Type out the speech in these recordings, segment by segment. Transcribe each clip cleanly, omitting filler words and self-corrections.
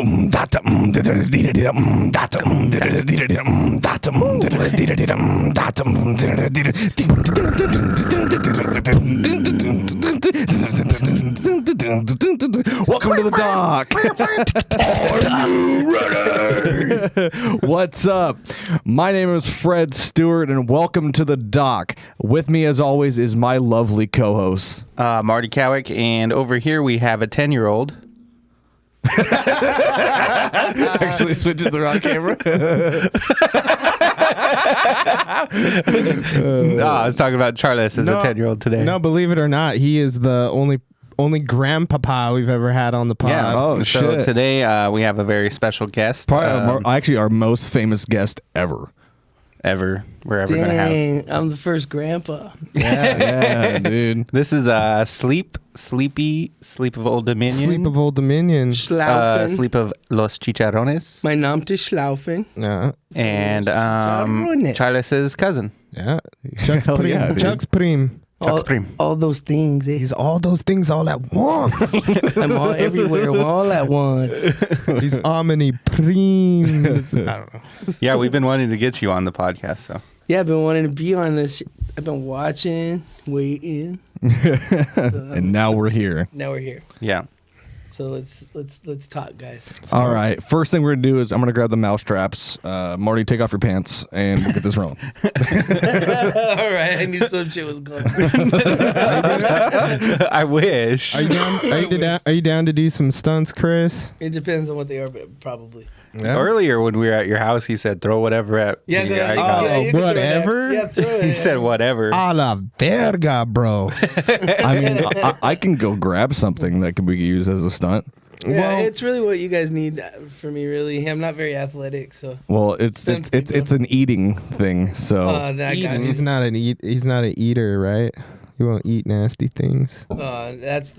to the dock. What's up? My name is Fred Stewart, and welcome to the dock. With me, as always, is my lovely co-host, Marty Cowick, and over here we have a 10-year-old. Actually, switches the wrong camera. No, I was talking about Charles as a 10-year-old today. No, believe it or not, he is the only grandpapa we've ever had on the pod. Yeah. Oh, so shit. Today we have a very special guest. Actually, our most famous guest ever. We're ever going to have. Dang, I'm the first grandpa. Yeah, dude. This is Sleep of Oldominion. Sleep of Oldominion. Schlaufen. Sleep of Los Chicharrones. My Name is Schlaufen. Yeah. And Chicharrones. Charles's cousin. Yeah. Chuck's Hell Prim. yeah, dude. Chuck's Prim. All those things. Eh? He's all those things all at once. I'm all everywhere, all at once. He's Omni Prim. I don't know. Yeah, we've been wanting to get you on the podcast, so. Yeah, I've been wanting to be on this. I've been watching, waiting. And now we're here. Now we're here. Yeah. So let's talk, guys. All right. First thing we're gonna do is I'm gonna grab the mouse traps. Marty, take off your pants, and we'll get this rolling. All right, I knew some shit was going on. I wish. Are you down to do some stunts, Chris? It depends on what they are, but probably. Yeah. Earlier when we were at your house, he said, throw whatever at Yeah, me. go ahead. I You can throw whatever? that. Yeah, throw it. He said whatever. A la verga, bro. I mean, I can go grab something that could be used as a stunt. Yeah, Well- it's really what you guys need for me. Really, I'm not very athletic, so. Well, it's an eating thing. So That guy. He's not an eater, right? He won't eat nasty things. That's.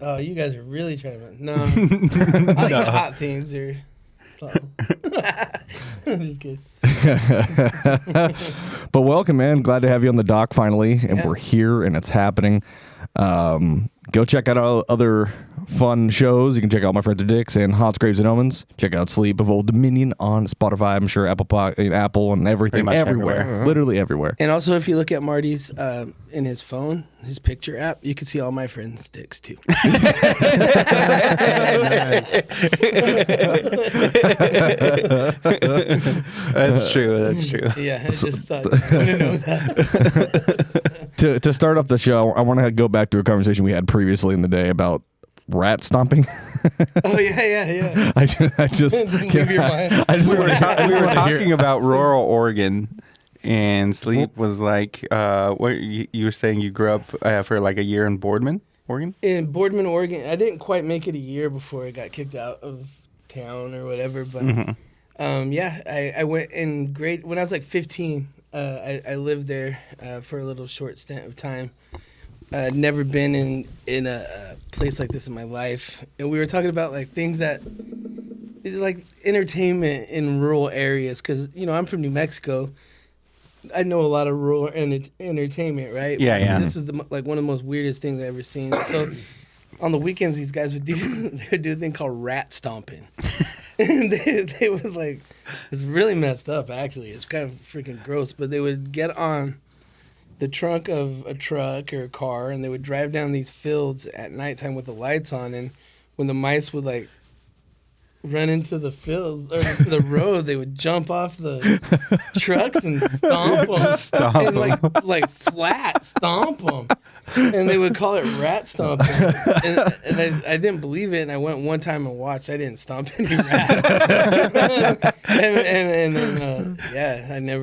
You guys are really trying to. No, I got hot things or something. I'm just kidding. But welcome, man. Glad to have you on the dock finally, and Yeah. we're here and it's happening. Go check out our other fun shows. You can check out My Friends Are Dicks and Haunts, Graves, and Omens. Check out Sleep of Oldominion on Spotify. I'm sure Apple and everything, Pretty much everywhere, everywhere. literally everywhere. And also, if you look at Marty's in his phone, his picture app, you can see all my friends' dicks too. That's true. That's true. Yeah, I just thought you want to know that. To start off the show, I want to go back to a conversation we had previously in the day about rat stomping. Oh yeah. I just Leave your mind. I just We want were, to we were talking about rural Oregon, and Sleep was like, what you were saying you grew up for like a year in Boardman, Oregon? In Boardman, Oregon, I didn't quite make it a year before I got kicked out of town or whatever. But I went in grade when I was like 15. I lived there for a little short stint of time. I'd never been in a place like this in my life, and we were talking about like things that like entertainment in rural areas, because I'm from New Mexico. I know a lot of rural entertainment, right? Yeah. This was like one of the most weirdest things I've ever seen. So on the weekends, these guys would do a thing called rat stomping. And they would like, it's really messed up actually. It's kind of freaking gross, but they would get on the trunk of a truck or a car, and they would drive down these fields at nighttime with the lights on, and when the mice would like run into the fields or the road, they would jump off the trucks and stomp them, and like flat stomp them, and they would call it rat stomping. And I didn't believe it, and I went one time and watched. I didn't stomp any rat.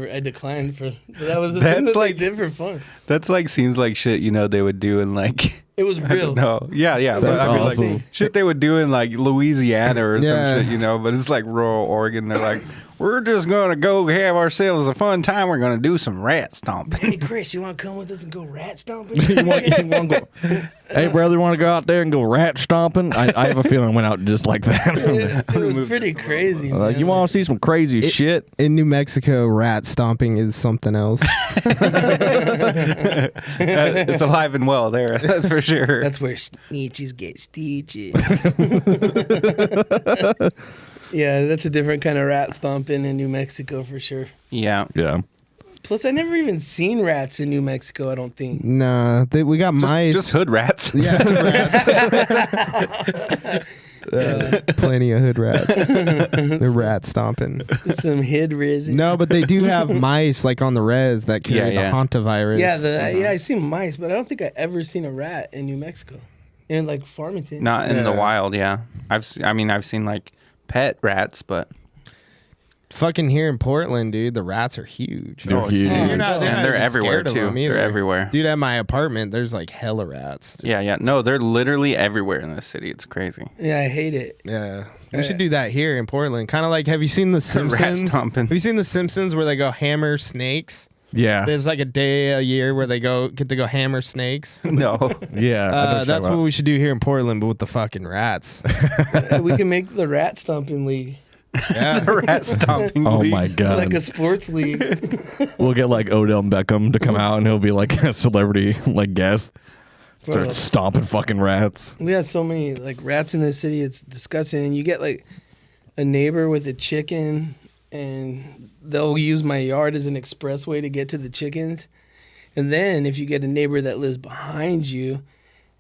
I declined for. But that was the thing that like did for fun. That's like seems like shit they would do in like. It was real. No, yeah. But I mean, awesome. like shit they would do in like Louisiana or Yeah. some shit, but it's like rural Oregon. They're like, we're just gonna go have ourselves a fun time. We're gonna do some rat stomping. Hey Chris, you want to come with us and go rat stomping? you want to go? Hey brother, you want to go out there and go rat stomping? I have a feeling it went out just like that. It was pretty crazy. Man. You want to see some crazy shit? In New Mexico, rat stomping is something else. It's alive and well there. That's for sure. That's where snitches get stitches. Yeah, that's a different kind of rat stomping in New Mexico for sure. Yeah. Yeah. Plus, I never even seen rats in New Mexico. I don't think. Nah, we got mice. Just hood rats. Yeah, hood rats. Plenty of hood rats. The rat stomping. Some hid riz. No, but they do have mice like on the res that carry the hantavirus. Yeah, I seen mice, but I don't think I ever seen a rat in New Mexico, in like Farmington. Not in the wild. Yeah. I've seen like pet rats, but Fucking here in Portland, dude, the rats are huge. They're huge. They're and they're even everywhere scared of too. them either. They're everywhere. Dude, at my apartment, there's like hella rats. Yeah. No, they're literally everywhere in this city. It's crazy. Yeah, I hate it. Yeah. We should do that here in Portland. Kind of like, have you seen The Simpsons? stomping. Have you seen The Simpsons where they go hammer snakes? Yeah. There's like a day a year where they get to go hammer snakes. No. Yeah. I know what you're That's talking what about. we should do here in Portland, but with the fucking rats. We can make the rat stomping league, Yeah. Rat stomping. Oh league. my god. like a sports league. We'll get like Odell Beckham to come out and he'll be like a celebrity like guest. Start Bro, stomping fucking rats. we have so many like rats in this city. It's disgusting. And you get like a neighbor with a chicken, and they'll use my yard as an expressway to get to the chickens. And then if you get a neighbor that lives behind you,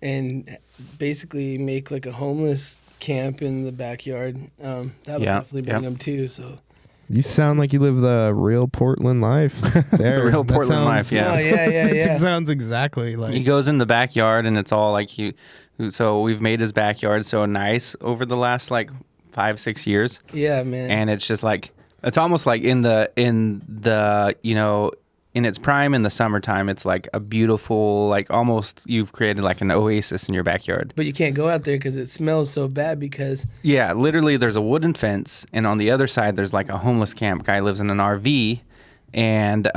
and basically make like a homeless camp in the backyard, that'll definitely bring them too. So. You sound like you live the real Portland life. There, real that Portland life, yeah. Oh yeah, It sounds exactly like. He goes in the backyard and it's all like so we've made his backyard so nice over the last like 5-6 years. Yeah, man. And it's just like, it's almost like in the in its prime in the summertime, it's like a beautiful, like almost you've created like an oasis in your backyard. But you can't go out there because it smells so bad because... Yeah, literally there's a wooden fence, and on the other side there's like a homeless camp. Guy lives in an RV, and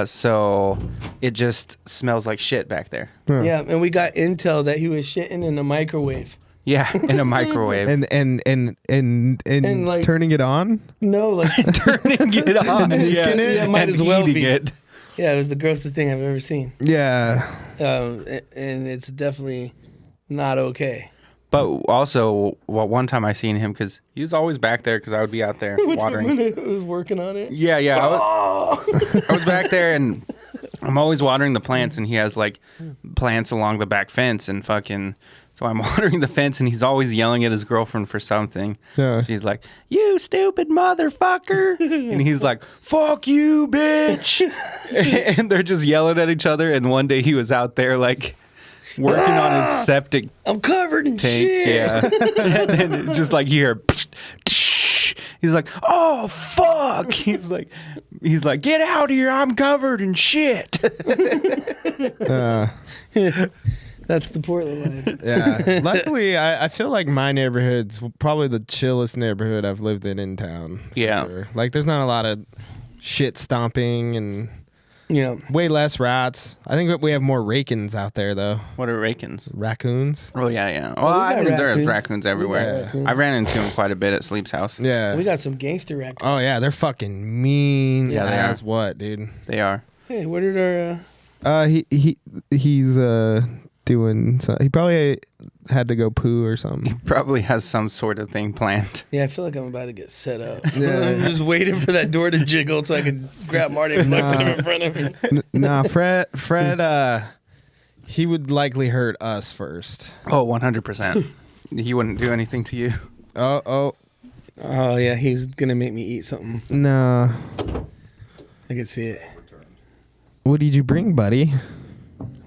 so it just smells like shit back there. Yeah, and we got intel that he was shitting in a microwave. Yeah, in a microwave. And like, turning it on? No, like... Turning it on. Yeah, might and as well eating be. it. Yeah, it was the grossest thing I've ever seen. Yeah. And it's definitely not okay. But also, one time I seen him because he was always back there because I would be out there watering. When I was working on it? Yeah. I was back there and I'm always watering the plants, and he has like plants along the back fence and fucking. So I'm watering the fence, and he's always yelling at his girlfriend for something. Yeah. She's like, "You stupid motherfucker," and he's like, "Fuck you, bitch," and they're just yelling at each other. And one day he was out there like working on his septic I'm covered in tank. shit. Yeah, and then just like you hear. He's like, "Oh fuck!" He's like, "Get out of here! I'm covered in shit." That's the Portland life. Yeah. Luckily, I feel like my neighborhood's probably the chillest neighborhood I've lived in town. For Yeah. sure. Like, there's not a lot of shit stomping and Yeah. way less rats. I think we have more raccoons out there, though. What are raccoons? Raccoons? Oh yeah. we Well, got there's raccoons. raccoons everywhere. raccoons. I ran into him quite a bit at Sleep's house. Yeah. We got some gangster raccoons. Oh, yeah. They're fucking mean Yeah, they as are. what, dude? They are. Hey, where did our... He's doing... he probably had to go poo or something. Probably has some sort of thing planned. Yeah, I feel like I'm about to get set up. Yeah. I'm just waiting for that door to jiggle so I can grab Marty and put him in front of me. Nah, Fred, he would likely hurt us first. Oh, 100%. He wouldn't do anything to you. Oh, Oh, yeah, he's going to make me eat something. no. I can see it. What did you bring, buddy?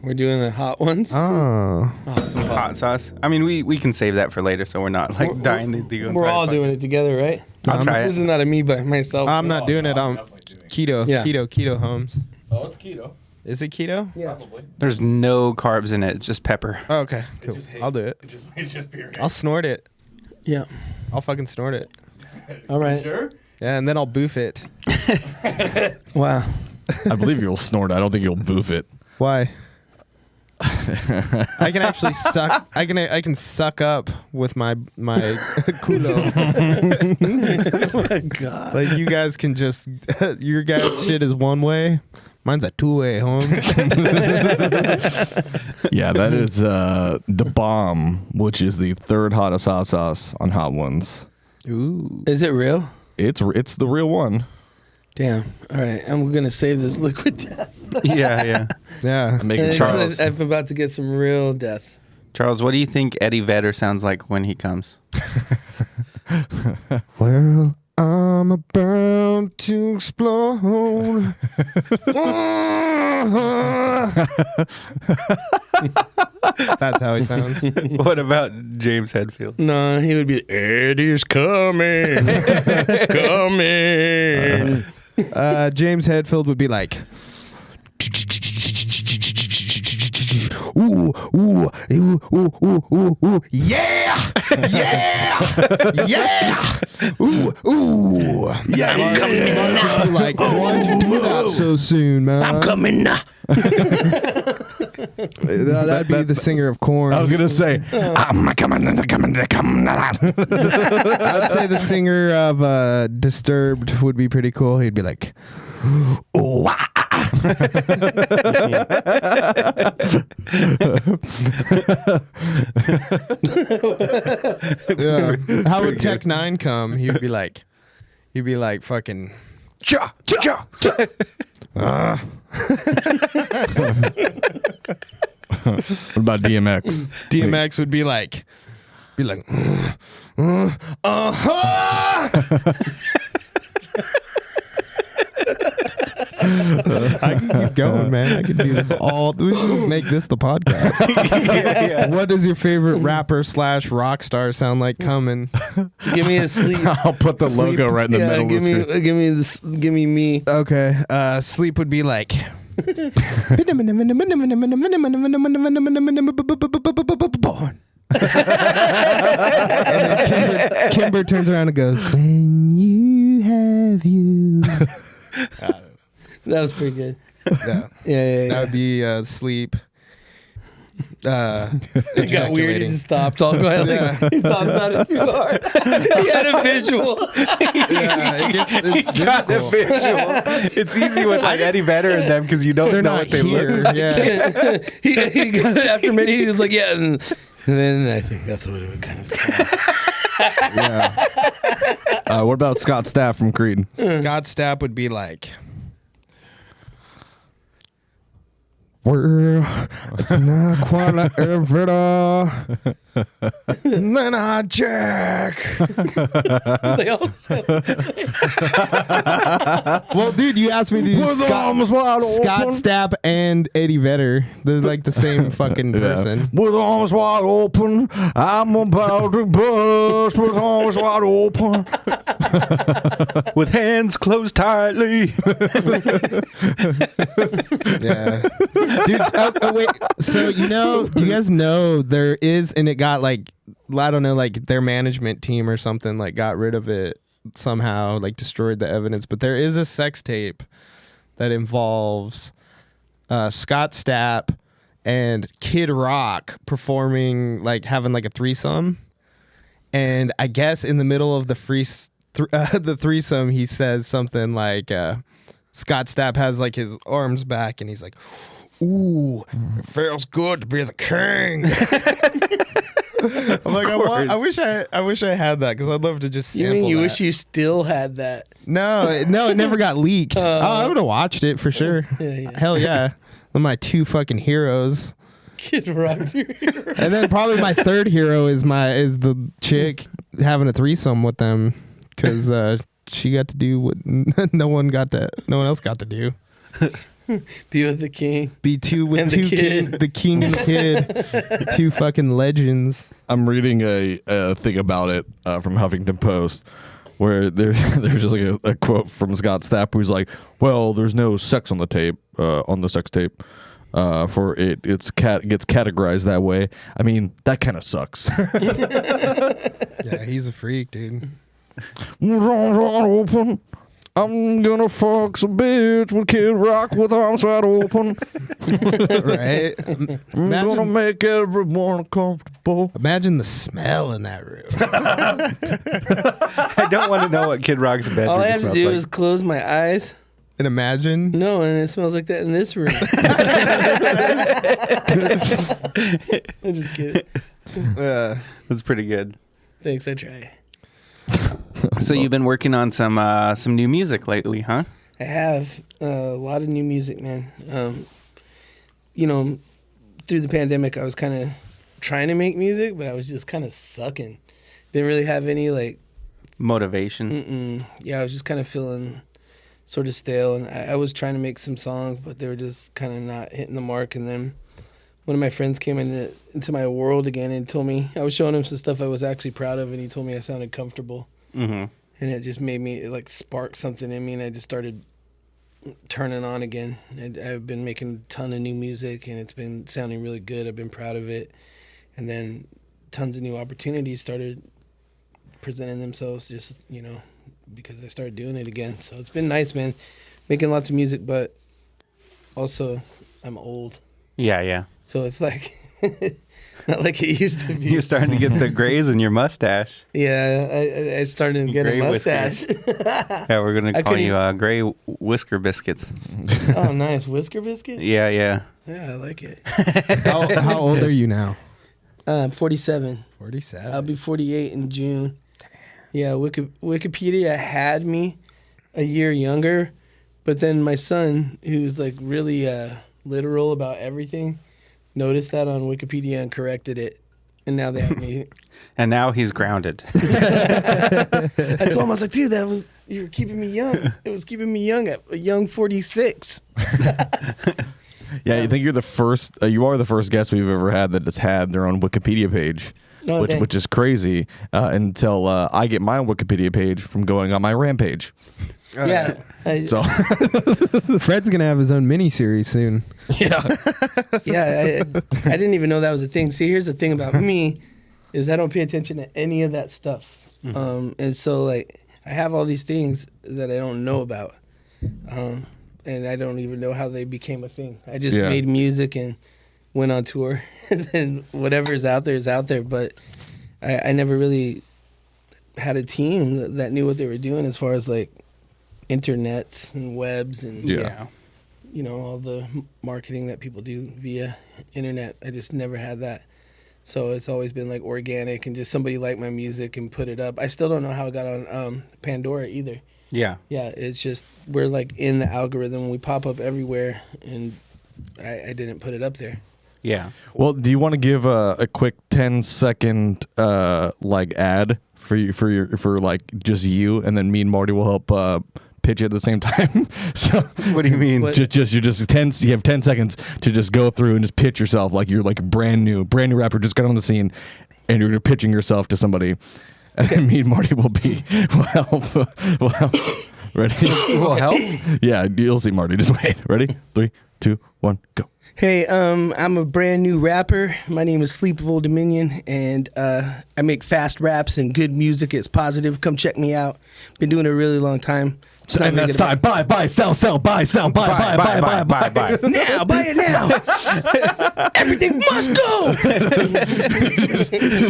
We're doing the hot ones. Oh. Hot sauce. I mean, we can save that for later, so we're not like dying to do. We're all doing it together, right? I'll try This it. is not a me by myself. I'm not doing it. I'm keto. Yeah. Keto Holmes. Oh, it's keto. Is it keto? Yeah. There's no carbs in it. It's just pepper. Oh, okay, cool. I'll do it. It's just pure. I'll snort it. Yeah. I'll fucking snort it. All right. Sure. Yeah, and then I'll boof it. Wow. I believe you'll snort. I don't think you'll boof it. Why? I can actually suck. I can suck up with my culo. Oh my God. Like you guys can just your guys' shit is one way. Mine's a two-way, Holmes. Yeah, that is the bomb, which is the third hottest hot sauce on Hot Ones. Ooh. Is it real? It's the real one. Damn. All right. I'm going to save this liquid death. Yeah. Yeah. I'm making Charles. I'm about to get some real death. Charles, what do you think Eddie Vedder sounds like when he comes? Well, I'm about to explode. That's how he sounds. What about James Hetfield? No, he would be, Eddie's coming. Coming. James Hetfield would be like, ooh, ooh, ooh, ooh, ooh, ooh, ooh, yeah, yeah, yeah, ooh, ooh. Yeah, I'm coming now. Like, why'd you do that so soon, man? I'm coming now. That'd be the singer of Korn. I was gonna say, I'm coming. I'd say the singer of Disturbed would be pretty cool. He'd be like, oh, ah. Yeah. How would Tech 9 come? He'd be like fucking cha cha cha. What about DMX? DMX would be like I can keep going, man. I can do this all. We should just make this the podcast. What does your favorite rapper / rock star sound like coming? Give me a sleep. I'll put the Sleep. logo right in the middle of the screen. Give me me. Okay. Sleep would be like. Born. And then Kimber turns around and goes, "When you have you." That was pretty good. Yeah. Yeah. That would be Sleep. It got weird. He Ejaculating. just stopped. All going. Yeah. He thought about it too hard. He had a visual. Yeah, it's difficult. It's easy with like Eddie Vedder and them because you don't They're know not what they here. look like. Yeah. he got it after a minute. He was like, yeah. And then I think that's what it would kind of Yeah. What about Scott Stapp from Creed? Scott Stapp would be like, well, it's not quite like every and then I jack. They all sound Well, dude, you asked me to do Scott Stapp and Eddie Vedder. They're like the same fucking person. With arms wide open, I'm about to burst. With arms wide open. With hands closed tightly. Yeah. Dude, wait. So, do you guys know there is, and it got like, I don't know, like their management team or something like got rid of it somehow, like destroyed the evidence. But there is a sex tape that involves Scott Stapp and Kid Rock performing, like having like a threesome. And I guess in the middle of the threesome, he says something like, Scott Stapp has like his arms back and he's like, ooh, it feels good to be the king. I'm like, I wish I had that because I'd love to just sample You mean you that. wish you still had that? No, it never got leaked. I would have watched it for sure. Yeah. Hell yeah. One of my two fucking heroes. Kid Rock's your hero. And then probably my third hero is the chick having a threesome with them because she got to do what no one else got to do. Be with the king. Be two with And two the kid. the king and the kid, two fucking legends. I'm reading a thing about it from Huffington Post where there's just like a quote from Scott Stapp who's like, well, there's no sex on the tape, on the sex tape. For it gets categorized that way. I mean, that kind of sucks. Yeah, he's a freak, dude. Open. I'm gonna fuck some bitch with Kid Rock with arms wide open. Right? I'm gonna make everyone comfortable. Imagine the smell in that room. I don't want to know what Kid Rock's bedroom All I have to smells do like. is close my eyes. And imagine. No, and it smells like that in this room. I'm just kidding. That's pretty good. Thanks, I try. So you've been working on some new music lately, huh? I have a lot of new music, man. You know, through the pandemic, I was kind of trying to make music, but I was just kind of sucking. Didn't really have any like motivation. Yeah, I was just kind of feeling sort of stale, and I was trying to make some songs, but they were just kind of not hitting the mark. And then one of my friends came into my world again and told me, I was showing him some stuff I was actually proud of, and he told me I sounded comfortable. Mm-hmm. And it just made me, it like sparked something in me, and I just started turning on again. I've been making a ton of new music, and it's been sounding really good. I've been proud of it. And then tons of new opportunities started presenting themselves just, you know, because I started doing it again. So it's been nice, man. Making lots of music, but also I'm old. Yeah. So it's like not like it used to be. You're starting to get the grays in your mustache. Yeah, I started to get a mustache. Yeah, we're going to call you Gray Whisker Biscuits. Oh, nice. Whisker Biscuit? Yeah. Yeah, I like it. How old are you now? I'm 47. 47. I'll be 48 in June. Yeah, Wikipedia had me a year younger, but then my son, who's like really literal about everything, noticed that on Wikipedia and corrected it, and now they have me. And now he's grounded. I told him, I was like, dude, you were keeping me young. It was keeping me young at a young 46. Yeah, I think you're the first. You are the first guest we've ever had that has had their own Wikipedia page, which is crazy. Until I get my own Wikipedia page from going on my rampage. Yeah. So Fred's gonna have his own mini series soon. Yeah. Yeah, I didn't even know that was a thing. See, here's the thing about me is I don't pay attention to any of that stuff. And so like I have all these things that I don't know about. And I don't even know how they became a thing. I just made music and went on tour. And then whatever is out there is out there. But I never really had a team that knew what they were doing as far as like internets and webs and you know, all the marketing that people do via internet. I just never had that. So it's always been like organic and just somebody liked my music and put it up. I still don't know how it got on Pandora either. Yeah, it's just we're like in the algorithm. We pop up everywhere, and I didn't put it up there. Yeah. Well, do you want to give a quick 10-second like ad for like just you, and then me and Marty will help pitch it at the same time. So what do you mean? You have 10 seconds to just go through and just pitch yourself like you're like a brand new rapper just got on the scene, and you're pitching yourself to somebody. And me and Marty will help. Ready? Will help? Yeah, you'll see Marty. Just wait. Ready? 3, 2, 1, go. Hey, I'm a brand new rapper. My name is Sleep of Oldominion, and I make fast raps and good music. It's positive. Come check me out. Been doing it a really long time. And that's time. Buy, sell, buy, sell, buy. Now, buy it now. Everything must go.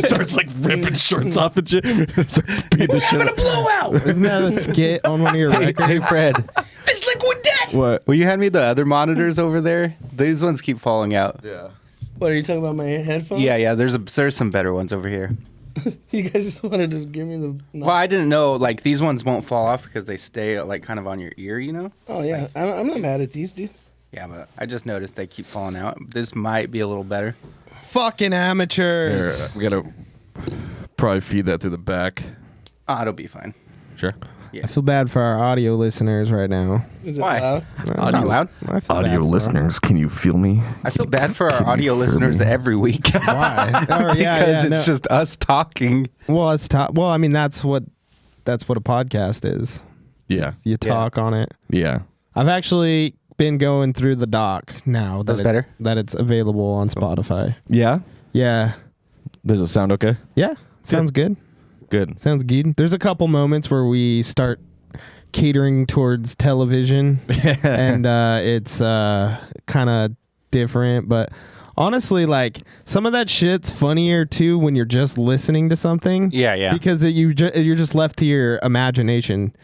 Starts like ripping shirts off and shit. We're having a blowout. Isn't that a skit on one of your records? Hey, Fred. It's liquid death. What? Will you hand me the other monitors over there? These ones keep falling out. Yeah. What are you talking about? My headphones? Yeah. There's some better ones over here. You guys just wanted to give me the. Well, I didn't know like these ones won't fall off because they stay like kind of on your ear, you know. Oh yeah, I'm not mad at these, dude. Yeah, but I just noticed they keep falling out. This might be a little better. Fucking amateurs. Here, we gotta probably feed that through the back. It'll be fine. Sure. Yeah. I feel bad for our audio listeners right now. Is it Why? loud? Not loud. I feel bad Audio for listeners, can you feel me? I feel bad for our audio listeners every week. Why? Oh, Because it's just us talking. Well, Well, I mean, that's what a podcast is. Yeah. You talk on it. Yeah. I've actually been going through the doc now that it's available on Spotify. Yeah? Yeah. Does it sound okay? Yeah. Sounds good. Good. Sounds good. There's a couple moments where we start catering towards television and it's kind of different, but honestly, like some of that shit's funnier too when you're just listening to something. Yeah. Because you're just left to your imagination.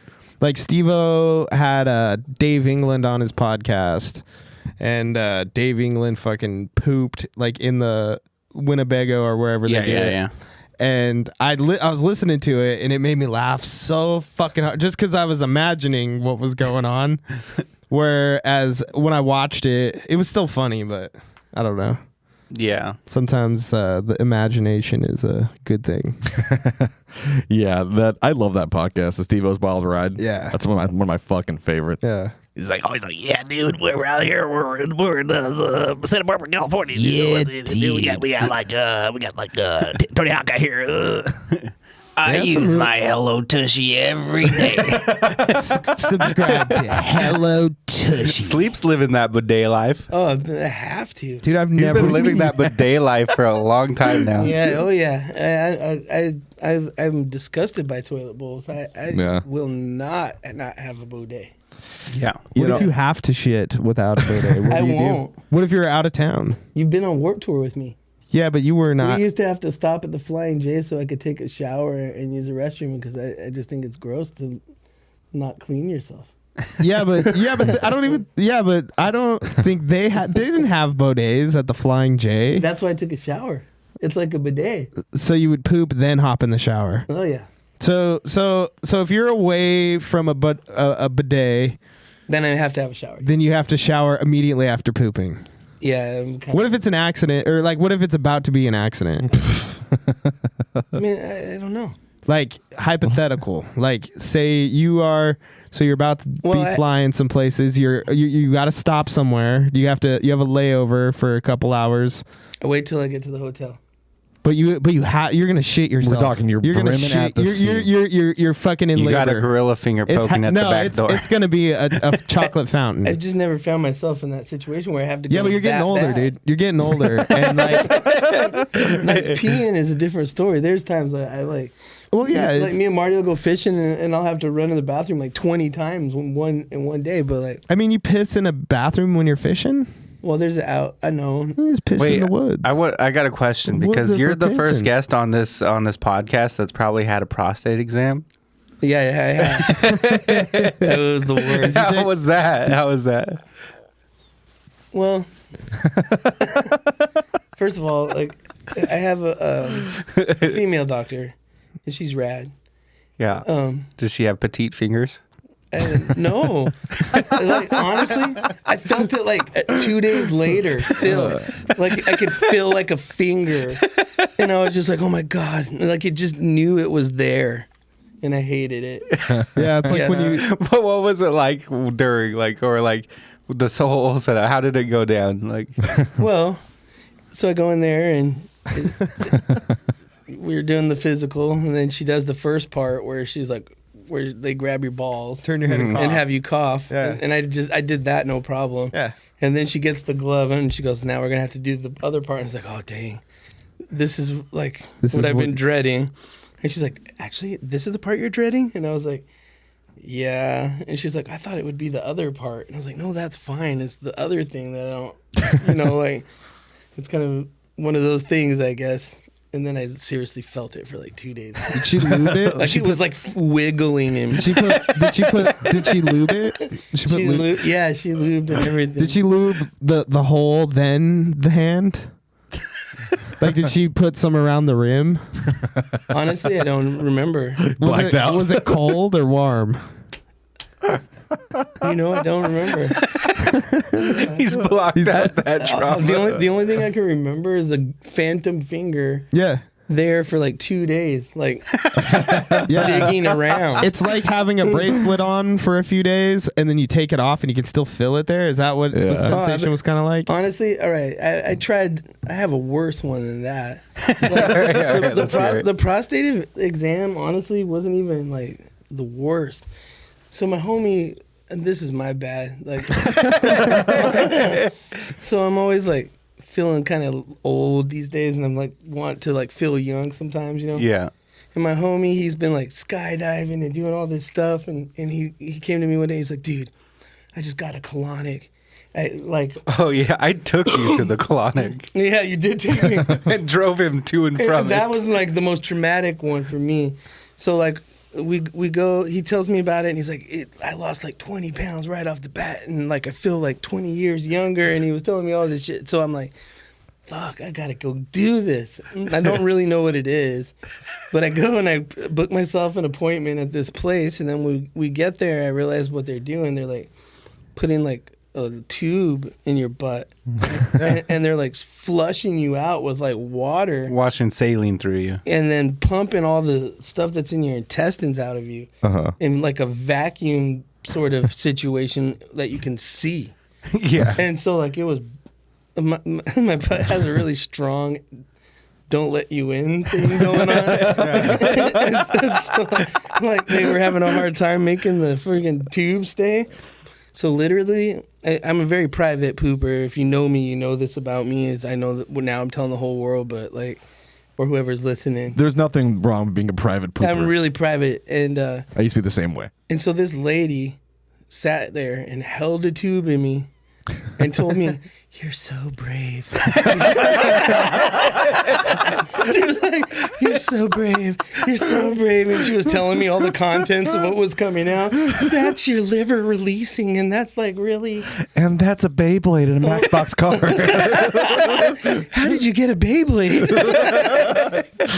Like Steve-O had Dave England on his podcast, and Dave England fucking pooped like in the Winnebago or wherever they did it. Yeah. and I was listening to it, and it made me laugh so fucking hard, just because I was imagining what was going on. Whereas when I watched it, it was still funny, but I don't know. Yeah. Sometimes the imagination is a good thing. Yeah, I love that podcast, the Steve-O's Wild Ride. Yeah. That's one of my fucking favorites. Yeah. He's like, yeah, dude, we're out here. We're in Santa Barbara, California. Yeah, dude. We got like Tony Hawk out here. I use my Hello Tushy every day. Subscribe to Hello Tushy. Sleep's living that bidet life. Oh, I have to. Dude, I've He's never been living that bidet life for a long time now. Yeah. Oh, yeah. I'm disgusted by toilet bowls. I will not have a bidet. Yeah. What if you have to shit without a bidet? What I do you won't. do? What if you're out of town? You've been on Warped Tour with me. Yeah, but you were not. We used to have to stop at the Flying J so I could take a shower and use a restroom because I just think it's gross to not clean yourself. Yeah, but I don't even. Yeah, but I don't think they didn't have bidets at the Flying J. That's why I took a shower. It's like a bidet. So you would poop then hop in the shower. Oh yeah. So if you're away from a bidet, Then I have to have a shower. then you have to shower immediately after pooping. Yeah. What if it's an accident, or like what if it's about to be an accident? I mean, I don't know. Like hypothetical, like say you're about to be flying some places. You got to stop somewhere. You have a layover for a couple hours. I wait till I get to the hotel. But you're gonna shit yourself. We're talking you're gonna brimming at the you're fucking in You labor. got a gorilla finger poking at the back door. It's gonna be a chocolate fountain. I've just never found myself in that situation where I have to go. Yeah, but you're getting that older, bad. dude. You're getting older, and like, Like peeing is a different story. There's times I like. well, yeah, like it's- me and Marty will go fishing and I'll have to run to the bathroom like 20 times in one day. But like, I mean, you piss in a bathroom when you're fishing. well, there's I know. You just piss in the woods. I got a question Woods because are you're for the first pissing. guest on this podcast that's probably had a prostate exam. Yeah. That was the worst. How was that? How was that? Well, first of all, like I have a female doctor, and she's rad. Yeah. Does she have petite fingers? No, like honestly, I felt it like 2 days later. Still, like I could feel like a finger, and I was just like, "Oh my god!" Like it just knew it was there, and I hated it. Yeah, it's like Yeah. when you. But what was it like during, or the whole setup? How did it go down? Like, Well, so I go in there and we were doing the physical, and then she does the first part where she's like, where they grab your balls, Turn your head and cough. and have you cough. Yeah. And I did that no problem. Yeah. And then she gets the glove and she goes, now we're gonna have to do the other part. And it's like, oh dang, this is like This what is I've what- been dreading. And she's like, actually, this is the part you're dreading? And I was like, yeah. And she's like, I thought it would be the other part. And I was like, no, that's fine. It's the other thing that I don't, like, it's kind of one of those things, I guess. And then I seriously felt it for like 2 days. Did she lube it? Like it was like wiggling him. Did she lube it? She lubed and everything. Did she lube the hole then the hand? Like, did she put some around the rim? Honestly, I don't remember. Blacked out. Was it cold or warm? I don't remember. he's blocked out that trauma. The only thing I can remember is the phantom finger Yeah. there for like 2 days, like Yeah. digging around. It's like having a bracelet on for a few days and then you take it off and you can still feel it there. Is that what the sensation was kind of like? Honestly, all right. I tried. I have a worse one than that. The prostate exam, honestly, wasn't even like the worst. So my homie, and this is my bad. Like, so I'm always like feeling kind of old these days, and I'm like want to like feel young sometimes, Yeah. And my homie, he's been like skydiving and doing all this stuff, and he came to me one day. He's like, dude, I just got a colonic. Oh yeah, I took you to the colonic Yeah, you did take me. and drove him to and from That it. was like the most traumatic one for me. So like we go, he tells me about it, and he's like, I lost like 20 pounds right off the bat, and like I feel like 20 years younger, and he was telling me all this shit. So I'm like, fuck, I gotta go do this. I don't really know what it is, but I go and I book myself an appointment at this place, and then we get there. I realize what they're doing. They're like putting like a tube in your butt, and they're like flushing you out with like water, Washing saline through you. and then pumping all the stuff that's in your intestines out of you in like a vacuum sort of situation that you can see. Yeah. And so like it was my butt has a really strong don't let you in thing going on. And so, like they were having a hard time making the freaking tube stay. So literally, I'm a very private pooper. If you know me, you know this about me. Is I know that now I'm telling the whole world, but like, or whoever's listening. There's nothing wrong with being a private pooper. I'm really private, and I used to be the same way. and so this lady sat there and held a tube in me and told me, "You're so brave." She was like, "You're so brave. You're so brave." And she was telling me all the contents of what was coming out. That's your liver releasing, and that's like really. And that's a Beyblade in a Matchbox car. How did you get a Beyblade?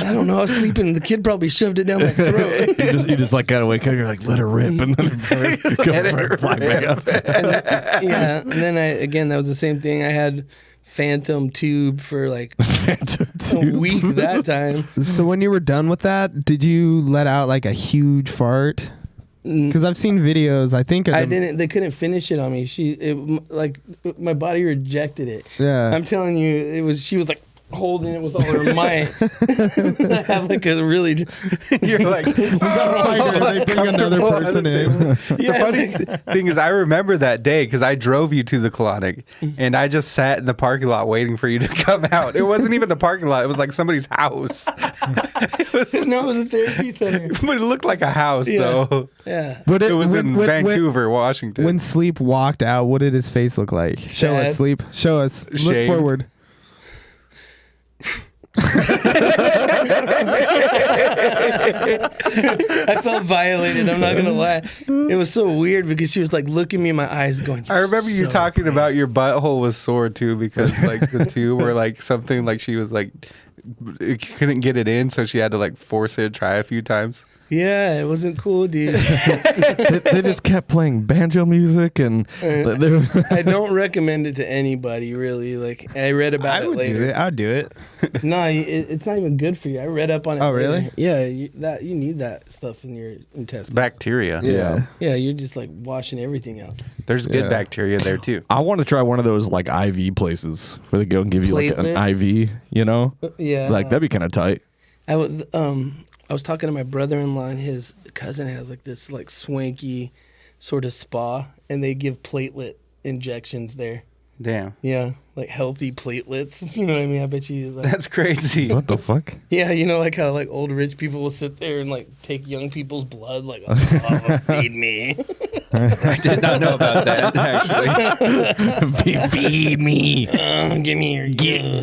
I don't know. I was sleeping. The kid probably shoved it down my throat. you just like gotta wake up. You're like, let her rip, and then fly back up. Yeah, and then that was the same thing. I had phantom tube for like a week that time. So when you were done with that, did you let out like a huge fart? Because I've seen videos. I think I didn't. They couldn't finish it on me. Like my body rejected it. Yeah. I'm telling you, it was. She was like holding it with all her might. I have like a really. You're like, we got a fighter. They bring another person in. The funny thing is, I remember that day because I drove you to the colonic, and I just sat in the parking lot waiting for you to come out. It wasn't even the parking lot; it was like somebody's house. No, it was a therapy center. But it looked like a house, though. Yeah. But It was in Vancouver, Washington. When Sleep walked out, what did his face look like? Show Sad. us, Sleep. Show us. Look Shaved. forward. I felt violated. I'm not gonna lie. It was so weird because she was like looking me in my eyes, going. I remember you "So talking brave." about your butthole was sore too because like the two were like something like she was like couldn't get it in, so she had to like force it to try a few times. Yeah, it wasn't cool, dude. They just kept playing banjo music, and I don't recommend it to anybody, really. Like I read about I it would later. do it. I'd do it. No, it's not even good for you. I read up on it. Oh, later. really? Yeah, you need that stuff in your intestines. Bacteria. Yeah. Yeah, you're just like washing everything out. There's good Yeah. bacteria there too. I want to try one of those like IV places where they go and give you like an Platelets? IV. You know, Yeah, like that'd be kind of tight. I was talking to my brother-in-law, and his cousin has like this like swanky sort of spa, and they give platelet injections there. Damn. Yeah, like healthy platelets. You know what I mean? I bet you. Like, That's crazy. What the fuck? yeah, you know, like how like old rich people will sit there and like take young people's blood, like, oh, feed me. I did not know about that actually. Feed me. Give me your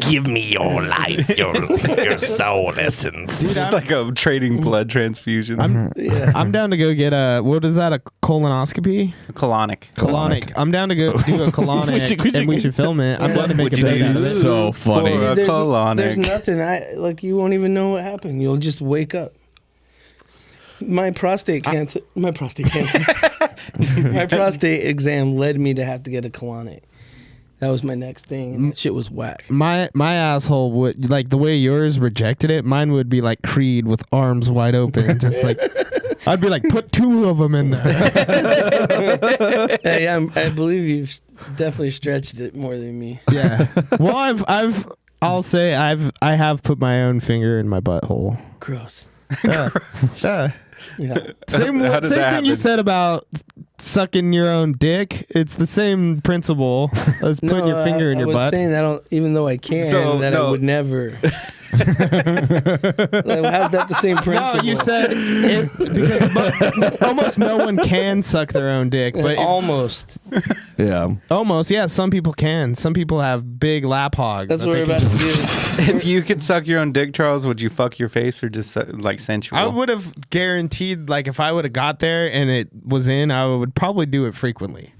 Give me your life, your soul essence. It's like a trading blood transfusion. I'm down to go get what is that? A colonoscopy? colonic. Colonic. I'm down to go do a colonic, and we should film it. I'm down to make Would a you video out of do it. So funny. For a colonic. There's nothing. You won't even know what happened. You'll just wake up. My prostate cancer. My prostate exam led me to have to get a colonic. That was my next thing. And that shit was whack. My asshole would like the way yours rejected it. Mine would be like Creed with arms wide open, just like I'd be like, put two of them in there. Hey, I believe you've definitely stretched it more than me. Yeah. Well, I'll say I have put my own finger in my butthole. Gross. Yeah. Yeah. Same How did that thing you happen? said about sucking your own dick. It's the same principle as putting your finger in your I was butt. saying that even though I can, I would never. Like, how's that the same principle? No, you said because almost no one can suck their own dick, but almost. Yeah. almost, yeah. Some people can. Some people have big lap hogs. That's that what we're they about can to just- do. If you could suck your own dick, Charles, would you fuck your face or just like sensual? I would have guaranteed, like, if I would have got there and it was in, I would probably do it frequently.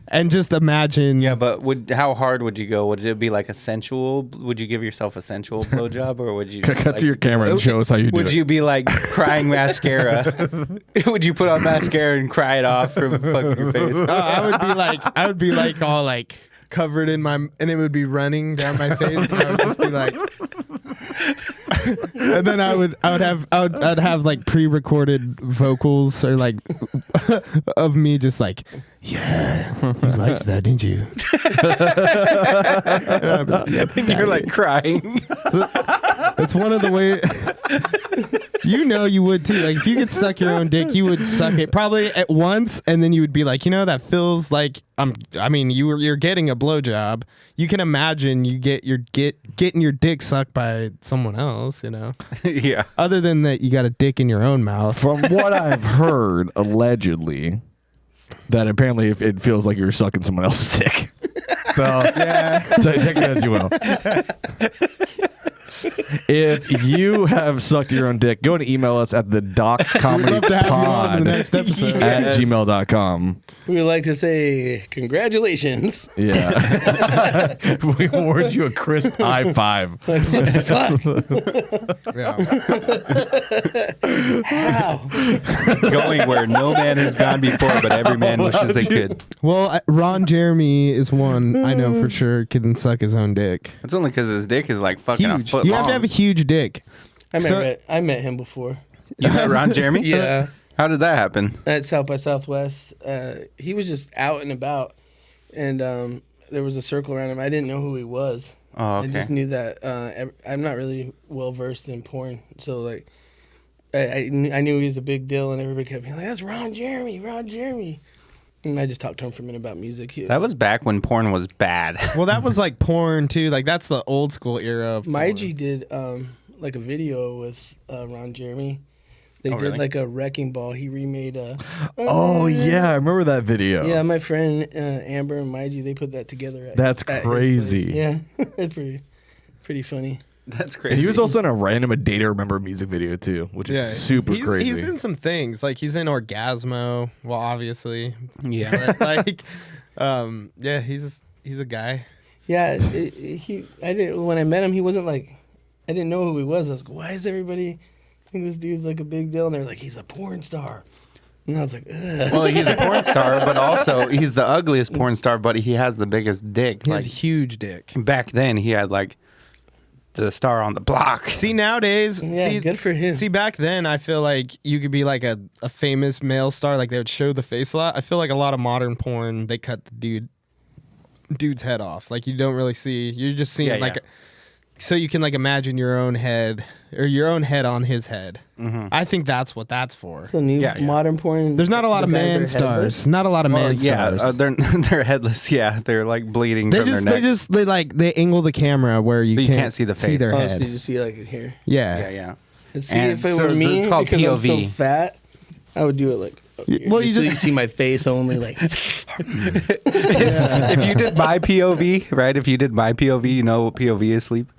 And just imagine. Yeah, but how hard would you go? Would it be like a sensual? Would you give yourself a sensual blowjob, or would you Cut to your camera and show us how you do Would it. you be like crying mascara? Would you put on mascara and cry it off from fucking your face? Oh, I would be like all like covered in my, and it would be running down my face, and I would just be like, and then I'd have like pre-recorded vocals or like of me just like, yeah, you liked that, didn't you? And I'd be like, yep, And you're like crying. it's one of the ways. You would too. Like if you could suck your own dick, you would suck it probably at once, and then you would be like, that feels like you're getting a blowjob. You can imagine getting your dick sucked by someone else. Yeah. Other than that, you got a dick in your own mouth. From what I've heard, allegedly, that apparently it feels like you're sucking someone else's dick. So yeah, so take it as you will. If you have sucked your own dick, go and email us at the doccomedypod at gmail.com. We would like to say congratulations. Yeah. We award you a crisp high five. Like, what the fuck? Yeah. Wow. Going where no man has gone before, but every man wishes they could. Well, Ron Jeremy is one I know for sure can suck his own dick. It's only because his dick is like fucking a Huge. foot You long. have to have a huge dick. I met him before. You met Ron Jeremy? Yeah. How did that happen? At South by Southwest. He was just out and about, and there was a circle around him. I didn't know who he was. Oh, okay. I just knew that I'm not really well versed in porn, so like I knew he was a big deal, and everybody kept being like, "That's Ron Jeremy." And I just talked to him for a minute about music. That was back when porn was bad. Well, that was like porn too. Like that's the old school era of porn. Maiji did like a video with Ron Jeremy. They did really? like a wrecking ball. He remade a. Oh, yeah. I remember that video. Yeah, my friend Amber and Maiji, they put that together. That's at his crazy. place. Yeah, it's pretty funny. That's And crazy. he was also in a random A Day to Remember music video, too, which is super crazy. He's in some things. Like he's in Orgasmo. Well, obviously. Yeah. But, like, yeah, he's a guy. Yeah, I didn't. When I met him, he wasn't like. I didn't know who he was. I was like, why is everybody think this dude's like a big deal? And they're like, he's a porn star. And I was like, ugh. Well, he's a porn star, but also he's the ugliest porn star, but he has the biggest dick. He Like has a huge dick. back then, he had like the star on the block. See, nowadays, Yeah, good for him. See, back then, I feel like you could be like a famous male star. Like they would show the face a lot. I feel like a lot of modern porn, they cut the dude's head off. Like you don't really see. You're just seeing Yeah, like. yeah. So you can like imagine your own head or your own head on his head. Mm-hmm. I think that's what that's for. So new Yeah, yeah. modern porn. There's not a lot the of guys man are stars. headless? Not a lot of man Yeah, stars. they're headless. Yeah, they're like bleeding from their neck. They angle the camera where you, But you can't see the face. their Oh, so head. you just see like here. Yeah. Yeah, yeah. And see, And if it so were me, it's called because I'm so POV. fat, I would do it like. Well, you so just- you see my face only, like. If you did my POV, right? If you did my POV, you know what POV is, Sleep?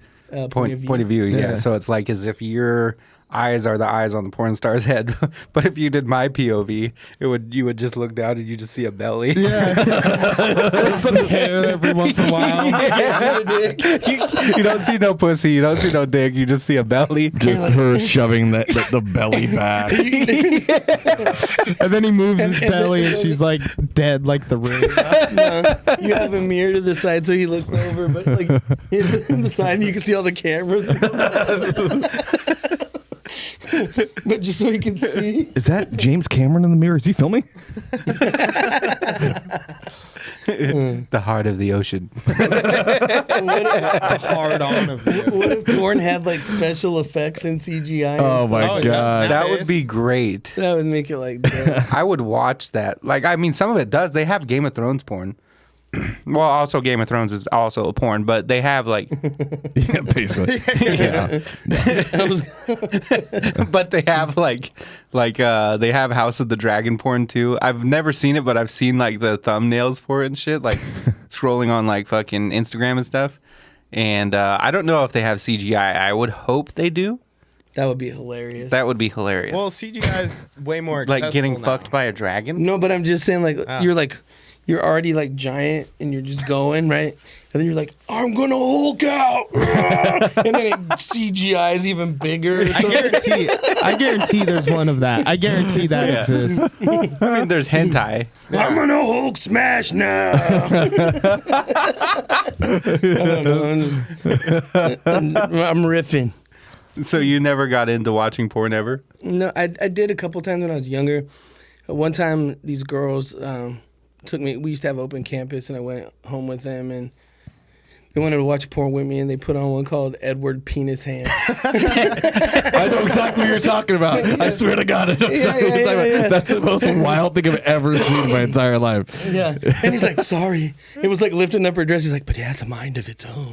Point of view. Yeah. Yeah. So it's like as if your eyes are the eyes on the porn star's head, but if you did my POV, you would just look down and you just see a belly. Yeah. Some hair every once in a while. You don't see no pussy. You don't see no dick. You just see a belly. Just her shoving the belly back. And then he moves his belly and she's like dead like the ring. No, you have a mirror to the side so he looks over, but like in the side you can see all the cameras. But just so he can see. Is that James Cameron in the mirror? Is he filming? The heart of the ocean. Hard on of you. What if porn had like special effects and CGI? and Oh stuff? my Oh, yeah. god. That would be great. That would make it like. dope. I would watch that. Like, I mean, some of it does. They have Game of Thrones porn. Well, also Game of Thrones is also a porn, but they have like, Yeah, basically. yeah. I was, But they have they have House of the Dragon porn too. I've never seen it, but I've seen like the thumbnails for it and shit, like scrolling on like fucking Instagram and stuff. And I don't know if they have CGI. I would hope they do. that would be hilarious. That would be hilarious. Well, CGI is way more like getting accessible fucked now. by a dragon. No, but I'm just saying, like you're already like giant and you're just going, right? And then you're like, I'm gonna Hulk out, and then it CGI's even bigger. I guarantee there's one of that. I guarantee that exists. I mean, there's hentai. I'm gonna Hulk smash now. I don't know. I'm riffing. So you never got into watching porn ever? No, I did a couple times when I was younger. One time, these girls took me. We used to have open campus, and I went home with them, and they wanted to watch porn with me, and they put on one called Edward Penis Hand. I know exactly what you're talking about. I swear to God, I know exactly what you're talking about. That's the most wild thing I've ever seen in my entire life. Yeah. And he's like, sorry. It was like lifting up her dress. He's like, but it has a mind of its own.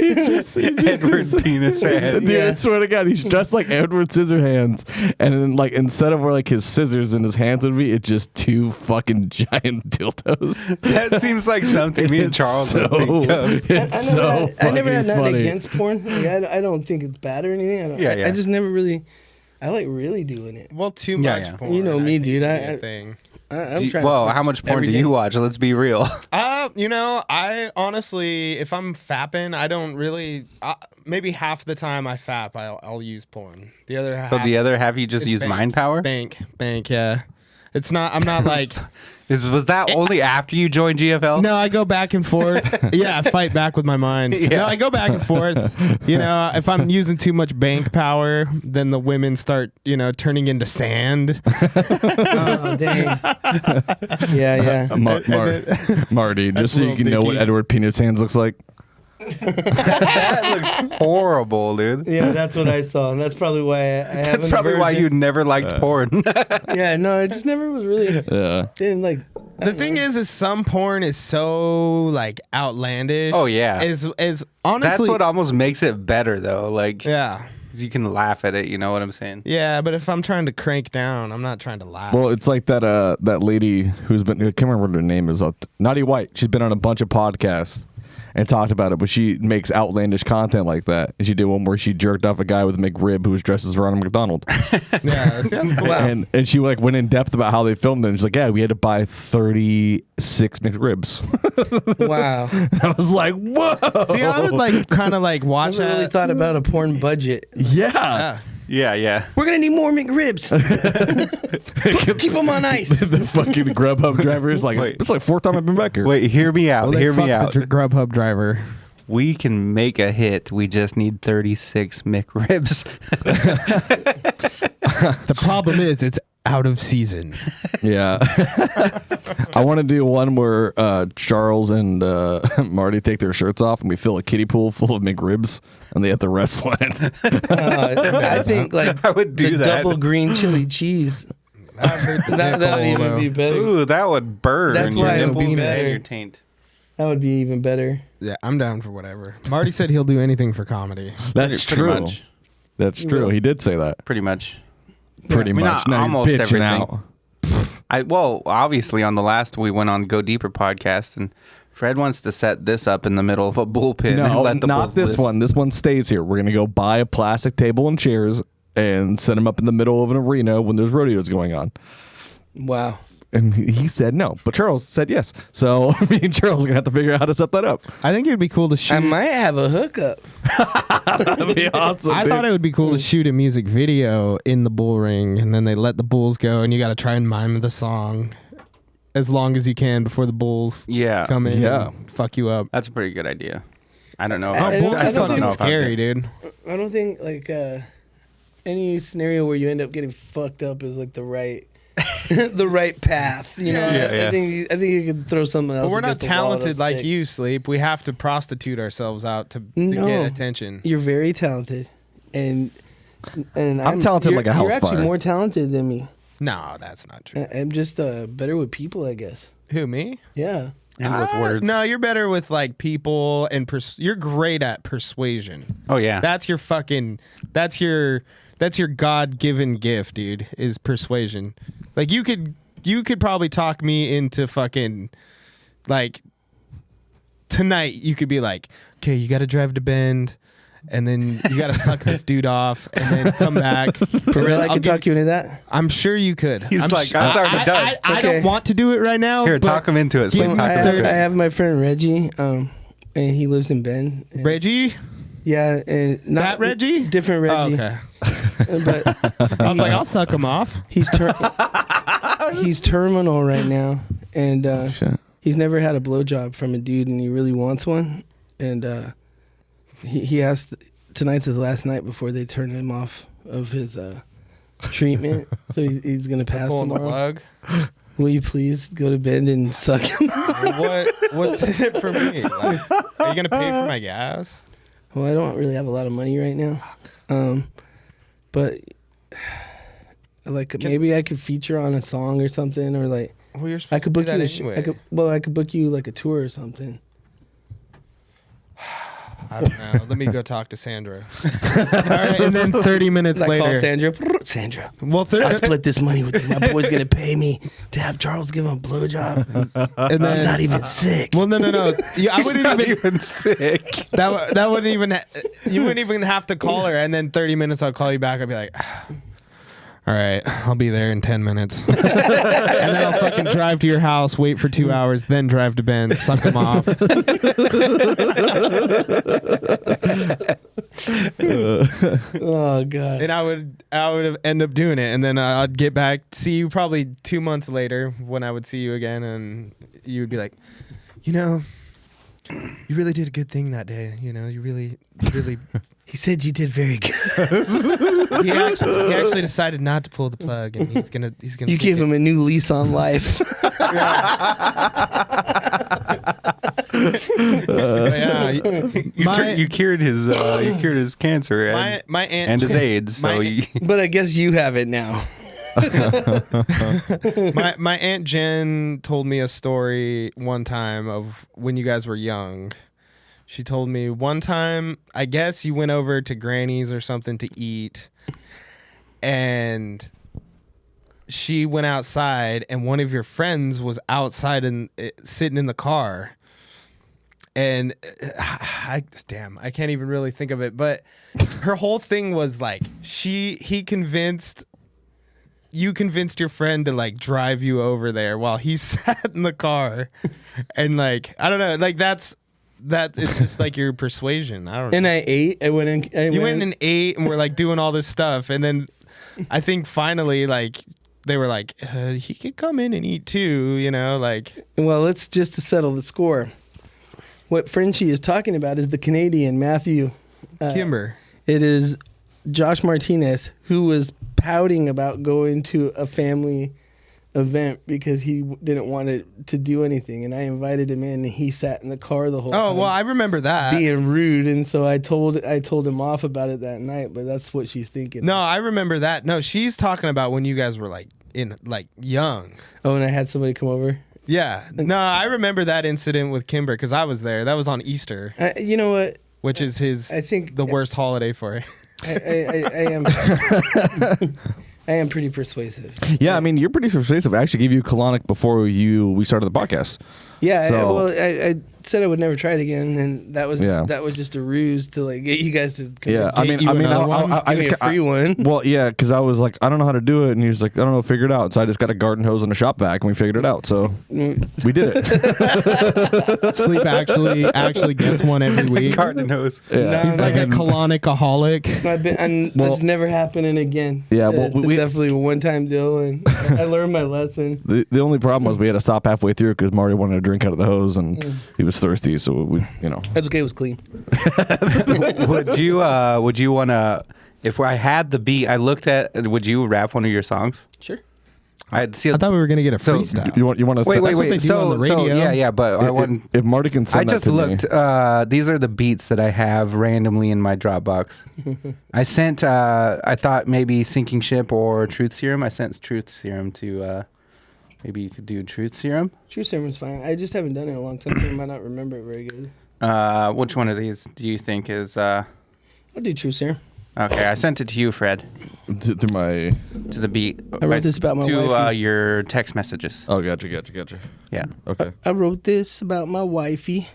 Edward Penis Hand. Dude, I swear to God, he's dressed like Edward Scissorhands, and then like instead of where like his scissors in his hands would be, it's just two fucking giant dildos. That seems like something me and It's Charles so, would think of. It's I never had nothing funny. against porn. Like, I don't think it's bad or anything. I just never really. I like really doing it. Well, too Yeah, much yeah. porn. You know me, dude. I thing. I'm trying. Well, to how much porn every do day. you watch? Let's be real. I honestly, if I'm fapping, I don't really. Maybe half the time I fap, I'll use porn. The other half. So the other half, you just is use bank. mind power? Bank, yeah. It's not. I'm not like. Was that only after you joined GFL? No, I go back and forth. Yeah, I fight back with my mind. Yeah. No, I go back and forth. If I'm using too much bank power, then the women start, turning into sand. Oh dang. Yeah. Marty, just so you Little can know what Dicky. Edward Penis Hands looks like. That looks horrible, dude. Yeah, that's what I saw, and that's probably why I have. That's probably why you never liked porn. Yeah, no, it just never was really. Yeah. Didn't like. The thing is some porn is so like outlandish. Oh, yeah. Is honestly That's what almost makes it better, though. Like, yeah. 'cause you can laugh at it. You know what I'm saying? Yeah, but if I'm trying to crank down, I'm not trying to laugh. Well, it's like that lady who's been, I can't remember what her name is. Naughty White. She's been on a bunch of podcasts and talked about it, but she makes outlandish content like that. And she did one where she jerked off a guy with a McRib who was dressed as Ronald McDonald. Yeah, that's cool. Wow. And she like went in depth about how they filmed it. And she's like, yeah, we had to buy 36 McRibs. Wow. And I was like, whoa. See, I would like kind of like I watch never really that. thought about a porn budget. Yeah. Yeah. We're gonna need more McRibs. Keep them on ice. The fucking Grubhub driver is like, Wait. it's like fourth time I've been back here. Wait, hear me out. Well, hear me fuck out. the Grubhub driver. We can make a hit. We just need 36 McRibs. The problem is it's out of season. Yeah. I want to do one where Charles and Marty take their shirts off and we fill a kiddie pool full of McRibs and they have to wrestle in it. I think like I would do the that. double green chili cheese. That would even be better. Ooh, that would burn. That's your why it would nipples be and better. your taint. That would be even better. Yeah, I'm down for whatever. Marty said he'll do anything for comedy. That's Pretty true. much. That's true. He did say that. Pretty much. Pretty I mean, much. not Now you're almost bitching everything. out. Well, obviously on the last we went on Go Deeper podcast, and Fred wants to set this up in the middle of a bullpen. and No, let the not bulls this live. one. This one stays here. We're gonna go buy a plastic table and chairs and set them up in the middle of an arena when there's rodeos going on. Wow. And he said no, but Charles said yes. So me and Charles are gonna have to figure out how to set that up. I think it'd be cool to shoot. I might have a hookup. That'd be awesome. I thought it would be cool to shoot a music video in the bull ring, and then they let the bulls go, and you got to try and mime the song as long as you can before the bulls Yeah. come in. Yeah. and fuck you up. That's a pretty good idea. I don't know. I Bulls don't is think fucking it's scary, dude. I don't think like any scenario where you end up getting fucked up is like the right the right path. You know, Yeah. I think you could throw something else. But we're not against the wall, talented it'll like stick. you, Sleep. We have to prostitute ourselves out to No. get attention. You're very talented, and I'm talented like a house You're actually fire. more talented than me. No, that's not true. I'm just better with people, I guess. Who, me? Yeah. And with words. No, you're better with like people and you're great at persuasion. Oh yeah. That's your God-given gift, dude, is persuasion. Like you could probably talk me into fucking like tonight you could be like, "Okay, you got to drive to Bend and then you got to suck this dude off, and then come back. For real, I can talk you into that. I'm sure you could. He's I'm like, "That's already done." I don't want to do it right now. Here, but talk him into it. give Slim. me Talk him third- into I it. have my friend Reggie, and he lives in Bend. And- Reggie, Yeah, and not that Reggie, different Reggie. Oh, okay. But I was like, I'll suck him off. he's he's terminal right now, and Shit. he's never had a blowjob from a dude, and he really wants one. And he asked, tonight's his last night before they turn him off of his treatment, so he's gonna pass Pulling the tomorrow. plug. Will you please go to Bend and suck him? What's in it for me? Like, are you gonna pay for my gas? Well, I don't really have a lot of money right now, but like maybe I could feature on a song or something, or like Well, you're I supposed could to book do you. that I anyway. could book you like a tour or something. I don't know. Let me go talk to Sandra. All right, and then 30 minutes I call later. Sandra. Sandra, Well, I'll split this money with you. My boy's gonna pay me to have Charles give him a blowjob. and He's then not even sick. Well, no. I wouldn't Not even. even sick. That wouldn't even. You wouldn't even have to call her, and then 30 minutes I'll call you back. I'll be like, all right, I'll be there in 10 minutes, and then I'll fucking drive to your house, wait for 2 hours, then drive to Ben, suck him off. Oh god. And I would end up doing it, and then I'd get back, see you probably 2 months later when I would see you again, and you would be like, you know, you really did a good thing that day. You know, you really. He said you did very good. He actually decided not to pull the plug, and he's gonna. You gave him a new lease on life. Yeah, You cured his cancer and, my aunt and his AIDS. So But I guess you have it now. my aunt Jen told me a story one time of when you guys were young. She told me one time, I guess you went over to Granny's or something to eat, and she went outside, and one of your friends was outside and sitting in the car. And I can't even really think of it, but her whole thing was like you convinced your friend to like drive you over there while he sat in the car, and like I don't know, like that's it's just like your persuasion. I don't know. And I ate. I went in. You went in and ate, and we're like doing all this stuff, and then I think finally like they were like he could come in and eat too, you know, like. Well, let's just to settle the score. What Frenchie is talking about is the Canadian Matthew Kimber. It is Josh Martinez, who was pouting about going to a family event because he didn't want to do anything, and I invited him in, and he sat in the car the whole time. Oh well, I remember that. Being rude, and so I told him off about it that night. But that's what she's thinking. No, I remember that. No, she's talking about when you guys were like young. Oh, and I had somebody come over. Yeah. No, I remember that incident with Kimber because I was there. That was on Easter, You know what? which is I think the worst holiday for it. I am. I am pretty persuasive. Yeah, I mean, you're pretty persuasive. I actually gave you colonic before we started the podcast. Yeah, So- I said I would never try it again, and that was just a ruse to like get you guys to. Yeah, I mean, you another one? I Give me just a free one. Well, yeah, because I was like, I don't know how to do it, and he was like, I don't know, figure it out. So I just got a garden hose and a shop vac, and we figured it out. So we did it. Sleep actually gets one every week. Garden hose. Yeah. He's like a colonicaholic. That's never happening again. Yeah, well, it's definitely a one-time deal, and I learned my lesson. The only problem was we had to stop halfway through because Mario wanted to drink out of the hose, and he was thirsty. So we, That's okay. It was clean. Would you want to? If I had the beat, would you rap one of your songs? Sure. I'd see. I thought we were gonna get a So, freestyle. you want to Wait. what they do on the radio. Yeah, but I want. if Marty can send I that just to looked. me. These are the beats that I have randomly in my Dropbox. I sent. I thought maybe Sinking Ship or Truth Serum. I sent Truth Serum to. Maybe you could do Truth Serum. True Sermon's fine. I just haven't done it in a long time, so I might not remember it very good. Which one of these do you think is? I'll do True Serum. Okay, I sent it to you, Fred, to my. to the beat. I wrote this about my to wifey. your text messages. Oh, gotcha. Yeah. Okay. I wrote this about my wifey.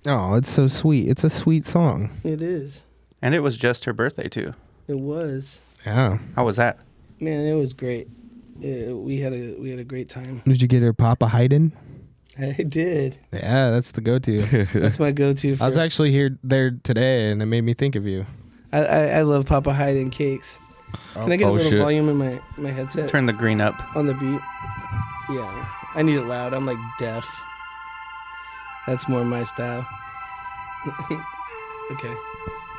Oh, it's so sweet. It's a sweet song. It is. And it was just her birthday too. It was. Yeah. How was that? Man, it was great. We had a great time. Did you get her Papa Haydn? I did. Yeah, that's the go-to. That's my go-to. I was actually there today, and it made me think of you. I love Papa Haydn cakes. Can I get a little shit. volume in my headset? Turn the green up. On the beat. Yeah, I need it loud. I'm like deaf. That's more my style. Okay.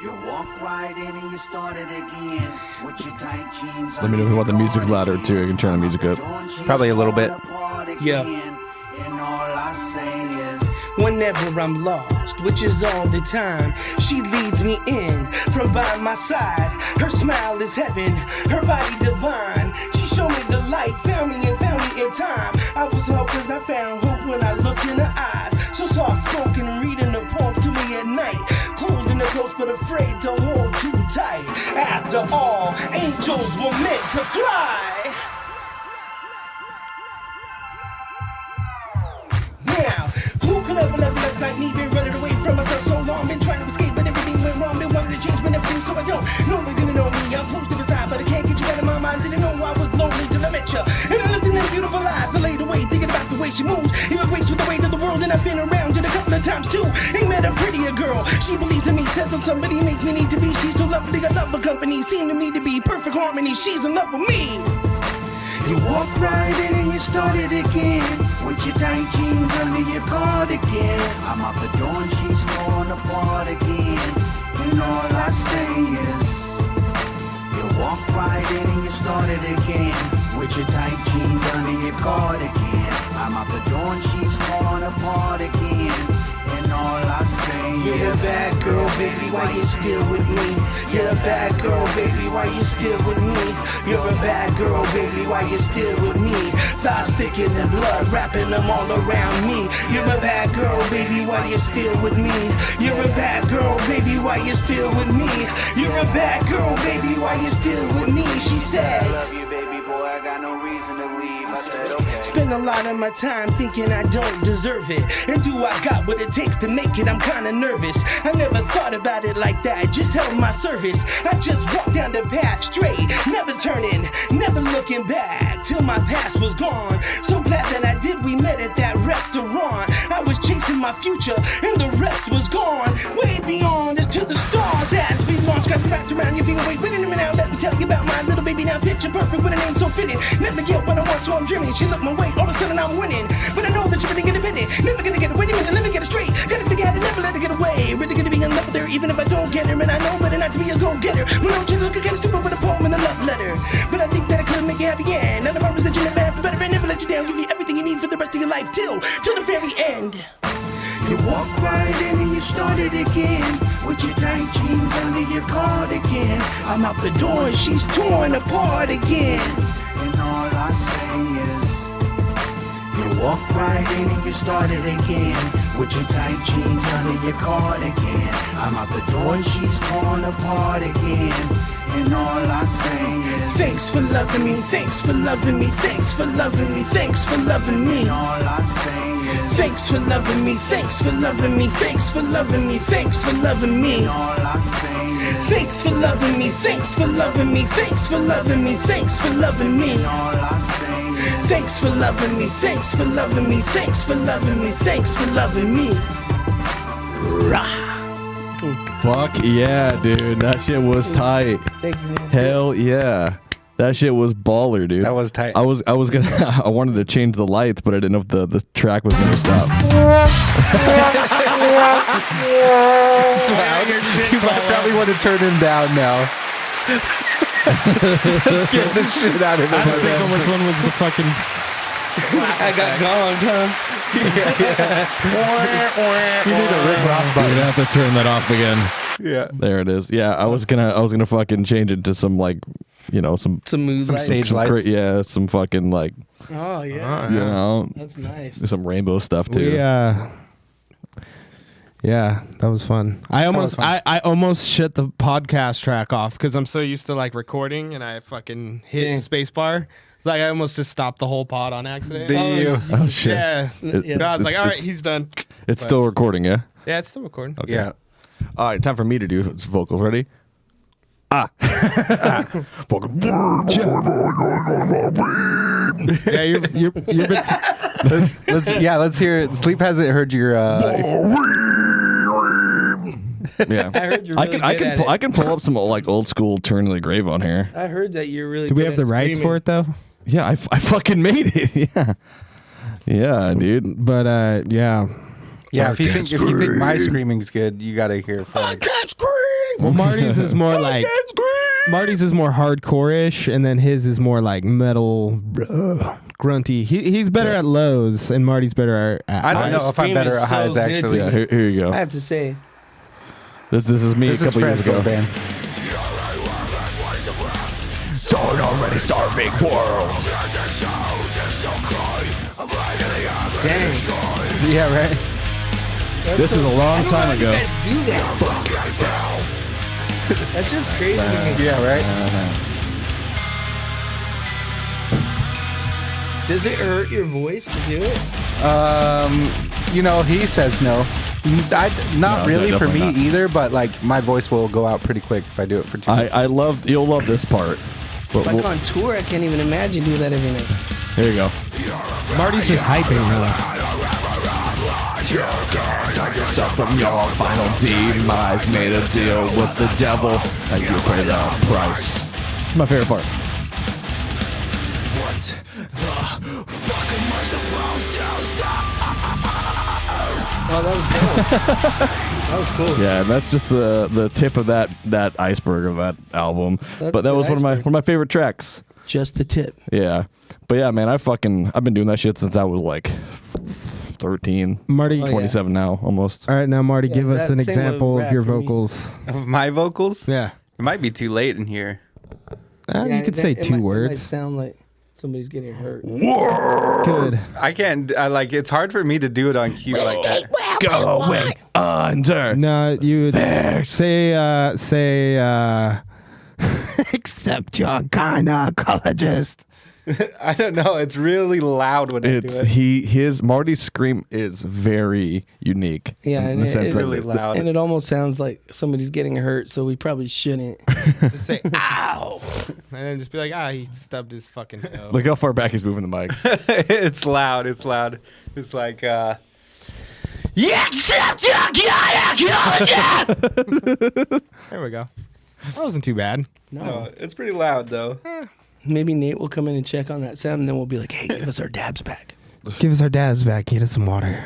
You walk right in and you started again with your tight jeans. Let me know if you want the music louder too. I can turn the music up. Probably a little bit. Yeah. And all I say is, Whenever I'm lost, which is all the time, she leads me in from by my side. Her smile is heaven, her body divine. She showed me the light, found me in time. I was hopeless, I found hope when I looked in her eyes. So soft spoken, reading the poems to me at night. Cold in the close, but afraid to hold too tight. After all, angels were meant to fly. Now, who could ever love us like me? Been running away from myself so long. Been trying to escape, but everything went wrong. Been wanting to change, but everything so I don't. Nobody didn't know me. I'm close to the side, but I can't get you out of my mind. Didn't know I was lonely till I met you. And I looked in her beautiful eyes. I laid away thinking about the way she moves. Even grace with the weight of the world, and I've been around it a couple of times too. Ain't met a prettier girl. She believes in me, says I'm somebody makes me need to be. She's so lovely, I love her company. Seemed to me to be perfect harmony. She's in love with me. you walk right in and you started again with your tight jeans under your cardigan. I'm out the door and she's torn apart again. And all I say is, you walk right in and you started again with your tight jeans under your cardigan. I'm out the door and she's torn apart again. And all I say is, you're a bad girl, baby, why you still with me? You're a bad girl, baby, why you still with me? You're a bad girl, baby, why you still with me? Thighs thicker than blood, wrapping them all around me. You're a bad girl, baby, why you still with me? You're a bad girl, baby, why you still with me? You're a bad girl, baby, why you still with me? She said, I love you, baby boy, I got no reason to leave. I said, okay. spend a lot of my time thinking I don't deserve it. And do I got what it takes to make it? I'm kinda nervous. I never thought about it like that, just held my service. I just walked down the path straight, never turning, never looking back, till my past was gone. So glad that I did, we met at that restaurant. I was chasing my future, and the rest was gone. Way beyond us to the stars as we launched. Got wrapped around your finger, wait a minute now, let me tell you about my little baby now. Picture perfect with a name so fitting. Never get what I want, so I'm dreaming. She looked my way, all of a sudden I'm winning. But I know that she's really independent, never gonna get away. Wait a minute, let me get it straight. Gotta figure out to never let her get away. Really gonna be in love with her, even if I don't get her. And I know better not to be a go-getter. Well, don't you look kinda stupid with a poem and a love letter. But I think that I could make you happy, and none of my that you never have for better and never let you down. Give you everything you need for the rest of your life till the very end. You walk right in and you started again with your tight jeans under your cardigan. I'm out the door and she's torn apart again. And all I say is, you walk right in and you started again with your tight jeans under your cardigan. I'm out the door and she's torn apart again. And all I say is, thanks for loving me, thanks for loving me, thanks for loving me, thanks for loving me. and all I say is, Thanks for loving me, thanks for loving me, thanks for loving me, thanks for loving me. and all I say is, Thanks for loving me, thanks for loving me, thanks for loving me, thanks for loving me. and all I say is, Thanks for loving me, thanks for loving me, thanks for loving me, thanks for loving me. Rah. Fuck yeah, dude. That shit was tight. Thank you, man. Hell yeah. That shit was baller, dude. That was tight. I was gonna I wanted to change the lights, but I didn't know if the track was gonna stop. You might probably want to turn him down now. Scared the shit out of him. I don't think which one was the fucking. I got gone, huh? You need a Rick Ross button. You have to turn that off again. Yeah. There it is. Yeah, I was gonna fucking change it to some like, you know, some Some stage some lights. yeah, some fucking like, Oh yeah, you know, that's nice. some rainbow stuff too. Yeah, that was fun. I almost shut the podcast track off because I'm so used to like recording and I fucking hit spacebar. It's like I almost just stopped the whole pod on accident. Oh shit. Yeah. It- I was like, all right, it's- he's done. It's still recording, yeah. Yeah, it's still recording. Okay. Yeah. All right, time for me to do vocals. Ready? Fucking. Yeah, you're let's hear it. Sleep hasn't heard your. Yeah, I heard you're really good at it. I can pull up some old school Turn to the Grave on here. I heard that you're really. Do we good have the at rights screaming. for it though? Yeah, I fucking made it. Yeah, dude. But yeah. Yeah, if you think my screaming's good, you gotta hear Flag. Well, Marty's is more like Marty's is more hardcore-ish, and then his is more like metal, grunty. He's better at lows, and Marty's better at. I don't know if I'm better Screaming at highs so good, actually. Yeah, here you go. I have to say, This is me This a is couple years Fred's ago. old band. Starving world. dang, Yeah, right. This is a long time ago. you guys do that? That's just crazy to me. Yeah, right. Does it hurt your voice to do it? He says no. Not No, really for me definitely not. either, but like my voice will go out pretty quick if I do it for too long. You'll love this part. But Like on tour, I can't even imagine doing that every night. here you go. Marty's just hyping now. Yourself from your final demise, made a deal with the devil, and you pay the price. My favorite part. Oh, that was cool. That was cool. Yeah, that's just the tip of that iceberg of that album. That's But that the was one iceberg. of my favorite tracks. Just the tip. Yeah, but yeah, man, I've been doing that shit since I was like 13, Marty. Oh, yeah. 27 now, almost. All right, now Marty, Yeah, give us that an same example with of your rap for me. vocals. Of my vocals? Yeah. It might be too late in here. You could say it two might words. sound like somebody's getting hurt. Good. I can't. It's hard for me to do it on cue like that. Going under. No, you would Bears. say except your gynecologist. I don't know. It's really loud when I do it. Marty's scream is very unique. Yeah, in and the it- sense it- that Really loud. And it almost sounds like somebody's getting hurt, so we probably shouldn't. Just say ow, and then just be like, he stubbed his fucking toe. Look how far back he's moving the mic. It's loud. It's loud. It's like Except your gynecologist! There we go. That wasn't too bad. no, it's pretty loud though. Maybe Nate will come in and check on that sound, and then we'll be like, hey, give us our dabs back. Give us our dabs back. Get us some water.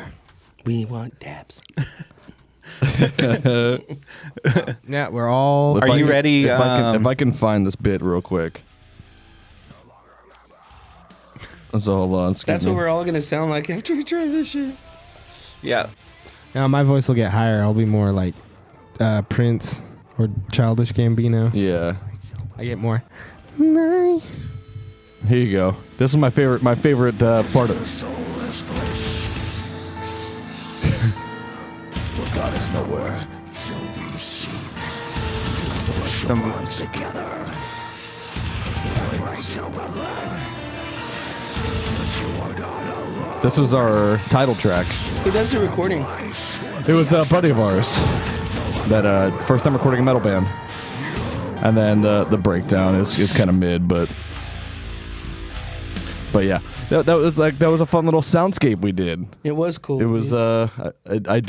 We want dabs. Yeah, we're all. Are you ready? If I can find this bit real quick. So hold on. Excuse That's me. what we're all going to sound like after we try this shit. Yeah. Now my voice will get higher. I'll be more like Prince or Childish Gambino. Yeah. I get more. Here you go. This is my favorite part of it. This was our title track. Who does the recording? It was a buddy of ours that first time recording a metal band, and then the breakdown is kind of mid, but yeah, that was a fun little soundscape we did. It was cool. It was dude. I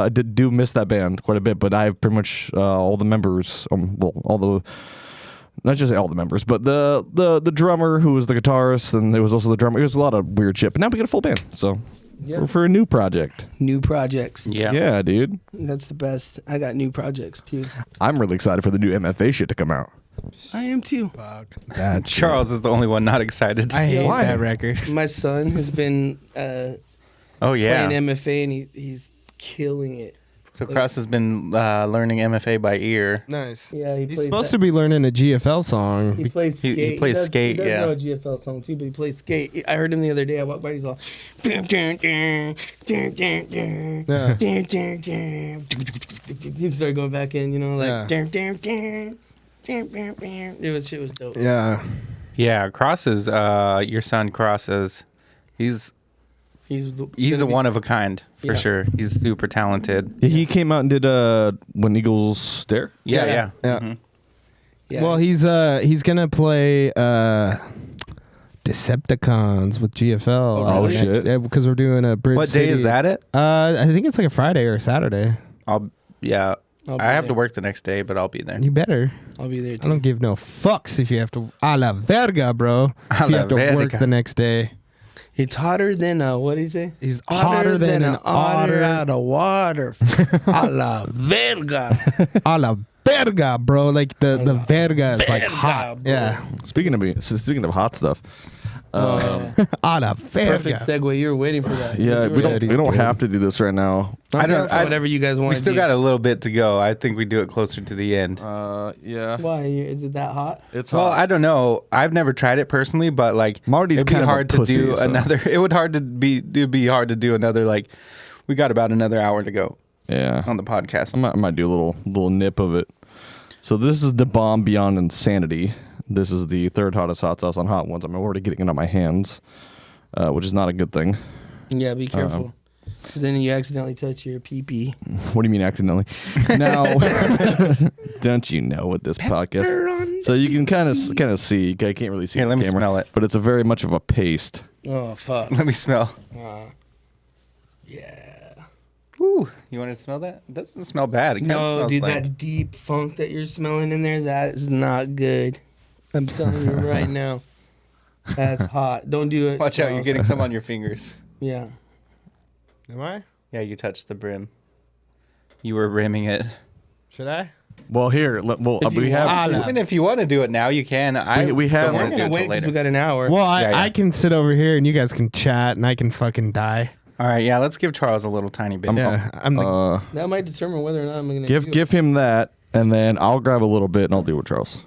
do miss that band quite a bit, but I have pretty much all the members, not just all the members, but the drummer who was the guitarist, and there was also the drummer. It was a lot of weird shit, but now we got a full band, so Yeah. for a new project. New projects. Yeah. Yeah, dude. That's the best. I got new projects too. I'm really excited for the new MFA shit to come out. I am too. That Charles is the only one not excited. I hate Why? that record. My son has been oh yeah. playing MFA, and he's killing it. So Cross has been learning MFA by ear. Nice. Yeah, he He's plays supposed that. to be learning a GFL song. He plays He skate. plays does, skate, He does yeah. know a GFL song too, but he plays skate. I heard him the other day. I walked by. He's all. He started going back in. You know, like. Shit was dope. Yeah. Yeah, Cross is your son. Cross is he's He's a one of a kind for Yeah. sure. He's super talented. Yeah, he came out and did When Eagles Stare. Yeah, Yeah. yeah. Yeah. Yeah. Well, he's gonna play Decepticons with GFL. Oh, shit. Yeah, because we're doing a Bridge What day is City. that? I think it's like a Friday or a Saturday. I'll I'll be I have to there. work the next day, but I'll be there. You better. I'll be there I too. don't give no fucks if you have to. A la verga, bro. A If you la have to work verga. the next day. It's hotter than what did he say? He's hotter than an otter. out of water. A la verga. A la verga, bro. Like the verga is like verga, hot. bro. Yeah. Speaking of hot stuff. A la verga. Perfect segue. You were waiting for that. Yeah, we Yeah, don't he's good. have to do this right now. I don't. Whatever you guys want. We still got a little bit to go. I think we do it closer to the end. Yeah. Why is it that hot? It's Well, hot. I don't know. I've never tried it personally, but like Marty's it'd be kind of a hard to pussy, do so- another. It'd be hard to do another. Like we got about another hour to go Yeah. on the podcast. I might do a little nip of it. So this is the bomb beyond insanity. This is the third hottest hot sauce on Hot Ones. I'm already getting it on my hands, which is not a good thing. Yeah, be careful. 'Cause then you accidentally touch your pee-pee. What do you mean accidentally? Now, don't you know with this podcast? So you can kind of see. I can't really see Here, the let me camera, smell it. but it's a very much of a paste. Oh fuck. Let me smell. Yeah. Ooh, you want to smell that? It doesn't smell bad. It kind of No, smells dude, like that deep funk that you're smelling in there, that is not good. I'm telling you right now. That's hot. Don't do it. Watch out, you're Charles. getting some on your fingers. Yeah. Am I? Yeah, you touched the brim. You were rimming it. Should I? Well, here, we have. I mean, if you want to do it now, you can. We have- don't We're want to do gonna it wait till because later. we got an hour. Well, Yeah. I can sit over here and you guys can chat and I can fucking die. All right, yeah, let's give Charles a little tiny bit. Yeah, I'm the. That might determine whether or not I'm gonna Give him that, and then I'll grab a little bit and I'll do it with Charles.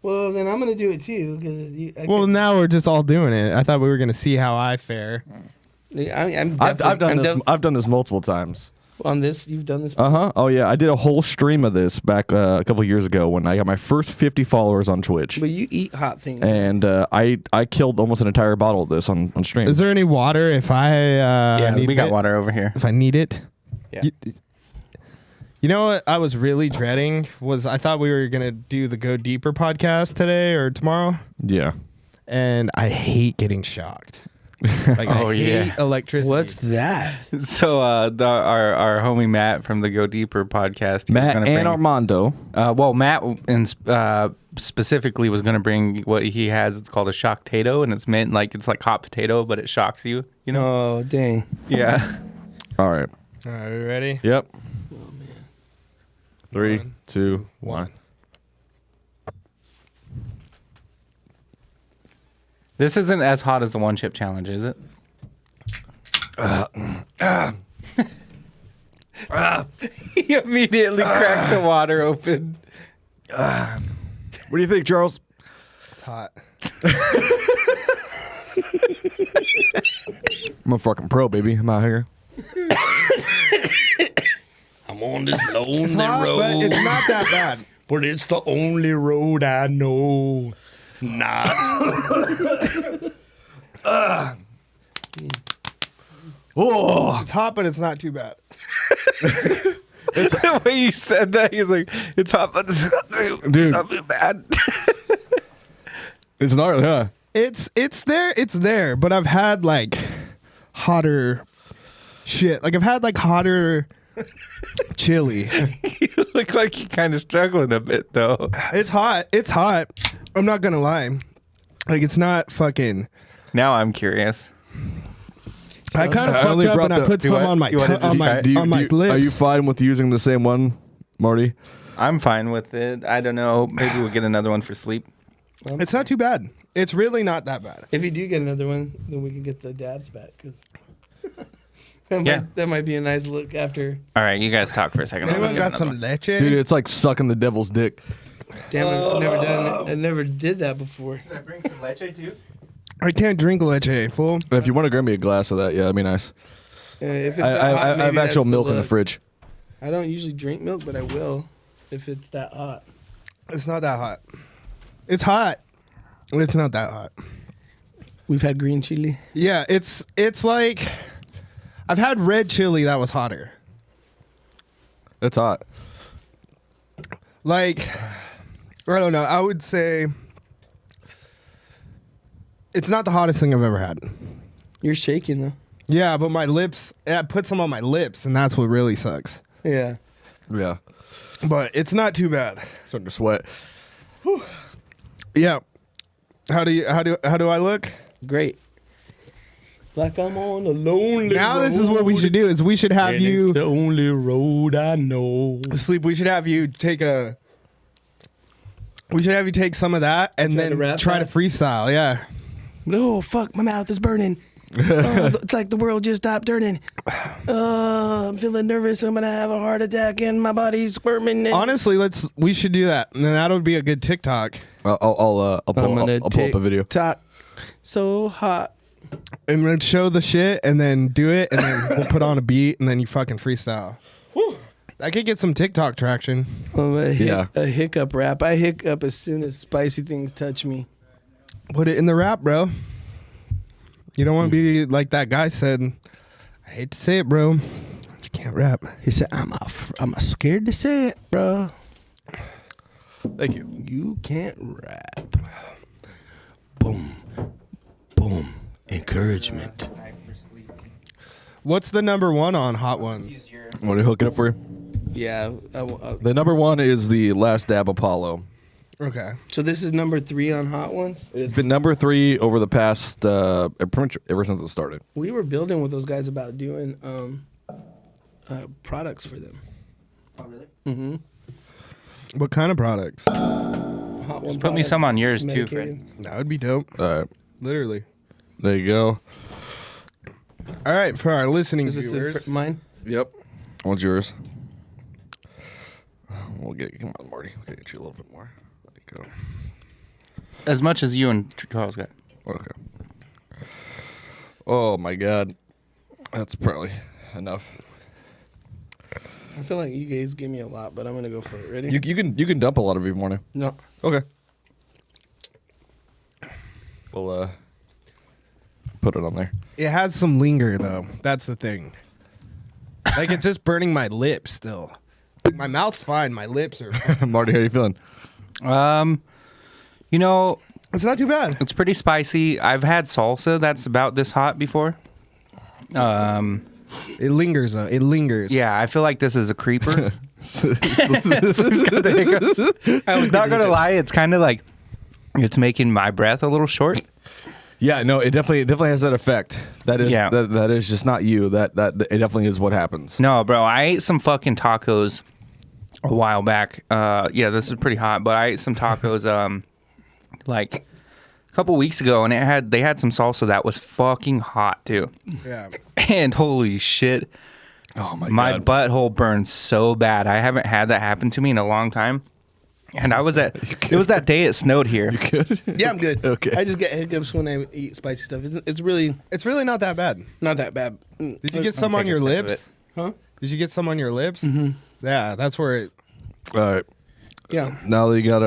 Well, then I'm gonna do it too because Well, now we're just all doing it. I thought we were gonna see how I fare. I've done this multiple times. on this. You've done this. Oh yeah, I did a whole stream of this back a couple years ago when I got my first 50 followers on Twitch, But you eat hot things. and I killed almost an entire bottle of this on stream. Is there any water if I? Yeah, need we got it? water over here. If I need it. Yeah. You know what I was really dreading was I thought we were gonna do the Go Deeper podcast today or tomorrow, Yeah. and I hate getting shocked. Like Oh, I hate yeah. electricity. What's that? So our homie Matt from the Go Deeper podcast, he was Matt gonna and bring, Armando. well, Matt specifically was going to bring what he has. It's called a shock tato, and it's meant like it's like hot potato, but it shocks you. You know? Oh dang! Yeah. All right. All right, we ready? Yep. 3, 2, 1. This isn't as hot as the one chip challenge, is it? He immediately cracked the water open. What do you think, Charles? It's hot. I'm a fucking pro, baby. I'm out here. I'm on this lonely But it's not that bad. but it's the only road I know. Not. Oh, It's hot, but it's not too bad. The way you said that, he's like, it's hot, but it's Dude. not too bad. it's gnarly, huh? It's there, but I've had like hotter shit. Like I've had like hotter chili. You look like you're kind of struggling a bit, though. It's hot. It's hot. I'm not gonna lie. Like it's not fucking. Now I'm curious. I kind of I only fucked up brought and I the- put Do some what? on my You wanna on my just- on my lips. Are you fine with using the same one, Marty? I'm fine with it. I don't know. Maybe we'll get another one for sleep. It's not too bad. It's really not that bad. If you do get another one, then we can get the dabs back because Yeah. that might be a nice look after. All right, you guys talk for a second. Anyone I'll got get some another leche? Dude, it's like sucking the devil's dick. Damn it! I've never done it. I never did that before. one. Can I bring some leche too? I can't drink leche, fool. If you want to grab me a glass of that, yeah, that'd be nice. If it's I that hot, have maybe actual that's milk in the look. fridge. I don't usually drink milk, but I will if it's that hot. It's not that hot. It's hot. It's not that hot. We've had green chili. Yeah, it's like I've had red chili that was hotter. It's hot. Like, I don't know. I would say it's not the hottest thing I've ever had. You're shaking though. Yeah, but my lips, I put some on my lips, and that's what really sucks. Yeah. Yeah. But it's not too bad. Starting to sweat. Yeah. How do I look? Great. Like I'm on a lonely Now road. this is what we should do. Is we should have and you it's the only road I know. sleep. We should have you take a. We should have you take some of that and Try to then rap try to that? freestyle. Yeah. Oh fuck, my mouth is burning. It's like the world just stopped turning. I'm feeling nervous. I'm gonna have a heart attack and my body's squirming. And Honestly, we should do that, and then that'll be a good TikTok. I'll pull up a video. Talk so hot. And then show the shit, and then do it, and then we'll put on a beat, and then you fucking freestyle. I could get some TikTok traction. A hiccup rap. I hiccup as soon as spicy things touch me. Put it in the rap, bro. You don't want to be like that guy said. I hate to say it, bro. You can't rap. He said, I'm scared to say it, bro. Thank you. You can't rap. Boom. Boom. Encouragement. What's the number one on Hot Ones? Want to hook it up for you? Yeah. The number one is the Last Dab Apollo. Okay. So this is number 3 on Hot Ones? It's been number 3 over the past, pretty much ever since it started. We were building with those guys about doing products for them. Oh, really? Mm-hmm. What kind of products? Hot One Put me some products, on yours too, medicated. Fred. That would be dope. All right. Literally. There you go. All right, for our listening Is this viewers. mine? Yep. What's yours? Come on, Marty. We'll get you a little bit more. There you go. As much as you and Charles got. Okay. Oh my God. That's probably enough. I feel like you guys give me a lot, but I'm gonna go for it. Ready? You can dump a lot of your morning. No. Okay. We'll put it on there. It has some linger though. That's the thing. Like it's just burning my lips still. Like, my mouth's fine. My lips are. Marty, how you feeling? You know, It's not too bad. it's pretty spicy. I've had salsa that's about this hot before. It lingers though. It lingers. Yeah, I feel like this is a creeper. So it's got the hiccups. I was not gonna lie, it's kind of like it's making my breath a little short. Yeah, no, it definitely has that effect. That is Yeah. that is just not you. That it definitely is what happens. No, bro, I ate some fucking tacos a while back. Yeah, this is pretty hot, but I ate some tacos like a couple weeks ago, and they had some salsa that was fucking hot too. Yeah. And holy shit, Oh my God. butthole burns so bad. I haven't had that happen to me in a long time. And it was that day it snowed here. Good. Yeah, I'm good. Okay. I just get hiccups when I eat spicy stuff. It's really It's really not that bad. not that bad. Did you get some on your sip of lips? Huh? Did you get some on your lips? Mm-hmm. Yeah, that's where it. All right. Yeah, Now that you got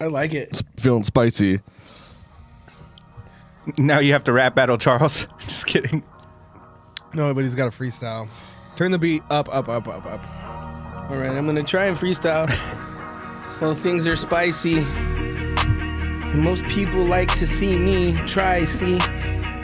I like it. feeling spicy. Now you have to rap battle Charles. Just kidding. No, but he's got a freestyle. Turn the beat up. All right, I'm gonna try and freestyle. Well, things are spicy. And most people like to see me try, see.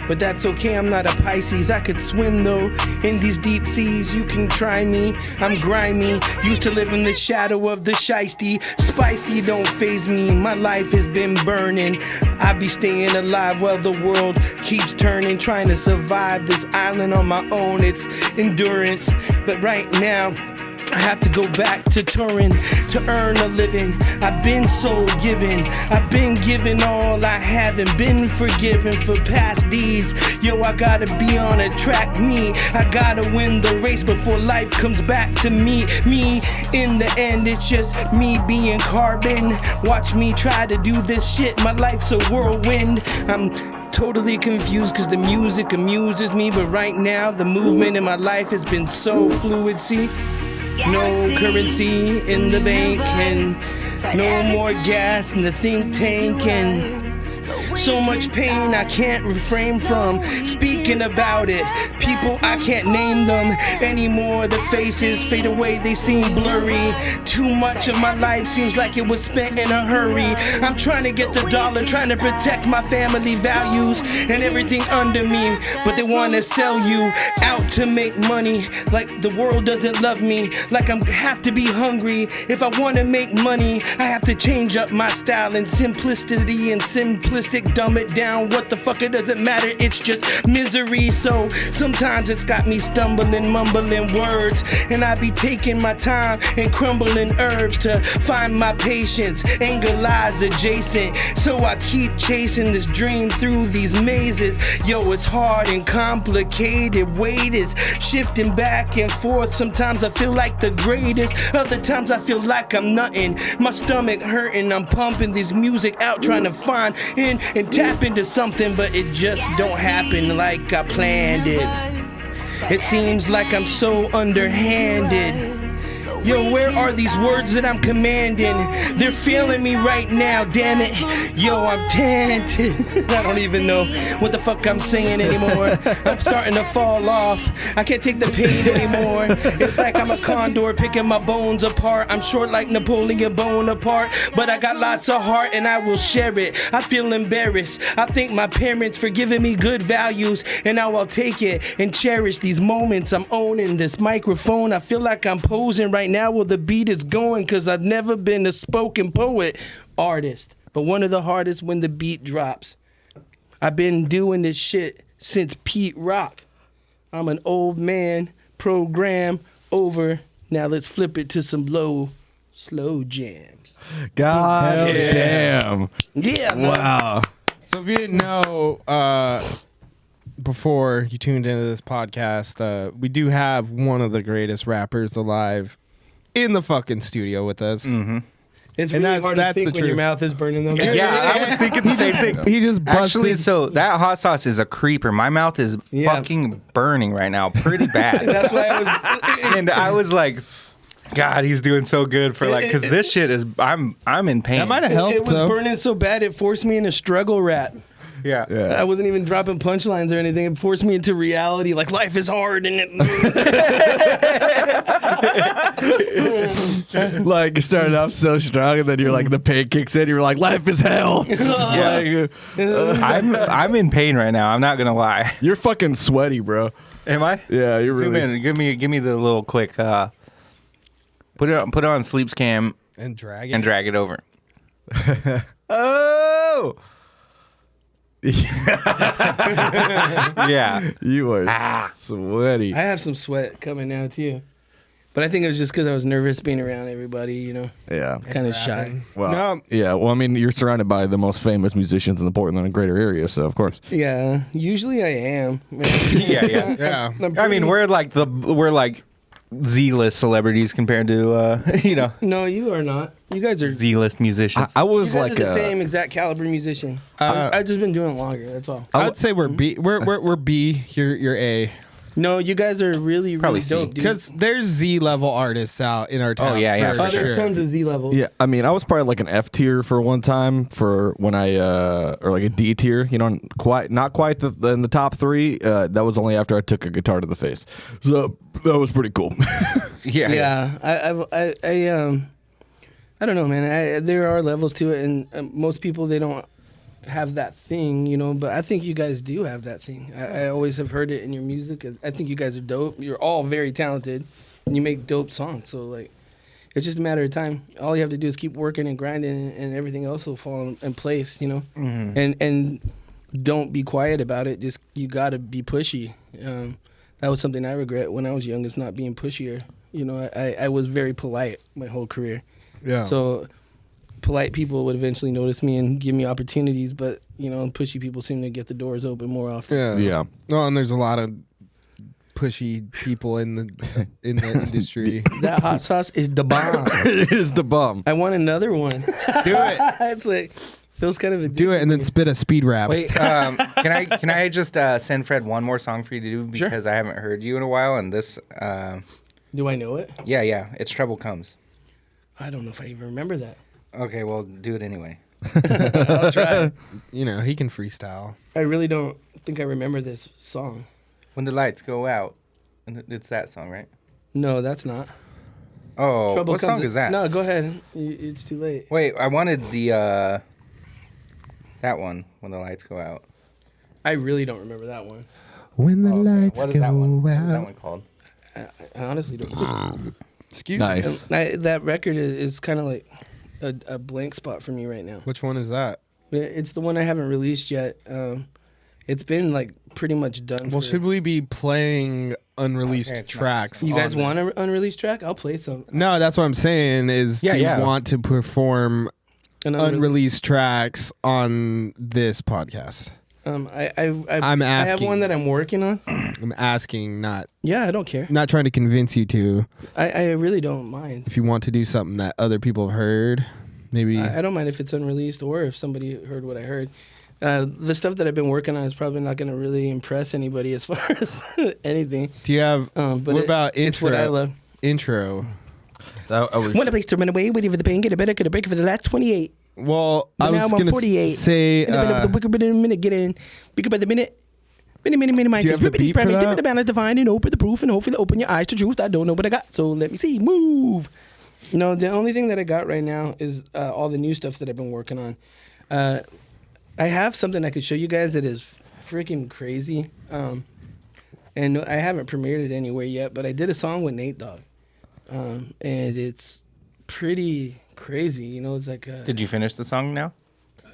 But that's okay, I'm not a Pisces. I could swim though in these deep seas. You can try me, I'm grimy. Used to live in the shadow of the shiesty. Spicy don't faze me, my life has been burning. I be staying alive while the world keeps turning. Trying to survive this island on my own, it's endurance. But right now, I have to go back to touring to earn a living. I've been so giving. I've been giving all I haven't been forgiven for past deeds. Yo, I gotta be on a track. I gotta win the race before life comes back to me. In the end, it's just me being carbon. Watch me try to do this shit. My life's a whirlwind. I'm totally confused cause the music amuses me. But right now, the movement in my life has been so fluid. See? No currency in the bank and no more gas in the think tank, and So much pain I can't refrain from speaking about it. People, I can't name them anymore. The faces fade away, they seem blurry. Too much of my life seems like it was spent in a hurry. I'm trying to get the dollar, trying to protect my family values and everything under me. But they want to sell you out to make money. Like the world doesn't love me. Like I have to be hungry. If I want to make money, I have to change up my style and simplicity and simplistic, dumb it down. What the fuck, it doesn't matter, it's just misery. So sometimes it's got me stumbling, mumbling words, and I be taking my time and crumbling herbs to find my patience. Anger lies adjacent, so I keep chasing this dream through these mazes. Yo, it's hard and complicated. Weight is shifting back and forth. Sometimes I feel like the greatest, other times I feel like I'm nothing. My stomach hurting, I'm pumping this music out, trying to find in and tap into something, but it just don't happen like I planned it. It seems like I'm so underhanded. Yo, where are these words that I'm commanding? They're failing me right now, damn it. Yo, I'm talented. I don't even know what the fuck I'm saying anymore. I'm starting to fall off. I can't take the pain anymore. It's like I'm a condor picking my bones apart. I'm short like Napoleon Bonaparte, but I got lots of heart and I will share it. I feel embarrassed. I thank my parents for giving me good values, and now I'll take it and cherish these moments. I'm owning this microphone. I feel like I'm posing right now while the beat is going, cause I've never been a spoken poet artist, but one of the hardest when the beat drops. I've been doing this shit since Pete Rock. I'm an old man, program over. Now let's flip it to some slow jams. God yeah. damn. Yeah, man. Wow. So if you didn't know, before you tuned into this podcast, we do have one of the greatest rappers alive in the fucking studio with us. Mm-hmm. It's And really hard to that's think the when your truth. mouth is burning though. Yeah, I was thinking the same thing. He just busted. Actually, so that hot sauce is a creeper. My mouth is Yeah. fucking burning right now, pretty bad. That's why I was. And I was like, God, he's doing so good for like, because this shit is, I'm in pain. that might have helped. It was though. burning so bad it forced me into struggle rap. Yeah. I wasn't even dropping punchlines or anything. It forced me into reality. Like life is hard and it. Like you started off so strong, and then you're like the pain kicks in. You're like, life is hell. Yeah. I'm in pain right now. I'm not gonna lie. You're fucking sweaty, bro. Am I? Yeah, you're Zoom really. in. Give me the little quick. Put it on sleep scam and drag it. and drag it over. Oh, Yeah. you are sweaty. I have some sweat coming now too. But I think it was just because I was nervous being around everybody, you know, Yeah. kind of shy. Well, No. yeah. Well, I mean, you're surrounded by the most famous musicians in the Portland and greater area, so of course. Yeah, usually I am. Yeah. Yeah. I mean, we're like Z-list celebrities compared to No, you are not. You guys are. Z-list musicians. I You was guys like are the same exact caliber musician. I've just been doing it longer. That's all. I would say we're B. We're B. You're A. No, you guys are really Probably dope, dude. Because there's Z level artists out in our town. yeah, for for sure. There's tons of Z levels. Yeah, I mean, I was probably like an F tier for one time for when I or like a D tier. You know, not quite in the top three. That was only after I took a guitar to the face. So that was pretty cool. Yeah. I don't know, man. There are levels to it, and most people they don't have that thing, you know. But I think you guys do have that thing. I always have heard it in your music. I think you guys are dope. You're all very talented, and you make dope songs. So like, it's just a matter of time. All you have to do is keep working and grinding, and everything else will fall in place, you know. Mm-hmm. And don't be quiet about it. Just you gotta be pushy. That was something I regret when I was young, is not being pushier. You know, I was very polite my whole career. Yeah. So polite people would eventually notice me and give me opportunities, but you know, pushy people seem to get the doors open more often. Yeah. Yeah. Oh, and there's a lot of pushy people in the industry. That hot sauce is the bomb. It is the bum. I want another one. Do it. It's like feels kind of addictive. Do it and then spit a speed rap. Wait, can I just send Fred one more song for you to do, because I haven't heard you in a while, and this Do I know it? yeah, it's Trouble Comes. I don't know if I even remember that. Okay, well, do it anyway. I'll try. You know, he can freestyle. I really don't think I remember this song. When the lights go out. And it's that song, right? No, that's not. Oh, Trouble what song Comes- is that? No, go ahead. It's too late. Wait, I wanted the that one, When the Lights Go Out. I really don't remember that one. When the Okay, lights what is go that one? What is that out. one called? I honestly don't. Excuse Nice. That record is kind of like a blank spot for me right now. Which one is that? It's the one I haven't released yet. It's been like pretty much done. Well, for, should we be playing unreleased Okay, it's not- tracks? you guys on want this? an unreleased track? I'll play some. No, that's what I'm saying. Is Yeah, do you yeah. want to perform An unreleased tracks on this podcast? I'm I'm I have asking. one that I'm working on. I'm asking, not Yeah, I don't care. trying to convince you to. I really don't mind. If you want to do something that other people have heard, maybe. I don't mind if it's unreleased or if somebody heard what I heard. The stuff that I've been working on is probably not going to really impress anybody as far as anything. Do you have? But what about it's intro? what I love. Intro. Want a place to run away, waiting for the pain, get a better, get a break for the last 28. Well, But I now was I'm on gonna 48. say. In a bit of the wicker, but in a minute, get in. Bigger by the minute. Minute, mindset. Do you have the beat for Give that? the balance, define, and open the proof, and hopefully open your eyes to truth. I don't know what I got, so let me see. Move. No, the only thing that I got right now is all the new stuff that I've been working on. I have something I could show you guys that is freaking crazy. And I haven't premiered it anywhere yet, but I did a song with Nate Dogg. And it's pretty crazy. You know, it's like Did you finish the song now?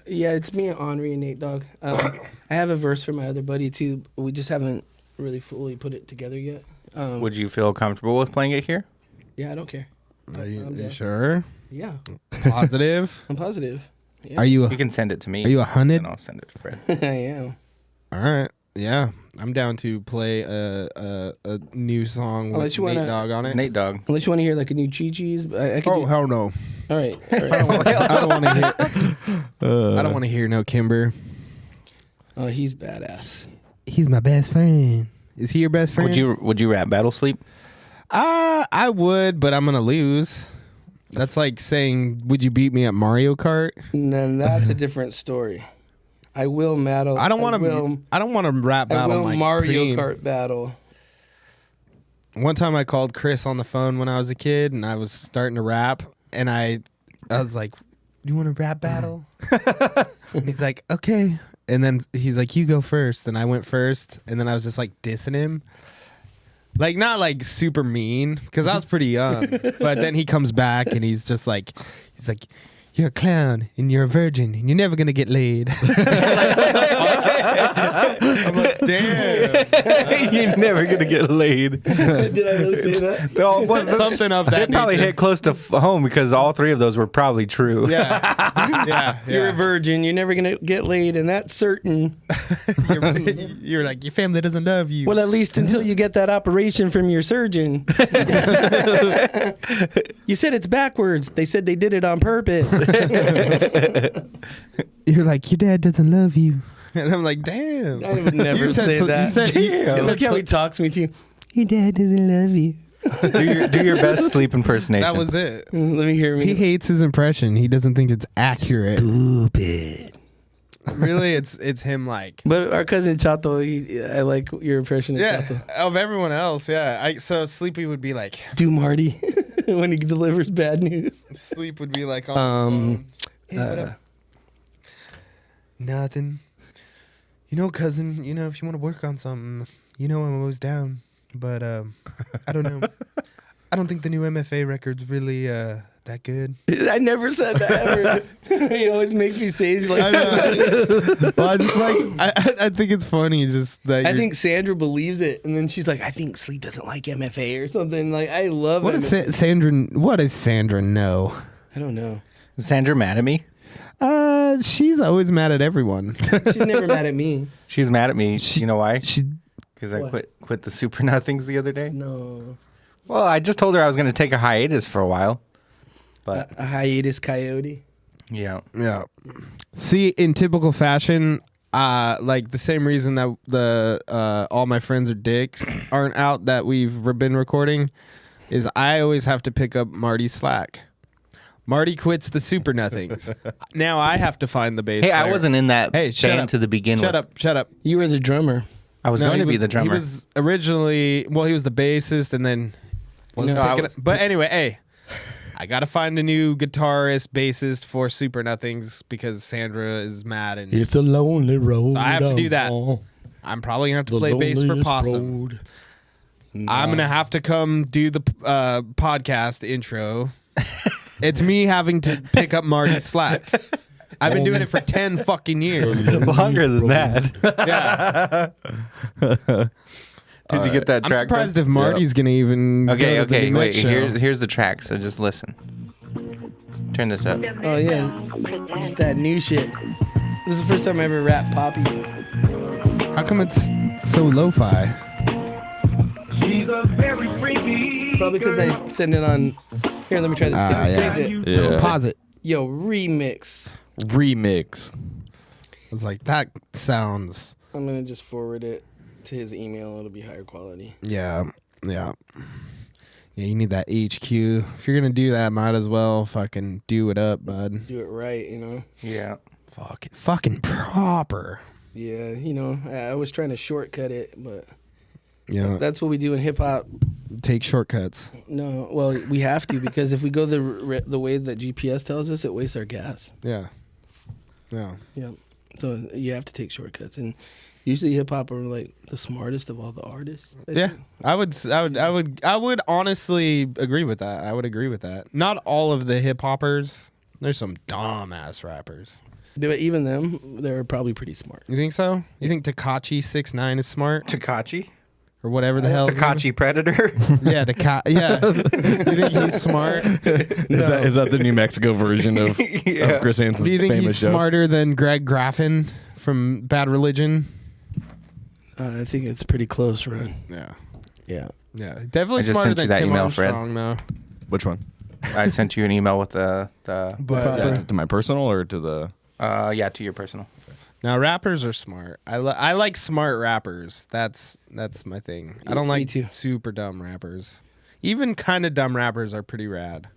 yeah, it's me and Henri and Nate Dogg. I have a verse for my other buddy too. But we just haven't really fully put it together yet. Would you feel comfortable with playing it here? Yeah, I don't care. Are you, I'm down. sure? Yeah, Positive? I'm positive. Yeah. Are you? You can send it to me. Are you 100? And I'll send it to Fred. I am. All right. Yeah, I'm down to play a new song Unless with you Nate wanna- Dogg on it. Nate Dogg. Unless you want to hear like a new Chi Chi's, I could. Oh hell no! All right. All right. I don't want to hear. I don't want to hear no Kimber. Oh, he's badass. He's my best friend. Is he your best friend? Would you rap Battle Sleep? I would, but I'm gonna lose. That's like saying, would you beat me at Mario Kart? And that's a different story. I will battle. I don't want will- to. I don't want to rap I battle. will like Mario Preem. Kart battle. One time I called Chris on the phone when I was a kid, and I was starting to rap, and I was like, "Do you want to rap battle?" And he's like, "Okay." And then he's like, "You go first." And I went first, and then I was just like dissing him. Like, not like super mean, because I was pretty young. But then he comes back and he's like, "You're a clown and you're a virgin and you're never going to get laid." I'm like, damn. You're never gonna get laid. Did I really say that? Something of that It probably nature. hit close to home because all three of those were probably true. Yeah. Yeah. You're a yeah. virgin. You're never gonna get laid, and that's certain. You're like, your family doesn't love you. Well, at least until you get that operation from your surgeon. You said it's backwards. They said they did it on purpose. You're like, your dad doesn't love you. And I'm like, damn. I would never You said say so- that. you said- you said Look how so- he talks to me too. Your dad doesn't love you. Do your best sleep impersonation. That was it. Let me hear me. He hates his impression. He doesn't think it's accurate. Stupid. Really, it's him like. But our cousin Chato, I like your impression of Yeah, Chato. of everyone else. Yeah, so Sleepy would be like, Do Marty when he delivers bad news. Sleep would be like on his phone. Hey, what up? Nothing. You know, cousin. You know, if you want to work on something, you know, I'm always down. But I don't know. I don't think the new MFA record's really that good. I never said that ever. He always makes me say it like I know. Well, I just like I think it's funny just that I think Sandra believes it, and then she's like, "I think Sleep doesn't like MFA or something." Like, I love what it. does Sandra? What does Sandra know? I don't know. Is Sandra mad at me? She's always mad at everyone. She's never mad at me. She's mad at me. You know why? She Because I What? quit the Super Nothings the other day. No, Well, I just told her I was going to take a hiatus for a while. But a hiatus coyote. yeah. Yeah. See, in typical fashion, like the same reason that the All My Friends Are Dicks aren't out that we've been recording is I always have to pick up Marty's slack. Marty quits the Super Nothings. Now I have to find the bass Hey, player. I wasn't in that Hey, shut band up. to the begin Shut with. up. Shut up. You were the drummer. I was No, going to he be the drummer. He was originally, well, he was the bassist and then wasn't No, I picking was- up. But anyway, hey, I got to find a new guitarist, bassist for Super Nothings because Sandra is mad and It's a lonely road. So I have to do that. I'm probably going to have to play bass for Possum. I'm going to have to come do the podcast intro. It's me having to pick up Marty's slack. I've been doing it for 10 fucking years. Longer than that. Yeah. Did you get that I'm track? surprised if Marty's going to even Okay, go to the okay, new wait. mix show. Here's the track. So just listen. Turn this up. Oh yeah, it's that new shit. This is the first time I ever rapped Poppy. How come it's so lo-fi? Probably because I send it on. Here, let me try this. yeah. Freeze it. Yeah. Pause it. Yo, remix. Remix. I was like, that sounds... I'm gonna just forward it to his email. It'll be higher quality. Yeah. Yeah, you need that HQ. If you're going to do that, might as well fucking do it up, bud. Do it right, you know. Yeah. Fuck it. Fucking proper. Yeah, you know, I was trying to shortcut it, but Yeah. that's what we do in hip hop. Take shortcuts. No, well, we have to because if we go the way that GPS tells us, it wastes our gas. Yeah. Yeah. Yeah, so you have to take shortcuts, and usually hip hop are like the smartest of all the artists. Yeah. I would honestly agree with that. I would agree with that. Not all of the hip hoppers. There's some dumb ass rappers. But even them, they're probably pretty smart. You think so? You think Tekashi 6ix9ine is smart Takachi? or whatever the hell? Takachi Predator? Yeah, yeah. You think he's smart? Is that the New Mexico version of Chris Hansen's Do you think famous he's show? smarter than Greg Graffin from Bad Religion? I think it's pretty close, Ron. Yeah. Yeah. Yeah. Definitely I just smarter sent you than that Tim email, Fred. Armstrong, though. Which one? I sent you an email with the But To my personal or to the? to your personal. now rappers are smart. I like smart rappers. That's my thing. I don't Me like too. super dumb rappers. Even kind of dumb rappers are pretty rad.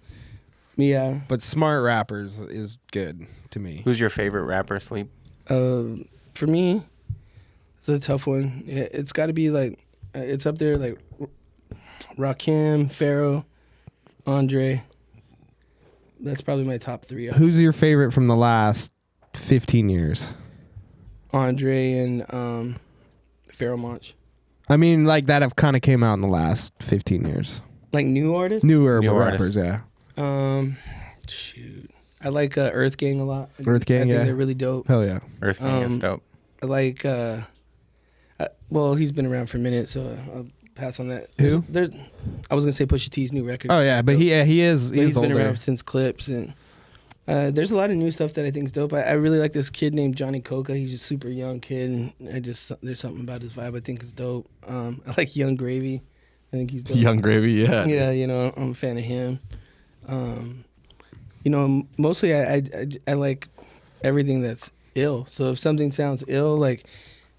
Yeah. But smart rappers is good to me. Who's your favorite rapper, Sleep? For me, it's a tough one. It's got to be like, it's up there like Rakim, Pharaoh, Andre. That's probably my top three. Who's your favorite from the last 15 years? Andre and Pharaoh Monch. I mean, like that have kind of came out in the last 15 years. Like new artists? Newer New rappers, yeah. Shoot. I like Earth Gang a lot. Earth Gang, I think yeah. they're really dope. Hell yeah. Earth Gang is Um, dope. I like, well, he's been around for a minute, so I'll pass on that. Who? I was going to say Pusha T's new record. Oh yeah, but he is But he's been older. around since Clips, and there's a lot of new stuff that I think is dope. I really like this kid named Johnny Coca. He's a super young kid, and there's something about his vibe I think is dope. I like Young Gravy. I think he's dope. Young Gravy, yeah. Yeah, you know, I'm a fan of him. You know, mostly I like everything that's ill. So if something sounds ill, like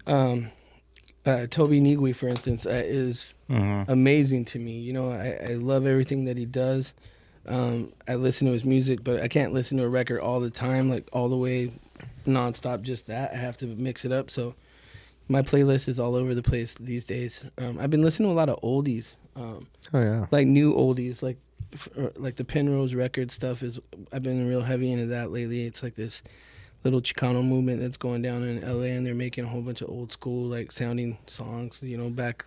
Toby Nigui, for instance, is amazing to me. You know, I love everything that he does. I listen to his music, but I can't listen to a record all the time, like all the way nonstop, just that. I have to mix it up. So my playlist is all over the place these days. I've been listening to a lot of oldies, Oh yeah. like new oldies, like the Penrose record stuff. I've been real heavy into that lately. It's like this little Chicano movement that's going down in LA, and they're making a whole bunch of old school like sounding songs, you know, back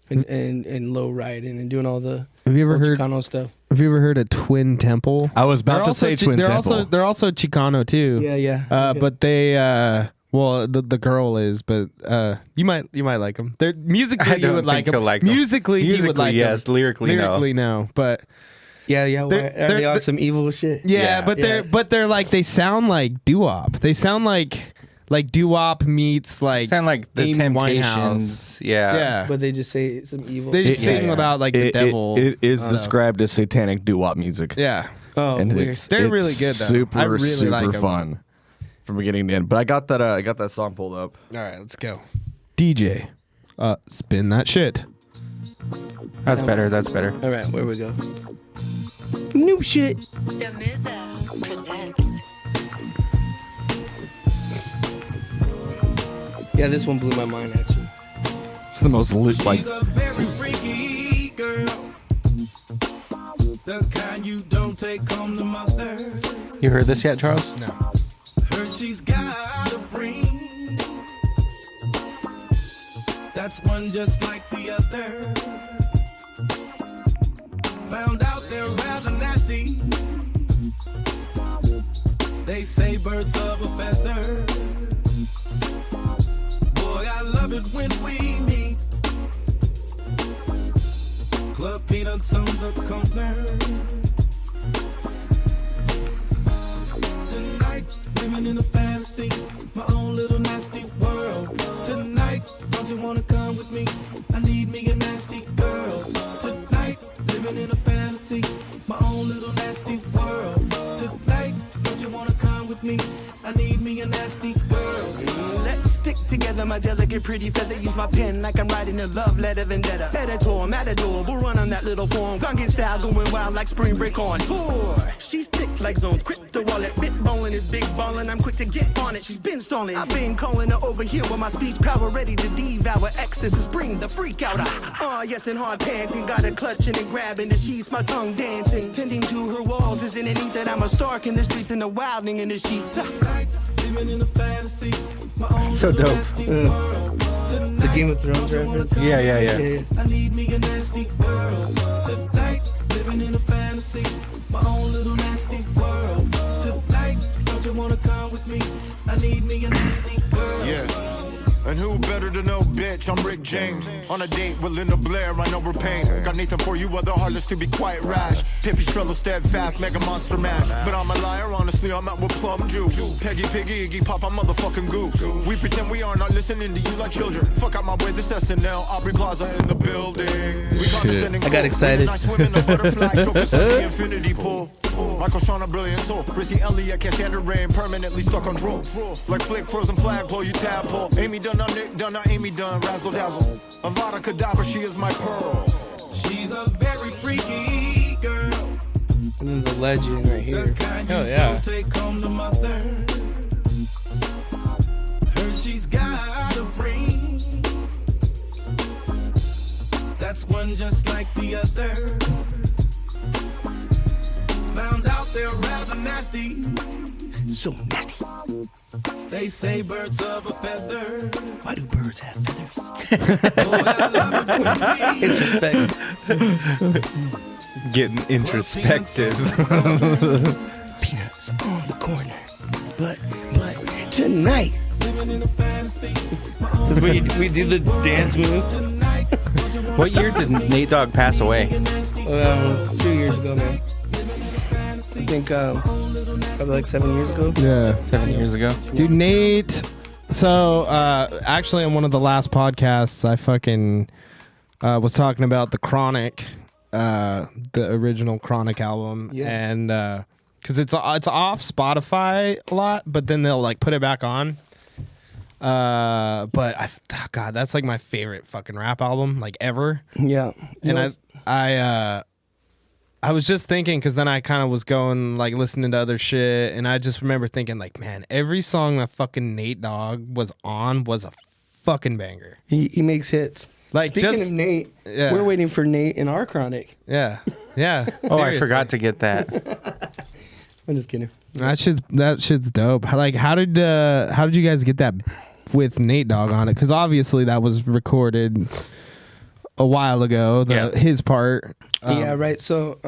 and low riding and doing all the Have you ever old heard? Chicano stuff. Have you ever heard of Twin Temple? I was about to say Twin Temple. They're also Chicano too. Yeah, yeah. But they well the girl is, but you might like them. They're musically I you don't would like think them. he'll like them. Musically he would like yes. them. Lyrically, No. But Yeah, yeah. They're- Are they on they're- some evil shit? yeah, but yeah. they're like they sound like doo-wop. They sound like doo-wop meets like Sound like the Amy Temptations. Winehouse. Yeah. Yeah. But they just say some evil. They just Yeah, sing yeah. about like the devil. It is described as satanic doo-wop music. yeah. oh, And weird. They're it's really good, though. Super, I really super like 'em. fun from beginning to end. But I got that song pulled up. All right, let's go. DJ, spin that shit. That's better. That's better. All right, where we go? New shit. The Mizza. Yeah, this one blew my mind actually. It's the most like. She's a very freaky girl. The kind you don't take home to mother. You heard this yet, Charles? No. Heard she's got a ring. That's one just like the other. Found out they're rather nasty. They say birds of a feather. Boy, I love it when we meet. Club peanuts on the corner. Tonight, living in a fantasy, my own little nasty world. Tonight, don't you wanna come with me? I need me a nasty girl. Tonight, living in a fantasy, my own little nasty world. Tonight, don't you wanna come with me? I need me a nasty girl. Let's stick together, my delicate pretty feather. Use my pen like I'm writing a love letter vendetta. Editor, matador, we'll run on that little form. Gunkin style going wild like spring break on tour. She's thick like zones, crypto wallet. Bit ballin' is big ballin', I'm quick to get on it. She's been stalling. I've been calling her over here with my speech power ready to devour excesses. Bring the freak out. Yes, and hard panting. Got her clutching and grabbing the sheets, my tongue dancing. Tending to her walls, isn't it neat that I'm a stark in the streets and a wilding in the sheets? Living in a fantasy, my own So little dope. nasty world. The Game of Thrones reference. Yeah. I need me a nasty girl. Tonight, living in a fantasy, my own little nasty world. Tonight, don't you wanna come with me? I need me a nasty girl. Yeah. And who better to know, bitch? I'm Rick James. On a date with Linda Blair, I know we're pain. Got Nathan for you, other heartless to be quite rash. Pippy Strello steadfast, mega monster mash. But I'm a liar, honestly, I'm out with plum juice. Peggy, Piggy, Iggy Pop, I'm motherfucking goose. We pretend we are not listening to you like children. Fuck out my way, this SNL, Aubrey Plaza in the building. We condescending I got excited. Nice women, a butterfly, stroke us on the infinity pool. Michael Shawn, a brilliant soul. Rissy Elliott, Cassandra Rain, permanently stuck on draw. Like Flick, frozen flagpole, you tadpole. Amy Dunn, Nick Dunn, Amy Dunn, razzle dazzle. Avada Kedavra, she is my pearl. She's a very freaky girl. And then the legend right here. Hell yeah. Don't take home to mother. Heard she's got a ring. That's one just like the other. Found out they're rather nasty. So nasty. They say birds of a feather. Why do birds have feathers? Boy, I love it when we Introspect. Getting introspective. Peanuts on the corner. But tonight. living in a fantasy. Because we do the dance moves. What year did Nate Dogg pass away? 2 years ago, man. I think probably like 7 years ago. Yeah. 7 years ago. Dude, Nate. So, actually, on one of the last podcasts, I fucking was talking about the Chronic, the original Chronic album, Yeah. and because it's off Spotify a lot, but then they'll like put it back on. But God, that's like my favorite fucking rap album like ever. Yeah. And I was just thinking, because then I kind of was going like listening to other shit, and I just remember thinking like, man, every song that fucking Nate Dogg was on was a fucking banger. He makes hits. Like, Speaking just of Nate, yeah. we're waiting for Nate in our Chronic. yeah. Oh, I seriously. forgot to get that. I'm just kidding. That shit's dope. Like, how did you guys get that with Nate Dogg on it? Because obviously that was recorded a while ago. His part. Yeah, right. So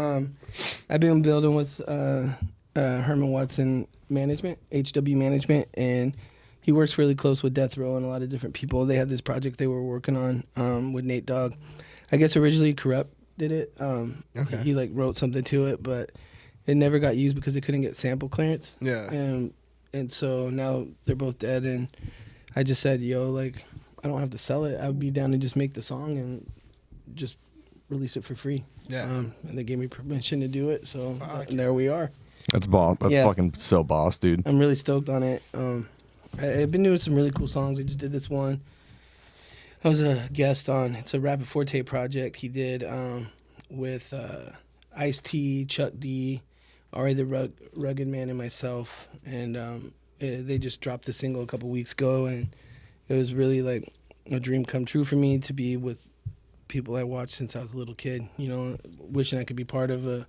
I've been building with Herman Watson Management, H.G.O Management, and he works really close with Death Row and a lot of different people. They had this project they were working on with Nate Dogg. I guess originally Corrupt did it. Okay. He like wrote something to it, but it never got used because they couldn't get sample clearance. Yeah. And so now they're both dead, and I just said, yo, like, I don't have to sell it. I would be down to just make the song and just release it for free. Yeah. And they gave me permission to do it, so and there we are. That's boss. That's Yeah. fucking so boss, dude. I'm really stoked on it. I've been doing some really cool songs. I just did this one. I was a guest on. It's a Rapid Forte project he did with Ice-T, Chuck D, Ari the Rugged Man, and myself. And they just dropped the single a couple weeks ago, and it was really like a dream come true for me to be with people I watched since I was a little kid. You know, wishing I could be part of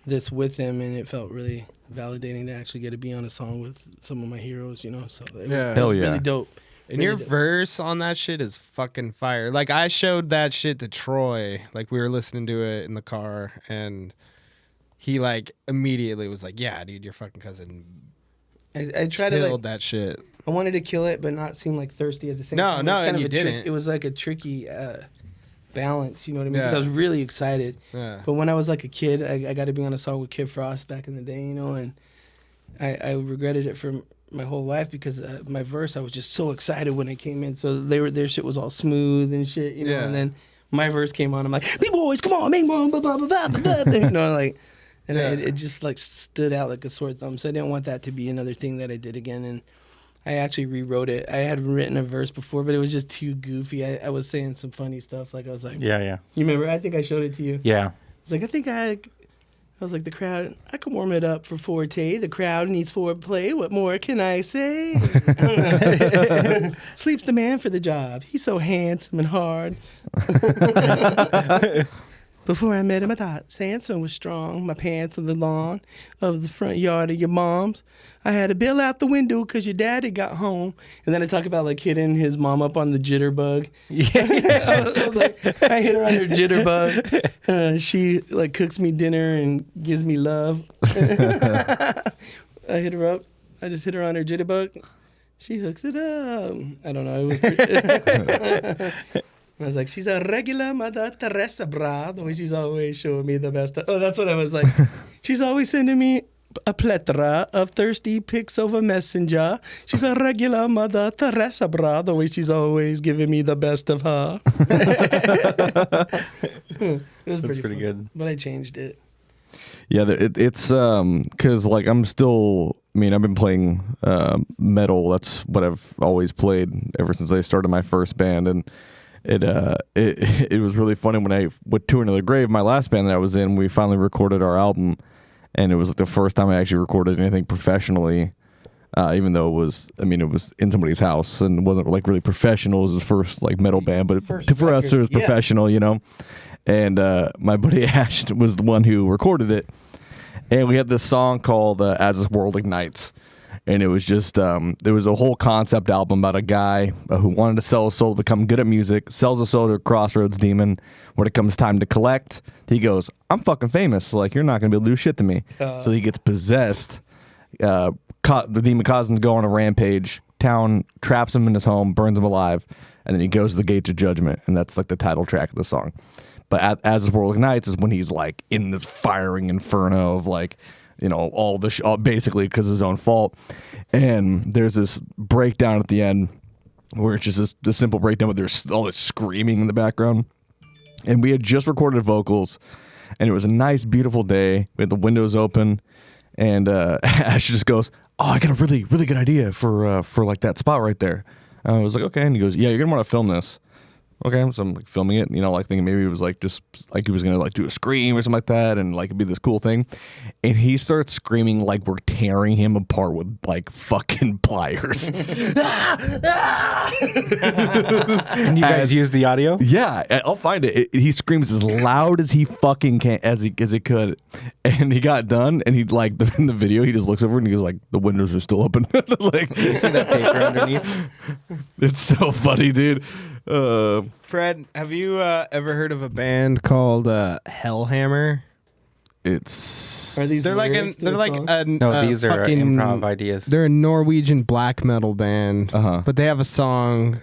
this with them, and it felt really validating to actually get to be on a song with some of my heroes. You know, so it Hell was yeah. really dope. And Really your dope. verse on that shit is fucking fire. Like, I showed that shit to Troy. Like, we were listening to it in the car, and he, like, immediately was like, yeah, dude, your fucking cousin I tried to killed like, that shit. I wanted to kill it, but not seem like thirsty at the same No, time. no, It was and of you a trick- didn't. It was like a tricky balance, you know what I mean? 'Cause Yeah. I was really excited. Yeah. But when I was like a kid, I got to be on a song with Kid Frost back in the day, you know, and I regretted it for my whole life because my verse, I was just so excited when it came in. So their shit was all smooth and shit, you know, Yeah. and then my verse came on. I'm like, B-boys, come on, make one, blah, blah, blah, blah, blah, blah, you know, like, and Yeah. it just like stood out like a sore thumb. So I didn't want that to be another thing that I did again. And I actually rewrote it. I had written a verse before, but it was just too goofy. I was saying some funny stuff. Like I was like, Yeah. you remember? I think I showed it to you. Yeah. It's like, I was like, the crowd, I can warm it up for Forte. The crowd needs foreplay. What more can I say? Sleeps the man for the job. He's so handsome and hard. Before I met him, I thought Samson was strong. My pants on the lawn of the front yard of your mom's. I had a bill out the window because your daddy got home. And then I talk about like hitting his mom up on the jitterbug. Yeah. I was like, I hit her on her jitterbug. She like cooks me dinner and gives me love. I hit her up. I just hit her on her jitterbug. She hooks it up. I don't know. It was I was like, she's a regular Mother Teresa, brah. The way she's always showing me the best. Oh, that's what I was like. She's always sending me a plethora of thirsty pics over Messenger. She's a regular Mother Teresa, brah. The way she's always giving me the best of her. It was pretty good. But I changed it. Yeah, it's because like I'm still. I mean, I've been playing metal. That's what I've always played ever since I started my first band, and it was really funny when I went to Another Grave, my last band that I was in. We finally recorded our album, and it was like the first time I actually recorded anything professionally. Even though it was in somebody's house and it wasn't like really professional. It was his first like metal band, but for us it was professional, you know. And my buddy Ash was the one who recorded it, and we had this song called "As This World Ignites." And it was just, there was a whole concept album about a guy who wanted to sell his soul to become good at music, sells his soul to a crossroads demon. When it comes time to collect, he goes, I'm fucking famous. Like, you're not going to be able to do shit to me. So he gets possessed. The demon causes him to go on a rampage. Town traps him in his home, burns him alive. And then he goes to the gates of judgment. And that's like the title track of the song. But As This World Ignites is when he's like in this firing inferno of like, you know, all basically because of his own fault. And there's this breakdown at the end where it's just this simple breakdown, but there's all this screaming in the background. And we had just recorded vocals, and it was a nice, beautiful day. We had the windows open, and Ash just goes, "Oh, I got a really, really good idea for like that spot right there." I was like, "Okay," and he goes, "Yeah, you're gonna want to film this." Okay, so I'm like filming it, you know, like thinking maybe it was like just like he was gonna like do a scream or something like that, and like it'd be this cool thing. And he starts screaming like we're tearing him apart with like fucking pliers. And you guys use the audio? Yeah, I'll find it. He screams as loud as he fucking can, as he could, and he got done. And he like in the video, he just looks over and he goes like, "The windows are still open." Like, You see that paper underneath? it's so funny, dude. Fred, have you ever heard of a band called Hellhammer? It's Are these They're like lyrics to they're the like song? No, these are fucking improv ideas. They're a Norwegian black metal band, Uh-huh. but they have a song.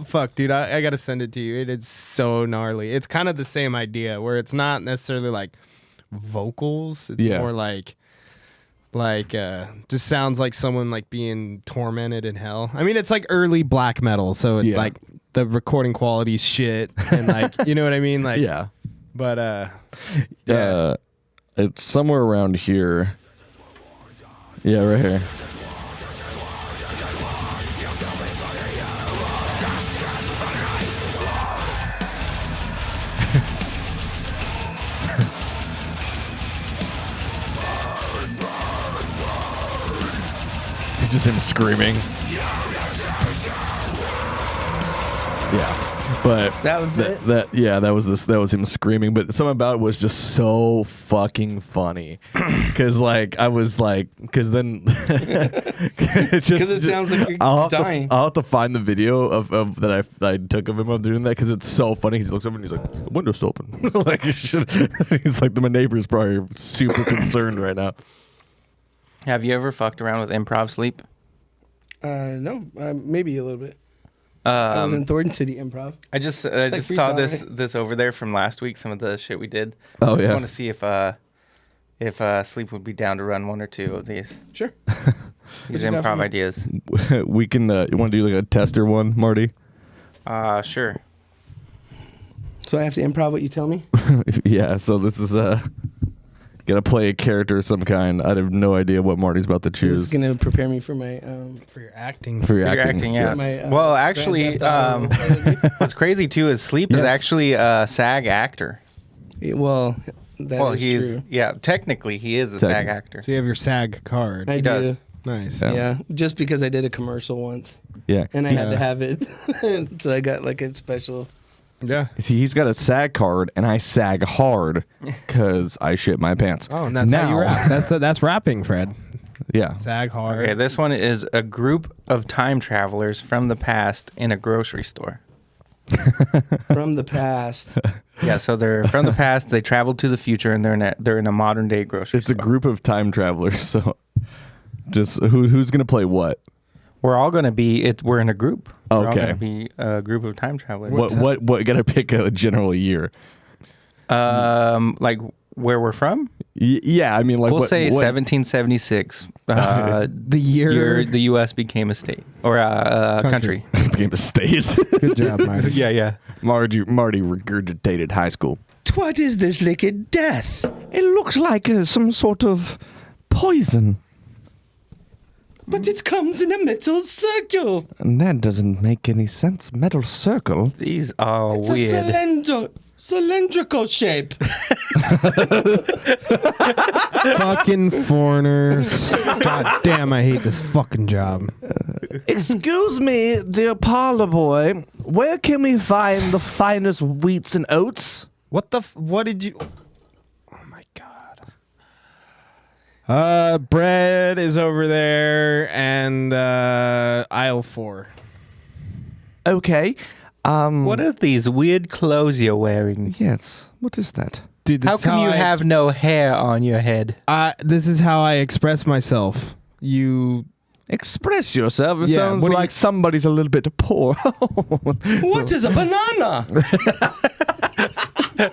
Fuck, dude, I gotta send it to you. It is so gnarly. It's kind of the same idea where it's not necessarily like vocals. It's Yeah. more like just sounds like someone like being tormented in hell. I mean, it's like early black metal, so it's Yeah. like the recording quality's shit, and like you know what I mean, like yeah. But yeah. It's somewhere around here. Yeah, right here. It's just him screaming. Yeah, but That was it? that was him screaming. But something about it was just so fucking funny, because I was like, because then because it sounds like you're dying. I'll have to find the video of that I took of him doing that, because it's so funny. He looks over and he's like, the window's open. Like he's like, my neighbor's probably super concerned right now. Have you ever fucked around with improv sleep? No, maybe a little bit. I was in Thornton City Improv. I just saw freestyle, this over there from last week. Some of the shit we did. Oh, yeah. I want to see if Sleep would be down to run one or two of these. Sure. These you got for improv me? ideas. We can. You want to do like a tester one, Marty? Sure. So I have to improv what you tell me? Yeah. So this is gotta play a character of some kind. I have no idea what Marty's about to This choose is going to prepare me for my... For your acting. for your You're acting. acting, yeah. My, Well, actually, Grand Theft Auto. what's crazy too is Sleep is Yes. actually a SAG actor. Well, that is he's true. technically he is a Technically. SAG actor. So you have your SAG card. I He do. does. Nice. Yeah. Yeah, just because I did a commercial once. Yeah. And I had to Yeah. have it. So I got like a special... Yeah. See, he's got a SAG card, and I sag hard because I shit my pants. Oh, and that's how you rap. That's rapping, Fred. Yeah. SAG hard. Okay, this one is a group of time travelers from the past in a grocery store. from the past. Yeah, so they're from the past. They traveled to the future, and they're in a modern day grocery It's a store. group of time travelers. So, just who's gonna play what? We're all gonna be. We're in a group. We're all Okay. gonna be a group of time travelers. What? Gotta pick a general year. Like where we're from? Yeah, I mean, like We'll say what, 1776. The year. The U.S. became a state or a country. became a state. Good job, Marty. Yeah. Marty regurgitated high school. What is this liquid death? It looks like some sort of poison. But it comes in a metal circle. And that doesn't make any sense. Metal circle. These are It's weird. a cylindrical shape. Fucking foreigners. God damn, I hate this fucking job. Excuse me, dear parlor boy. Where can we find the finest wheats and oats? What did you... Oh my god. Bread is over there and aisle 4. Okay. What are these weird clothes you're wearing? Yes. What is that? Dude, this How is come you I have no hair on your head? this is how I express myself. You... Express yourself. It Yeah, sounds what do like somebody's a little bit poor. What is a banana? And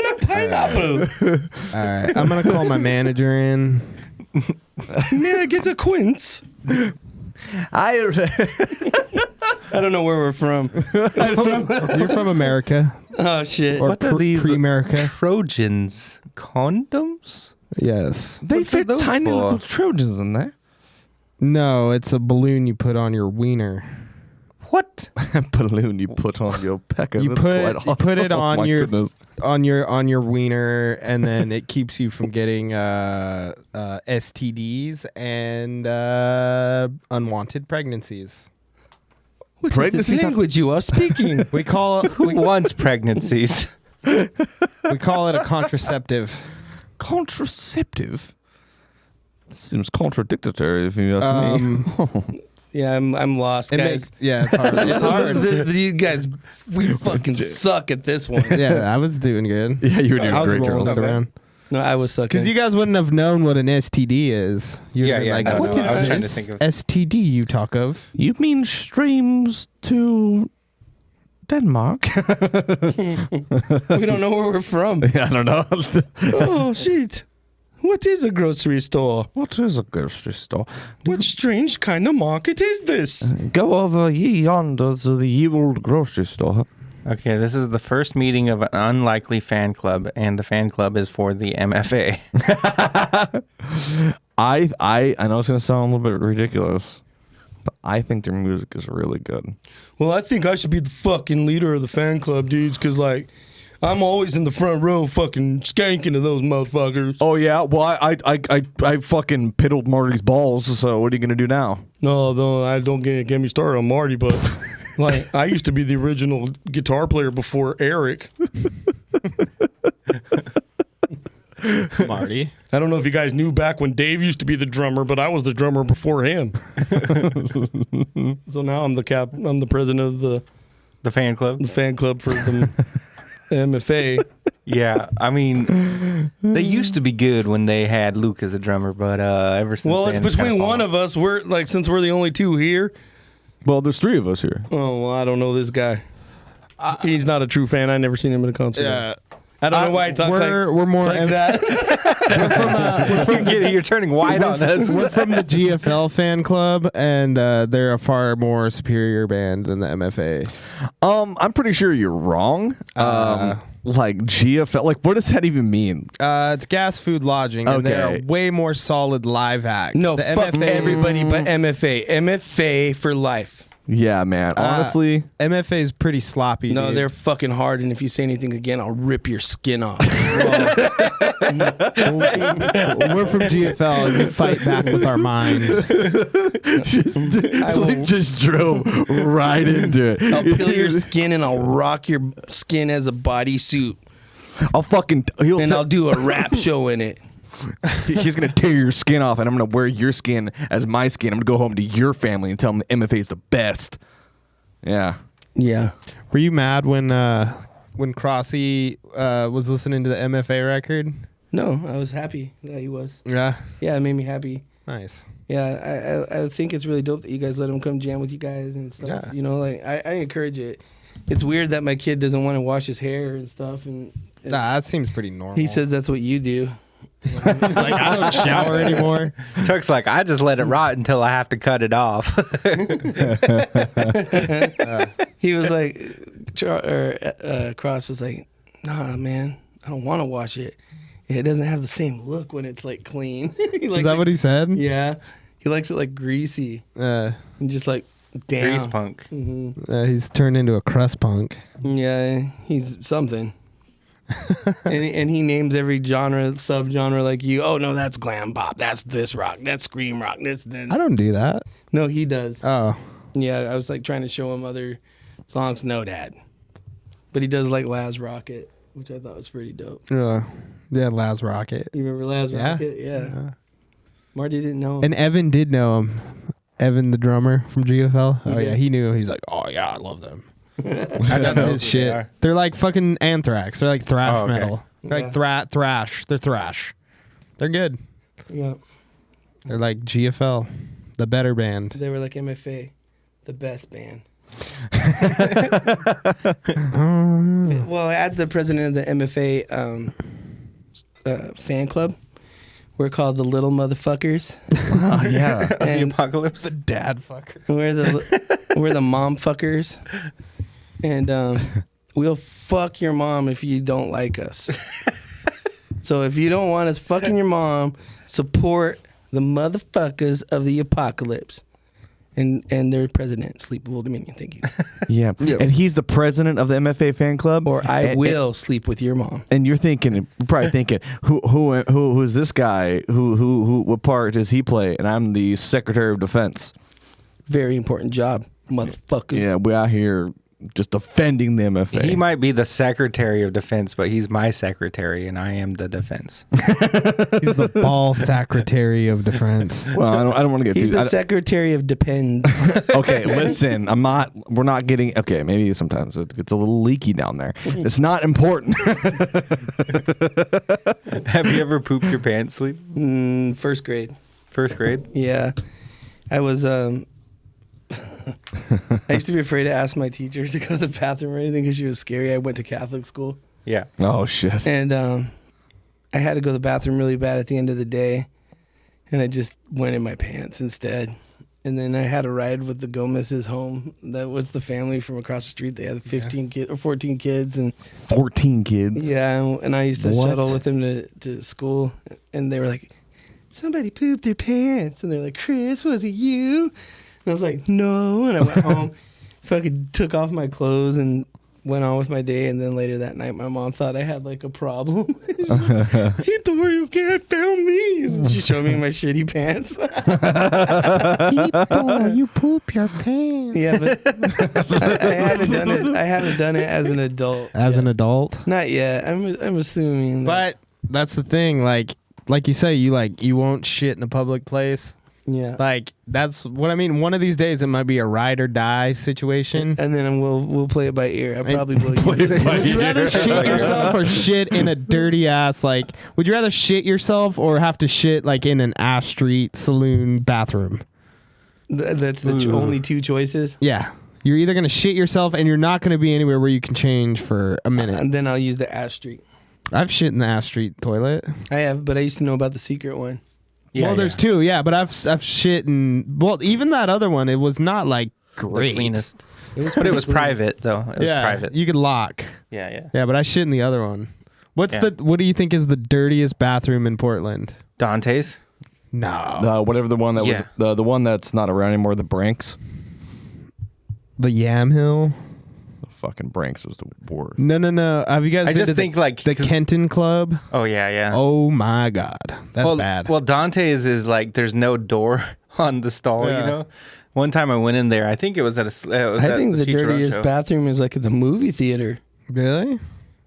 a pineapple. All right, I'm going to call my manager in. May I get a quince? I don't know where we're from. You're from America. Oh, shit. Or What are these pre-America. Trojans? Condoms? Yes. They What are fit those tiny for? little Trojans in there. No, it's a balloon you put on your wiener. What? Balloon you put on your pecker. You That's put quite it oh on my your goodness. on your wiener, and then it keeps you from getting STDs and unwanted pregnancies. What is this Pregnancies are- language you are speaking? We call it Who wants pregnancies? we call it a contraceptive. Contraceptive? Seems contradictory if you ask me. Yeah, I'm lost, It guys. makes it's hard. It's hard. You guys, we fucking suck at this one. Yeah, I was doing good. Yeah, you were doing I was great, rolling Charles. it around. No, I was sucking. Because you guys wouldn't have known what an STD is. You'd Yeah, have been yeah, like, no, what no, is I was trying to this think of- STD you talk of? You mean streams to Denmark? we don't know where we're from. I don't know. Oh, shit. What is a grocery store? What is a grocery store? What strange kind of market is this? Go over yonder to the old grocery store. Okay, this is the first meeting of an unlikely fan club, and the fan club is for the MFA. I know it's gonna sound a little bit ridiculous, but I think their music is really good. Well, I think I should be the fucking leader of the fan club, dudes, because, like, I'm always in the front row fucking skanking to those motherfuckers. Oh yeah, well I fucking piddled Marty's balls. So what are you gonna do now? No, I don't get me started on Marty, but Like, I used to be the original guitar player before Eric. Marty. I don't know if you guys knew back when Dave used to be the drummer, but I was the drummer before him. So now I'm the president of The fan club. the fan club for the MFA. Yeah, I mean, they used to be good when they had Luke as a drummer, but ever since Well, it's then, between kinda one fallen of us. We're like, since we're the only two here. Well, there's 3 of us here. Oh, well, I don't know this guy. He's not a true fan. I never seen him at a concert. I don't know why I talk we're more like that. You're turning white on us. We're from the GFL fan club, and they're a far more superior band than the MFA. I'm pretty sure you're wrong. Like GFL, like what does that even mean? It's gas, food, lodging, and they're Okay. a way more solid live act. No, the fuck MFA everybody but MFA. MFA for life. Yeah, man. Honestly, MFA is pretty sloppy. No, dude. they're fucking hard, and if you say anything again, I'll rip your skin off. We're from GFL, and we fight back with our minds. just drove right into it. I'll peel your skin, and I'll rock your skin as a bodysuit, and I'll do a rap show in it. He's gonna tear your skin off, and I'm gonna wear your skin as my skin. I'm gonna go home to your family and tell them the MFA is the best. Yeah. Yeah. Were you mad when Crossy was listening to the MFA record? No, I was happy that he was. Yeah. Yeah, it made me happy. Nice. Yeah, I think it's really dope that you guys let him come jam with you guys and stuff. Yeah. You know, like I encourage it. It's weird that my kid doesn't want to wash his hair and stuff, and Nah, that seems pretty normal. he says that's what you do. He's like, I don't shower anymore. Chuck's like, I just let it rot until I have to cut it off. He was like, Cross was like, nah, man, I don't want to wash it. It doesn't have the same look when it's like clean. He likes Is that what he said? Yeah, he likes it like greasy and just like damn. Grease punk. He's turned into a crust punk. Yeah, he's something. and he names every genre, subgenre like you. Oh no, that's glam pop. That's this rock. That's scream rock. This. I don't do that. No, he does. Oh. Yeah, I was like trying to show him other songs. No, Dad. But he does like Laz Rocket, which I thought was pretty dope. Yeah, Laz Rocket. You remember Laz Rocket? Yeah. Marty didn't know him. And Evan did know him. Evan, the drummer from GFL. Oh did? yeah, he knew. He's like, oh yeah, I love them. I don't know His shit. They're like fucking Anthrax. They're like thrash Oh, okay. metal. They're like thrash. They're thrash. They're good. Yeah. They're like GFL, the better band. They were like MFA, the best band. Well, as the president of the MFA fan club, we're called the Little Motherfuckers. Oh, yeah. The And apocalypse. Dad fucker. we're the mom fuckers, and we'll fuck your mom if you don't like us. So if you don't want us fucking your mom, support the motherfuckers of the apocalypse. And their president, Sleep of Oldominion. Thank you. Yeah. And he's the president of the MFA fan club. Or I And- will sleep with your mom. And you're probably thinking, who is this guy? What part does he play? And I'm the Secretary of Defense. Very important job, motherfuckers. Yeah, we out here just defending the MFA. He might be the Secretary of Defense, but he's my secretary, and I am the defense. He's the ball secretary of defense. Well, I don't want to get He's too. the Secretary of Depends. Okay, listen, we're not getting. Okay, maybe sometimes it gets a little leaky down there. It's not important. Have you ever pooped your pants, Sleep? First grade. First grade? Yeah. I was I used to be afraid to ask my teacher to go to the bathroom or anything because she was scary. I went to Catholic school. Yeah. Oh shit. And I had to go to the bathroom really bad at the end of the day. And I just went in my pants instead. And then I had a ride with the Gomez's home. That was the family from across the street. They had 15 kids or 14 kids and 14 kids. yeah, and I used to What? shuttle with them to school, and they were like, somebody pooped their pants, and they're like, Chris, was it you? And I was like, no, and I went home, fucking took off my clothes and went on with my day, and then later that night, my mom thought I had like a problem. Hito, you can't film me. And she showed me my shitty pants. Hito, you poop your pants. Yeah, but I haven't done it. I haven't done it as an adult. As an adult? Not yet. I'm assuming. But that's the thing. Like you say, you won't shit in a public place. Yeah. Like that's what I mean. One of these days, it might be a ride or die situation. And then we'll play it by ear. I probably will. Would you rather shit yourself or shit in a dirty ass? Like, would you rather shit yourself or have to shit like in an Ash Street saloon bathroom? That's the only two choices. Yeah, you're either gonna shit yourself and you're not gonna be anywhere where you can change for a minute. And then I'll use the Ash Street. I've shit in the Ash Street toilet. I have, but I used to know about the secret one. Yeah, well, there's two, yeah, but I've shit in. Well, even that other one, it was not like great. The cleanest. But it was private though. It was private. You could lock. Yeah. Yeah, but I shit in the other one. What do you think is the dirtiest bathroom in Portland? Dante's. No. Whatever the one that was the one that's not around anymore. The Branks. The Yam Hill. The fucking Branks was the worst. No. Have you guys been to the Kenton Club? Oh yeah. Oh my God, that's bad. Well, Dante's is like there's no door on the stall. Yeah. You know. One time I went in there. I think it was at a. I think the dirtiest bathroom is like at the movie theater. Really?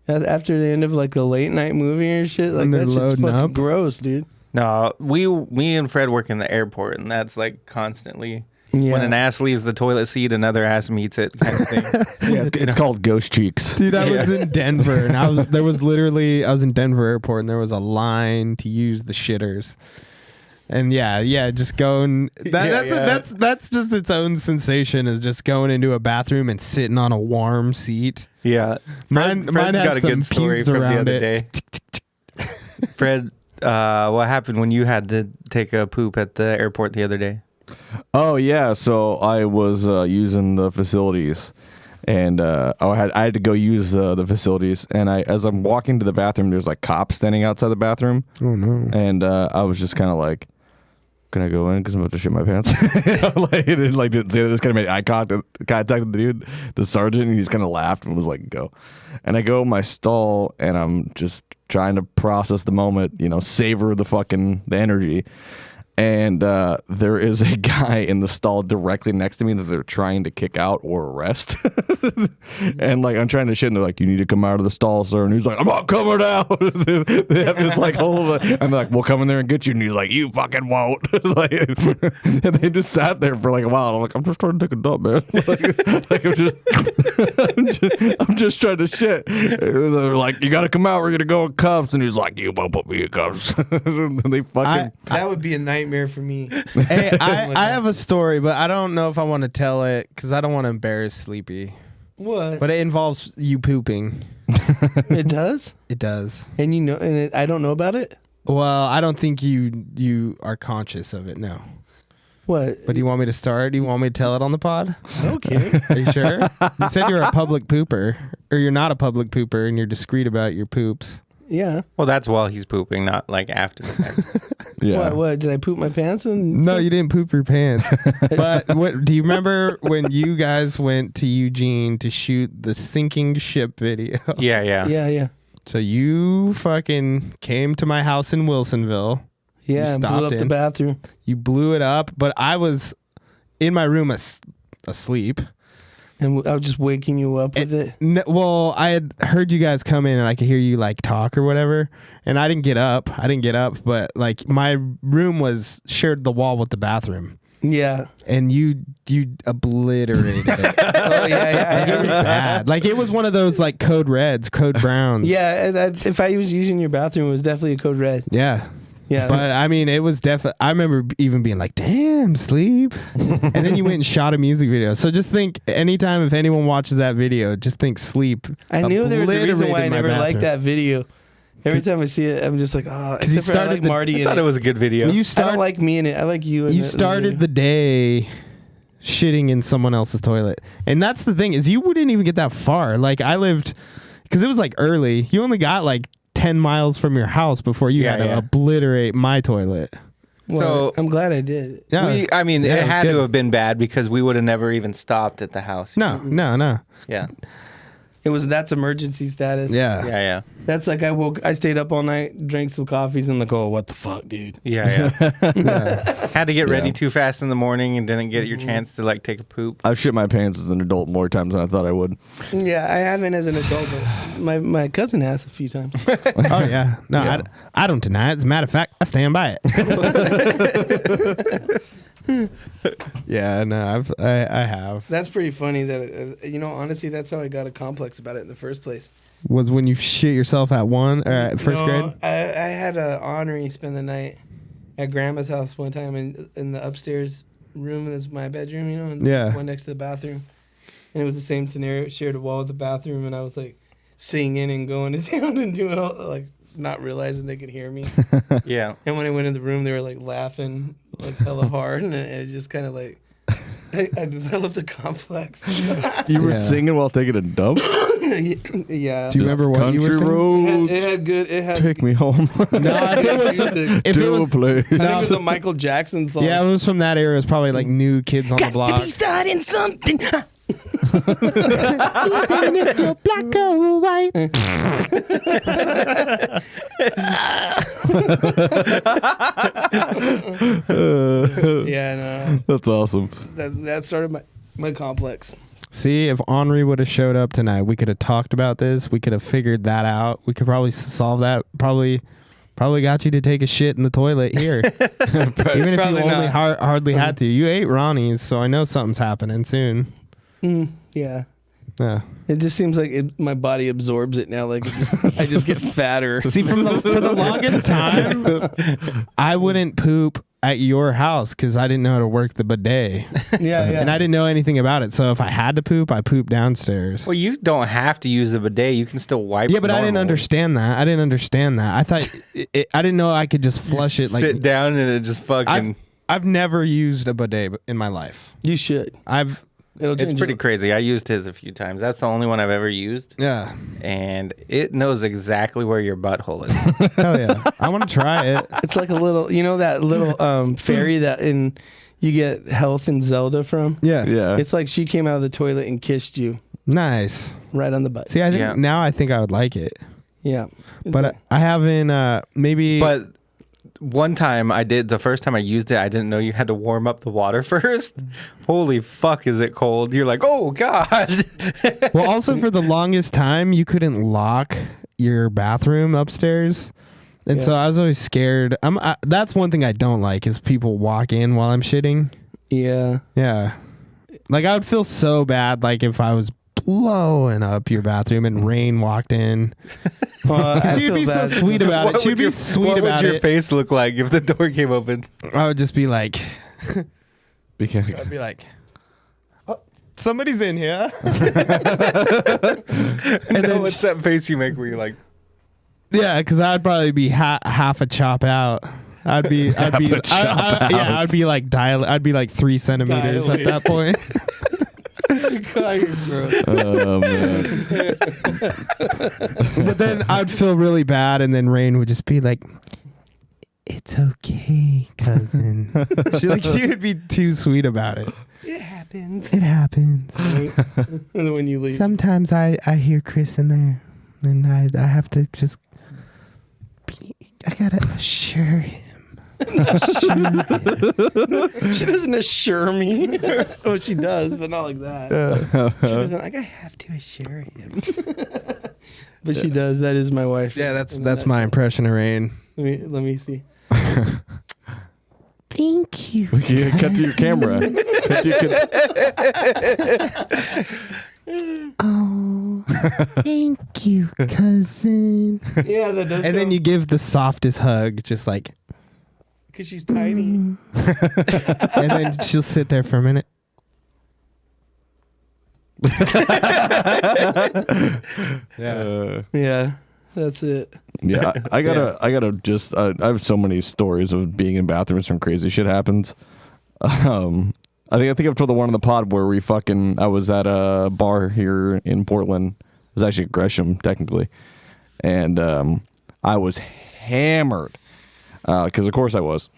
After the end of like a late night movie or shit, like that shit's fucking gross, dude. No, me and Fred work in the airport, and that's like constantly. Yeah. When an ass leaves the toilet seat, another ass meets it, kind of thing. Yeah, it's called Ghost Cheeks. Dude, I was in Denver, and I was in Denver airport, and there was a line to use the shitters. And just going. That's just its own sensation, is just going into a bathroom and sitting on a warm seat. Yeah, mine Fred's had got a some good story pubes from the around other it. day. Fred, what happened when you had to take a poop at the airport the other day? Oh yeah, so I was using the facilities, and I had to go use the facilities, and as I'm walking to the bathroom, there's like cops standing outside the bathroom. Oh no! And I was just kind of like, "Can I go in? Because I'm about to shit my pants." Didn't say that. Just kind of made eye contact with the dude, the sergeant, and he's kind of laughed and was like, "Go." And I go in my stall, and I'm just trying to process the moment, savor the energy. And there is a guy in the stall directly next to me that they're trying to kick out or arrest. And like I'm trying to shit, and they're like, "You need to come out of the stall, sir." And he's like, "I'm not coming out." They have this like whole, and they're like, "We'll come in there and get you." And he's like, "You fucking won't." And they just sat there for like a while. I'm like, "I'm just trying to take a dump, man." I'm just trying to shit. And they're like, "You got to come out. We're gonna go in cuffs." And he's like, "You won't put me in cuffs." And they fucking. That would be a nightmare for me. Hey, I have a story, but I don't know if I want to tell it because I don't want to embarrass Sleepy. What? But it involves you pooping. It does? It does. And I don't know about it? Well, I don't think you are conscious of it, no. What? But do you want me to start? Do you want me to tell it on the pod? I don't care. Are you sure? You said you're a public pooper, or you're not a public pooper, and you're discreet about your poops. Yeah. Well, that's while he's pooping, not like after the fact. Yeah. What? Did I poop my pants? No, you didn't poop your pants. But do you remember when you guys went to Eugene to shoot the sinking ship video? Yeah. Yeah. So you fucking came to my house in Wilsonville. Yeah, you blew up the bathroom. You blew it up, but I was in my room asleep. And I was just waking you up with it? Well, I had heard you guys come in and I could hear you like talk or whatever. And I didn't get up, but like my room shared the wall with the bathroom. Yeah. And you obliterated it. Oh, yeah. It was bad. Like it was one of those like code reds, code browns. Yeah, if I was using your bathroom, it was definitely a code red. Yeah. Yeah. But I mean, it was definitely, I remember even being like, "Damn, Sleep." And then you went and shot a music video. So just think, anytime if anyone watches that video, just think Sleep. I knew there was a reason why I never bathroom. liked that video. Every time I see it, I'm just like, oh, except for I like Marty. I thought it was a good video. I don't like me in it. I like you in it. You started the day shitting in someone else's toilet. And that's the thing, is you wouldn't even get that far. Like I lived, because it was like early. You only got like 10 miles from your house before you had to obliterate my toilet. Well, so I'm glad I did. Yeah. It had to have been bad because we would have never even stopped at the house. No. Yeah. That's emergency status. Yeah. Yeah. That's like I stayed up all night, drank some coffees, and like, oh, what the fuck, dude? Yeah. Had to get ready Yeah. too fast in the morning and didn't get your chance to like take a poop. I've shit my pants as an adult more times than I thought I would. Yeah, I haven't as an adult, but my cousin has a few times. Oh yeah. No, I don't deny it. As a matter of fact, I stand by it. Yeah, no, I have. That's pretty funny. That honestly, that's how I got a complex about it in the first place. Was when you shit yourself at first grade? I had Henri spend the night at grandma's house one time in the upstairs room. That's my bedroom, and one next to the bathroom. And it was the same scenario. Shared a wall with the bathroom, and I was like singing and going to town and doing all like not realizing they could hear me. Yeah. And when I went in the room, they were like laughing like hella hard, and it just kind of like I developed a complex. You were singing while taking a dump? Yeah. Do you remember what you were Country singing? road. It had Take me home. No, I think it was Play. I think it was a Michael Jackson song. Yeah, it was from that era. It was probably like New Kids on the Block. To be starting something. Even if you're black or white. Yeah, no. That's awesome. That started my complex. See, if Henri would have showed up tonight, we could have talked about this. We could have figured that out. We could probably solve that. Probably got you to take a shit in the toilet here. Even if you only hardly had to. You ate Ronnie's, so I know something's happening soon. Yeah. Yeah. It just seems like my body absorbs it now. Like I just get fatter. See, for the longest time, I wouldn't poop at your house because I didn't know how to work the bidet. Yeah. And I didn't know anything about it. So if I had to poop, I pooped downstairs. Well, you don't have to use the bidet. You can still wipe. Yeah, but I didn't normal. understand that. I thought I didn't know I could just flush it. Like Sit down and it just fucking. I've never used a bidet in my life. You should. It's pretty crazy. I used his a few times. That's the only one I've ever used. Yeah. And it knows exactly where your butthole is. Hell yeah. I want to try it. It's like a little, that little fairy that you get health in Zelda from. Yeah. Yeah. It's like she came out of the toilet and kissed you Nice. right on the butt. See, I think now I think I would like it. Yeah. But I haven't maybe But one time the first time I used it, I didn't know you had to warm up the water first. Holy fuck, is it cold? You're like, oh God. Well, also for the longest time, you couldn't lock your bathroom upstairs. And so I was always scared. That's one thing I don't like is people walk in while I'm shitting. Yeah. Yeah. Like I would feel so bad like if I was blowing up your bathroom and Rain walked in. Because you'd be so sweet about it. She'd be sweet about it. What would your face look like if the door came open? I would just be like, I'd I'd be like, oh, somebody's in here. And then what's that face you make where you're like, Yeah, because I'd probably be half a chop out. I'd be like I'd be like 3 centimeters at that point. Oh, man. But then I'd feel really bad, and then Rain would just be like, "It's okay, cousin." she would be too sweet about it. It happens. It happens. And then when you leave. Sometimes I hear Chris in there, and I have to just I gotta assure him. She doesn't assure me. Oh, she does, but not like that. She doesn't like I have to assure him. But she does. That is my wife. Yeah, that's my impression of Rain. Let me see. Thank you. Yeah, cut to your camera. Oh, thank you, cousin. Yeah, that does. And then you give the softest hug, just like, because she's tiny. and then she'll sit there for a minute. Yeah, that's it. Yeah, I gotta just. I have so many stories of being in bathrooms when crazy shit happens. I think I've told the one on the pod where I was at a bar here in Portland. It was actually Gresham technically, and I was hammered because of course I was.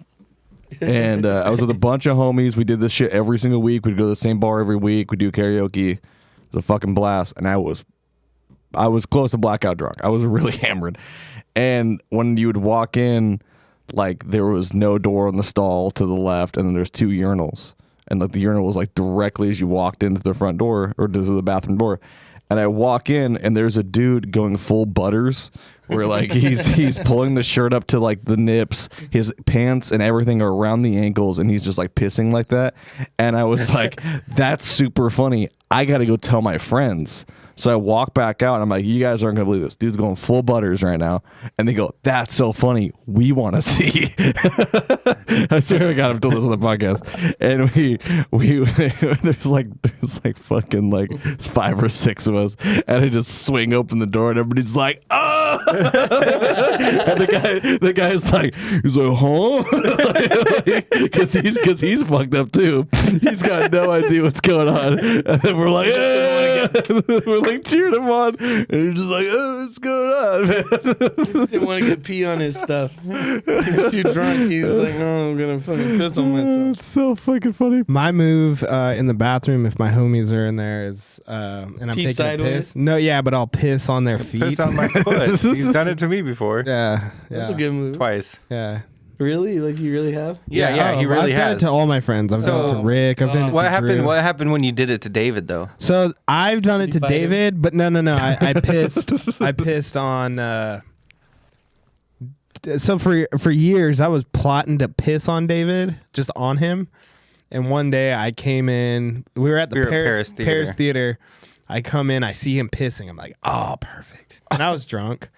And I was with a bunch of homies. We did this shit every single week. We'd go to the same bar every week. We'd do karaoke. It was a fucking blast, and I was I was close to blackout drunk. I was really hammered. And when you would walk in, like there was no door in the stall to the left, and then there's 2 urinals. And like the urinal was like directly as you walked into the front door or to the bathroom door. And I walk in and there's a dude going full Butters where like he's pulling the shirt up to like the nips, his pants and everything are around the ankles, and he's just like pissing like that. And I was like, that's super funny. I got to go tell my friends. So I walk back out and I'm like, you guys aren't going to believe this. Dude's going full Butters right now. And they go, that's so funny. We want to see. I swear to God, I've told this on the podcast. And there's like fucking like 5 or 6 of us. And I just swing open the door and everybody's like, oh! And the guy's like, huh? Because he's fucked up too. He's got no idea what's going on. And then we're like, we're like cheering him on, and he's just like, oh, what's going on, man? He just didn't want to get pee on his stuff. He was too drunk. He was like, oh, I'm gonna fucking piss on myself. It's so fucking funny. My move in the bathroom, if my homies are in there, is and I'm Pee taking sideways? a piss. No, yeah, but I'll piss on their feet. Piss on my foot. He's done it to me before. Yeah, That's a good move. Twice. Yeah. Really? Like you really have? Yeah, he really I've done has. it to all my friends. I've done it to Rick. I've done it What to happened? Drew. What happened when you did it to David though? So I've done it to fight him? David, but no. I pissed. I pissed on. So for years I was plotting to piss on David, just on him. And one day I came in. We were at the Paris Theater. I come in. I see him pissing. I'm like, oh, perfect. And I was drunk.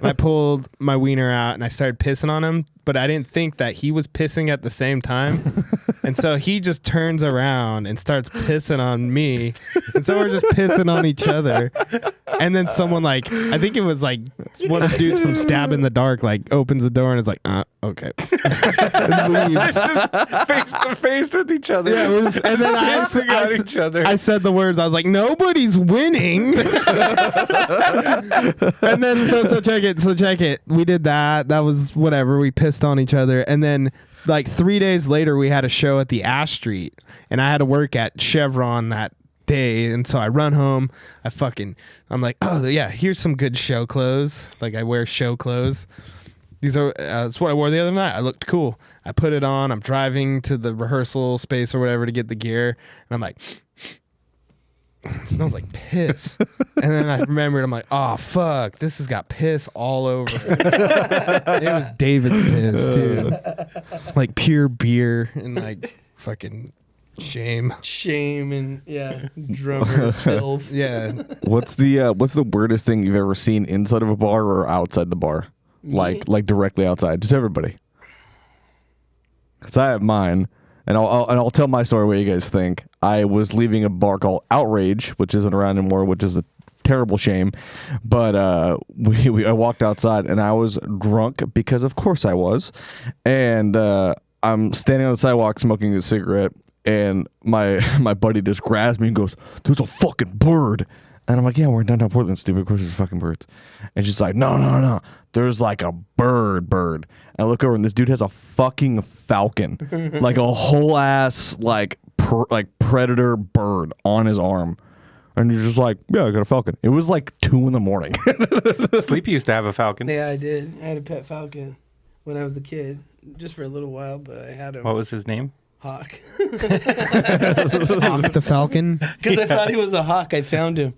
I pulled my wiener out and I started pissing on him, but I didn't think that he was pissing at the same time. And so he just turns around and starts pissing on me. And so we're just pissing on each other. And then someone like, I think it was like one of the dudes from Stab in the Dark, like opens the door and is like, okay. And leaves. Just face to face with each other. Yeah, and then pissing on each other. I said the words. I was like, nobody's winning. And then so check it. We did that. That was whatever. We pissed on each other. And then like 3 days later, we had a show at the Ash Street, and I had to work at Chevron that day. And so I run home. I'm like, oh yeah, here's some good show clothes. Like I wear show clothes. These are that's what I wore the other night. I looked cool. I put it on. I'm driving to the rehearsal space or whatever to get the gear, and I'm like, it smells like piss. And then I remembered, I'm like, oh fuck, this has got piss all over. It was David's piss, dude. Like pure beer and like fucking shame. Shame and drummer filth. Yeah. What's the weirdest thing you've ever seen inside of a bar or outside the bar? Like directly outside, just everybody. Because I have mine, and I'll tell my story. What you guys think? I was leaving a bar called Outrage, which isn't around anymore, which is a terrible shame. But I walked outside, and I was drunk because, of course, I was. And I'm standing on the sidewalk smoking a cigarette, and my buddy just grabs me and goes, "There's a fucking bird." And I'm like, yeah, we're in downtown Portland, stupid. Of course there's fucking birds. And she's like, no. There's like a bird. And I look over and this dude has a fucking falcon. Like a whole ass, like predator bird on his arm. And you're just like, yeah, I got a falcon. It was like 2 a.m. Sleepy used to have a falcon. Yeah, I did. I had a pet falcon when I was a kid, just for a little while, but I had him. What was his name? Hawk. Hawk the Falcon. Because I thought he was a hawk. I found him.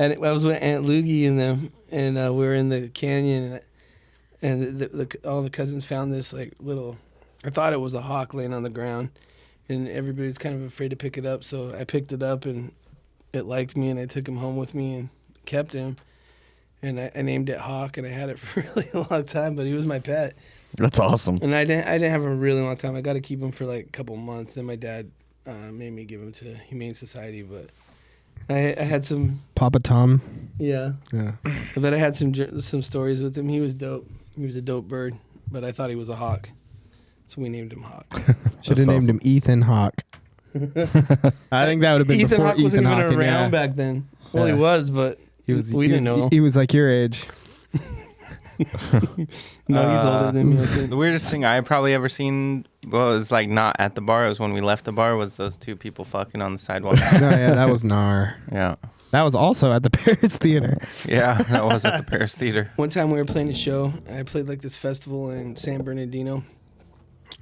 And I was with Aunt Loogie and them, and we were in the canyon, and all the cousins found this like little. I thought it was a hawk laying on the ground, and everybody's kind of afraid to pick it up. So I picked it up, and it liked me, and I took him home with me and kept him, and I named it Hawk, and I had it for a really long time. But he was my pet. That's awesome. And I didn't have him a really long time. I got to keep him for like a couple months. Then my dad made me give him to Humane Society, but. I had some Papa Tom. Yeah. But I had some stories with him. He was dope. He was a dope bird, but I thought he was a hawk, so we named him Hawk. Should have named him Ethan Hawk. I think that would have been Ethan before Hawk wasn't Ethan even Hawking, around back then. Well, he was, but we didn't know. He was like your age. No, he's older than me, I think. The weirdest thing I probably ever seen was like not at the bar. It was when we left the bar. Was those 2 people fucking on the sidewalk? No, yeah, that was Nar. Yeah. That was also at the Paris Theater. Yeah, that was at the Paris Theater. One time we were playing a show. I played like this festival in San Bernardino,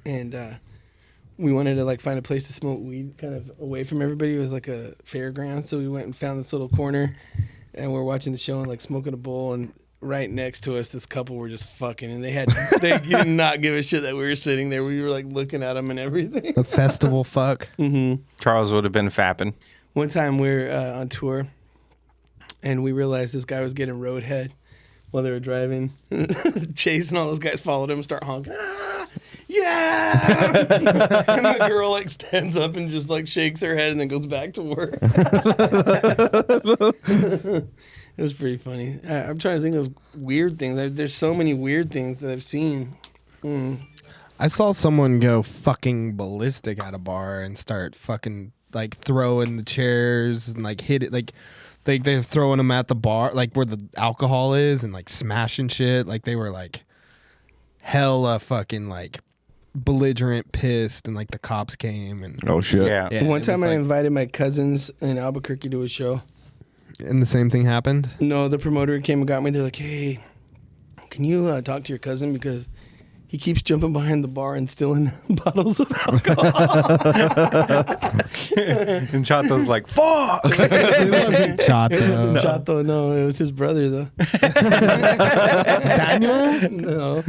and we wanted to like find a place to smoke weed kind of away from everybody. It was like a fairground, so we went and found this little corner, and we're watching the show and like smoking a bowl. And right next to us, this couple were just fucking, and they did not give a shit that we were sitting there. We were like looking at them and everything. The festival fuck. Mm-hmm. Charles would have been fapping. One time we were on tour, and we realized this guy was getting roadhead while they were driving. Chase and all those guys followed him and start honking. Ah, yeah! And the girl like stands up and just like shakes her head and then goes back to work. It was pretty funny. I'm trying to think of weird things. There's so many weird things that I've seen. I saw someone go fucking ballistic at a bar and start fucking like throwing the chairs and like hit it like they're throwing them at the bar like where the alcohol is and like smashing shit. Like they were like hella fucking like belligerent, pissed, and like the cops came and Oh shit. Yeah. One it time was, I like- invited my cousins in Albuquerque to a show. and the same thing happened. No, the promoter came and got me. They're like, hey, can you talk to your cousin because he keeps jumping behind the bar and stealing bottles of alcohol. And Chato's like, fuck! It wasn't It Chato. wasn't Chato, no. It was his brother, though. Daniel? No.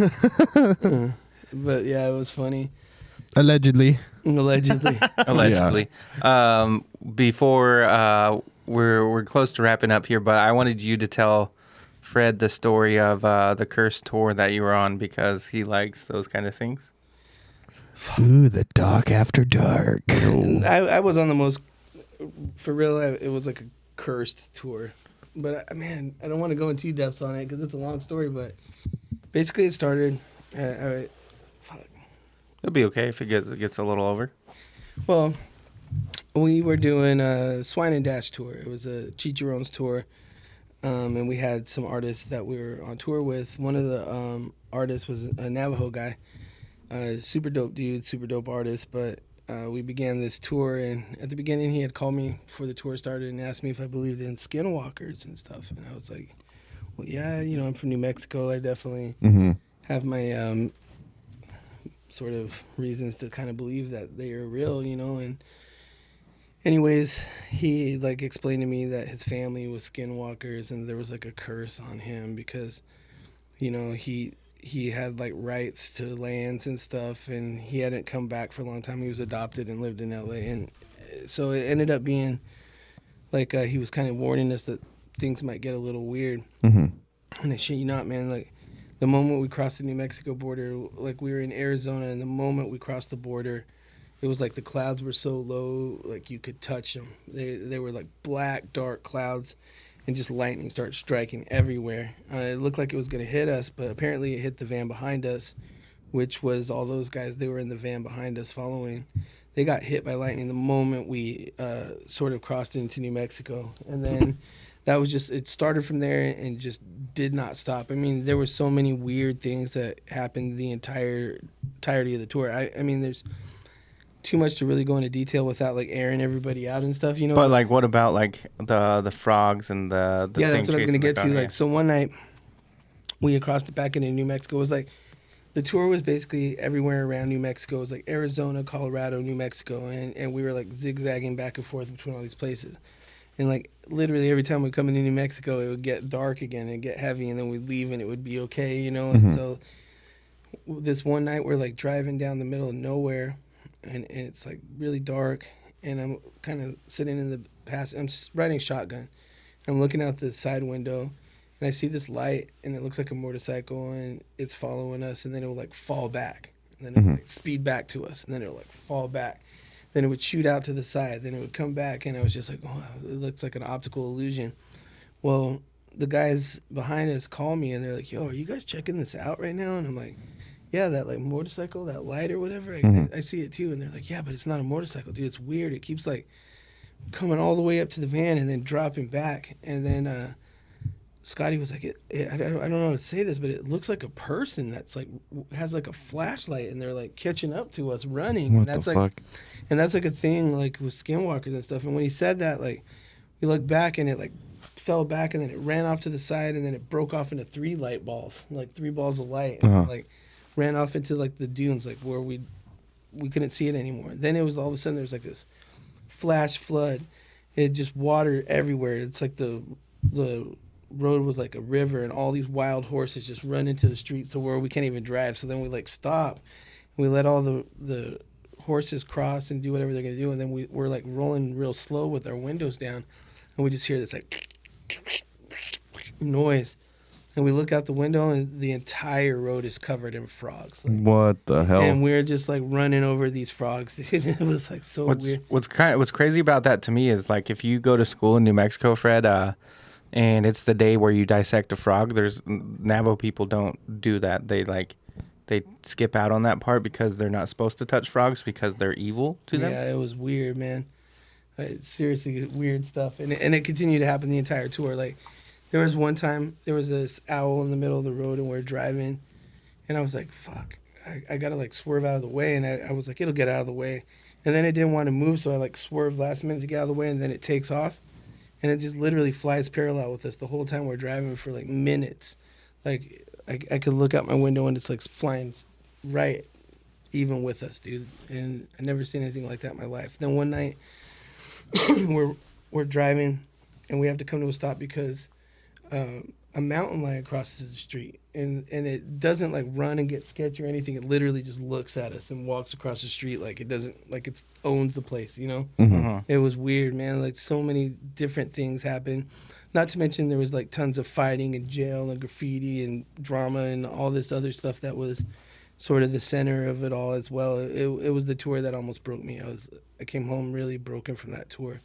But yeah, it was funny. Allegedly. Allegedly. Allegedly. Before we're close to wrapping up here, but I wanted you to tell Fred the story of the Curse tour that you were on because he likes those kind of things. Ooh, the Doc After Dark. I was on the most, for real, it was like a cursed tour. But man, I don't want to go into depths on it because it's a long story. But basically, it started. It'll be okay if it gets a little over. Well, we were doing a Swine and Dash tour. It was a Chicharrones tour. And we had some artists that we were on tour with. One of the artists was a Navajo guy. Super dope dude, super dope artist. But we began this tour, and at the beginning he had called me before the tour started and asked me if I believed in skinwalkers and stuff. And I was like, well, yeah, I'm from New Mexico. I definitely have my sort of reasons to kind of believe that they are real, and anyways, he like explained to me that his family was skinwalkers and there was like a curse on him because, he had like rights to lands and stuff, and he hadn't come back for a long time. He was adopted and lived in LA, and so it ended up being like he was kind of warning us that things might get a little weird. And I shit you not, man, like the moment we crossed the New Mexico border, like we were in Arizona, and the moment we crossed the border, it was like the clouds were so low, like you could touch them. They were like black, dark clouds, and just lightning started striking everywhere. It looked like it was going to hit us, but apparently it hit the van behind us, which was all those guys. They were in the van behind us following. They got hit by lightning the moment we sort of crossed into New Mexico. And then that was just, it started from there and just did not stop. I mean, there were so many weird things that happened the entirety of the tour. I mean, there's too much to really go into detail without like airing everybody out and stuff, But like, what about like the frogs and the yeah, thing that's what I was gonna chasing get the to. dog? Like, so one night we had crossed it back into New Mexico. It was like the tour was basically everywhere around New Mexico. It was like Arizona, Colorado, New Mexico, and we were like zigzagging back and forth between all these places. And like literally every time we come into New Mexico, it would get dark again and get heavy, and then we'd leave and it would be okay, And so this one night we're like driving down the middle of nowhere. And it's like really dark, and I'm kind of sitting in the I'm just riding shotgun. I'm looking out the side window, and I see this light, and it looks like a motorcycle, and it's following us, and then it will like fall back, and then it would like speed back to us, and then it would like fall back, then it would shoot out to the side, then it would come back, and I was just like, oh, it looks like an optical illusion. Well, the guys behind us call me, and they're like, yo, are you guys checking this out right now? And I'm like, yeah, that like motorcycle, that light or whatever, I see it too. And they're like, yeah, but it's not a motorcycle, dude. It's weird. It keeps like coming all the way up to the van and then dropping back. And then Scotty was like, I don't know how to say this, but it looks like a person that's like has like a flashlight, and they're like catching up to us running. What And that's the like, fuck? and that's like a thing like with skinwalkers and stuff. And when he said that, like we looked back and it like fell back and then it ran off to the side and then it broke off into 3 light balls, like 3 balls of light, and like ran off into like the dunes, like where we couldn't see it anymore. Then it was all of a sudden there was like this flash flood. It just water everywhere. It's like the road was like a river and all these wild horses just run into the street, so where we can't even drive. So then we like stop. We let all the horses cross and do whatever they're gonna do, and then we're like rolling real slow with our windows down, and we just hear this like noise, and we look out the window and the entire road is covered in frogs. Like, What the hell? and we're just like running over these frogs. Dude. It was like so weird. What's crazy about that to me is like if you go to school in New Mexico, Fred, and it's the day where you dissect a frog. There's Navajo people don't do that. They skip out on that part because they're not supposed to touch frogs because they're evil to them. Yeah, it was weird, man. Seriously, weird stuff, and it continued to happen the entire tour. Like, there was one time there was this owl in the middle of the road, and we're driving, and I was like, "Fuck, I gotta like swerve out of the way," and I was like, "It'll get out of the way," and then it didn't want to move, so I like swerved last minute to get out of the way, and then it takes off, and it just literally flies parallel with us the whole time we're driving for like minutes. Like, I could look out my window and it's like flying right even with us, dude. And I never seen anything like that in my life. Then one night we're driving and we have to come to a stop because a mountain lion crosses the street, and it doesn't like run and get sketchy or anything. It literally just looks at us and walks across the street like it doesn't, like it owns the place, you know? Mm-hmm. It was weird, man. Like, so many different things happened. Not to mention there was like tons of fighting and jail and graffiti and drama and all this other stuff that was sort of the center of it all as well. It was the tour that almost broke me. I came home really broken from that tour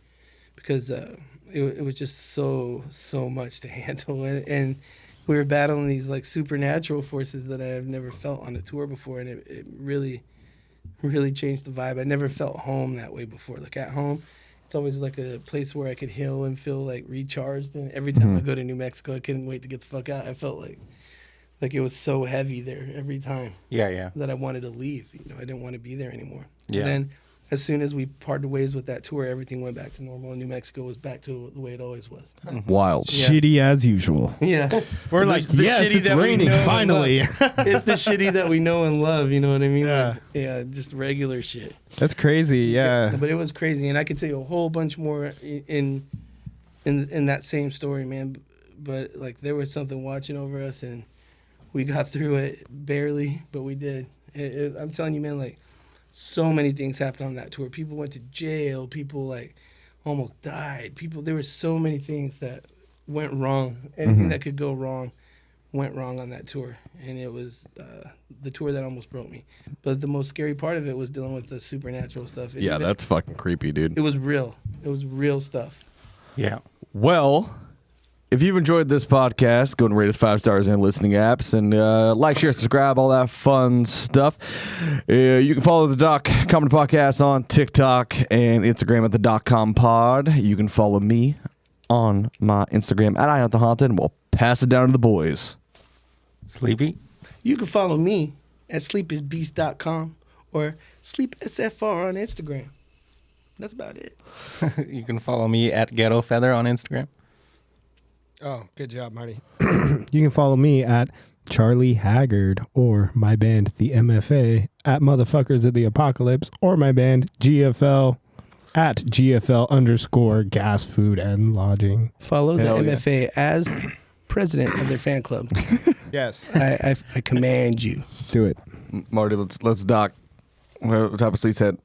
because it was just so much to handle, and we were battling these like supernatural forces that I have never felt on a tour before, and it really changed the vibe. I never felt home that way before. Like, at home, it's always like a place where I could heal and feel like recharged, and every time I go to New Mexico, I couldn't wait to get the fuck out. I felt like it was so heavy there every time. Yeah. That I wanted to leave. You know, I didn't want to be there anymore. Yeah. And then as soon as we parted ways with that tour, everything went back to normal, and New Mexico was back to the way it always was. Wild. Yeah. Shitty as usual. Yeah. We're like, yes, it's raining, finally. It's the shitty that we know and love, you know what I mean? Yeah. Like, yeah, just regular shit. That's crazy, yeah. But it was crazy, and I could tell you a whole bunch more in that same story, man. But like, there was something watching over us, and we got through it barely, but we did. I'm telling you, man, like, so many things happened on that tour. People went to jail. People like almost died. There were so many things that went wrong. Anything that could go wrong went wrong on that tour, and it was the tour that almost broke me. But the most scary part of it was dealing with the supernatural stuff. Yeah, that's fucking creepy, dude. It was real. It was real stuff. Yeah. Well, if you've enjoyed this podcast, go and rate us 5 stars in listening apps, and like, share, subscribe, all that fun stuff. You can follow the Doc Comedy Podcast on TikTok and Instagram at the DocComPod. You can follow me on my Instagram at IHuntTheHaunted, and we'll pass it down to the boys. Sleepy? You can follow me at sleepisbeast.com or sleepsfr on Instagram. That's about it. You can follow me at Ghetto Feather on Instagram. Oh, good job, Marty. You can follow me at Charlie Haggard, or my band, The MFA, at Motherfuckers of the Apocalypse, or my band, GFL, at GFL _ gas, food, and lodging. Follow the MFA as president of their fan club. Yes. I command you. Do it. Marty, let's Doc. Top of Sleep's head.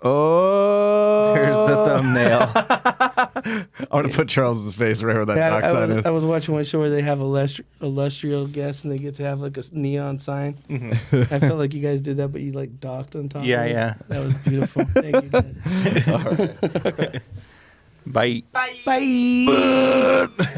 Oh, Here's the thumbnail. I want to put Charles's face right where that Yeah, Doc sign is. I was watching one show where they have illustrious guests and they get to have like a neon sign. I felt like you guys did that, but you like docked on top. Yeah, of it. yeah. That was beautiful. Thank you guys. Bye. Bye.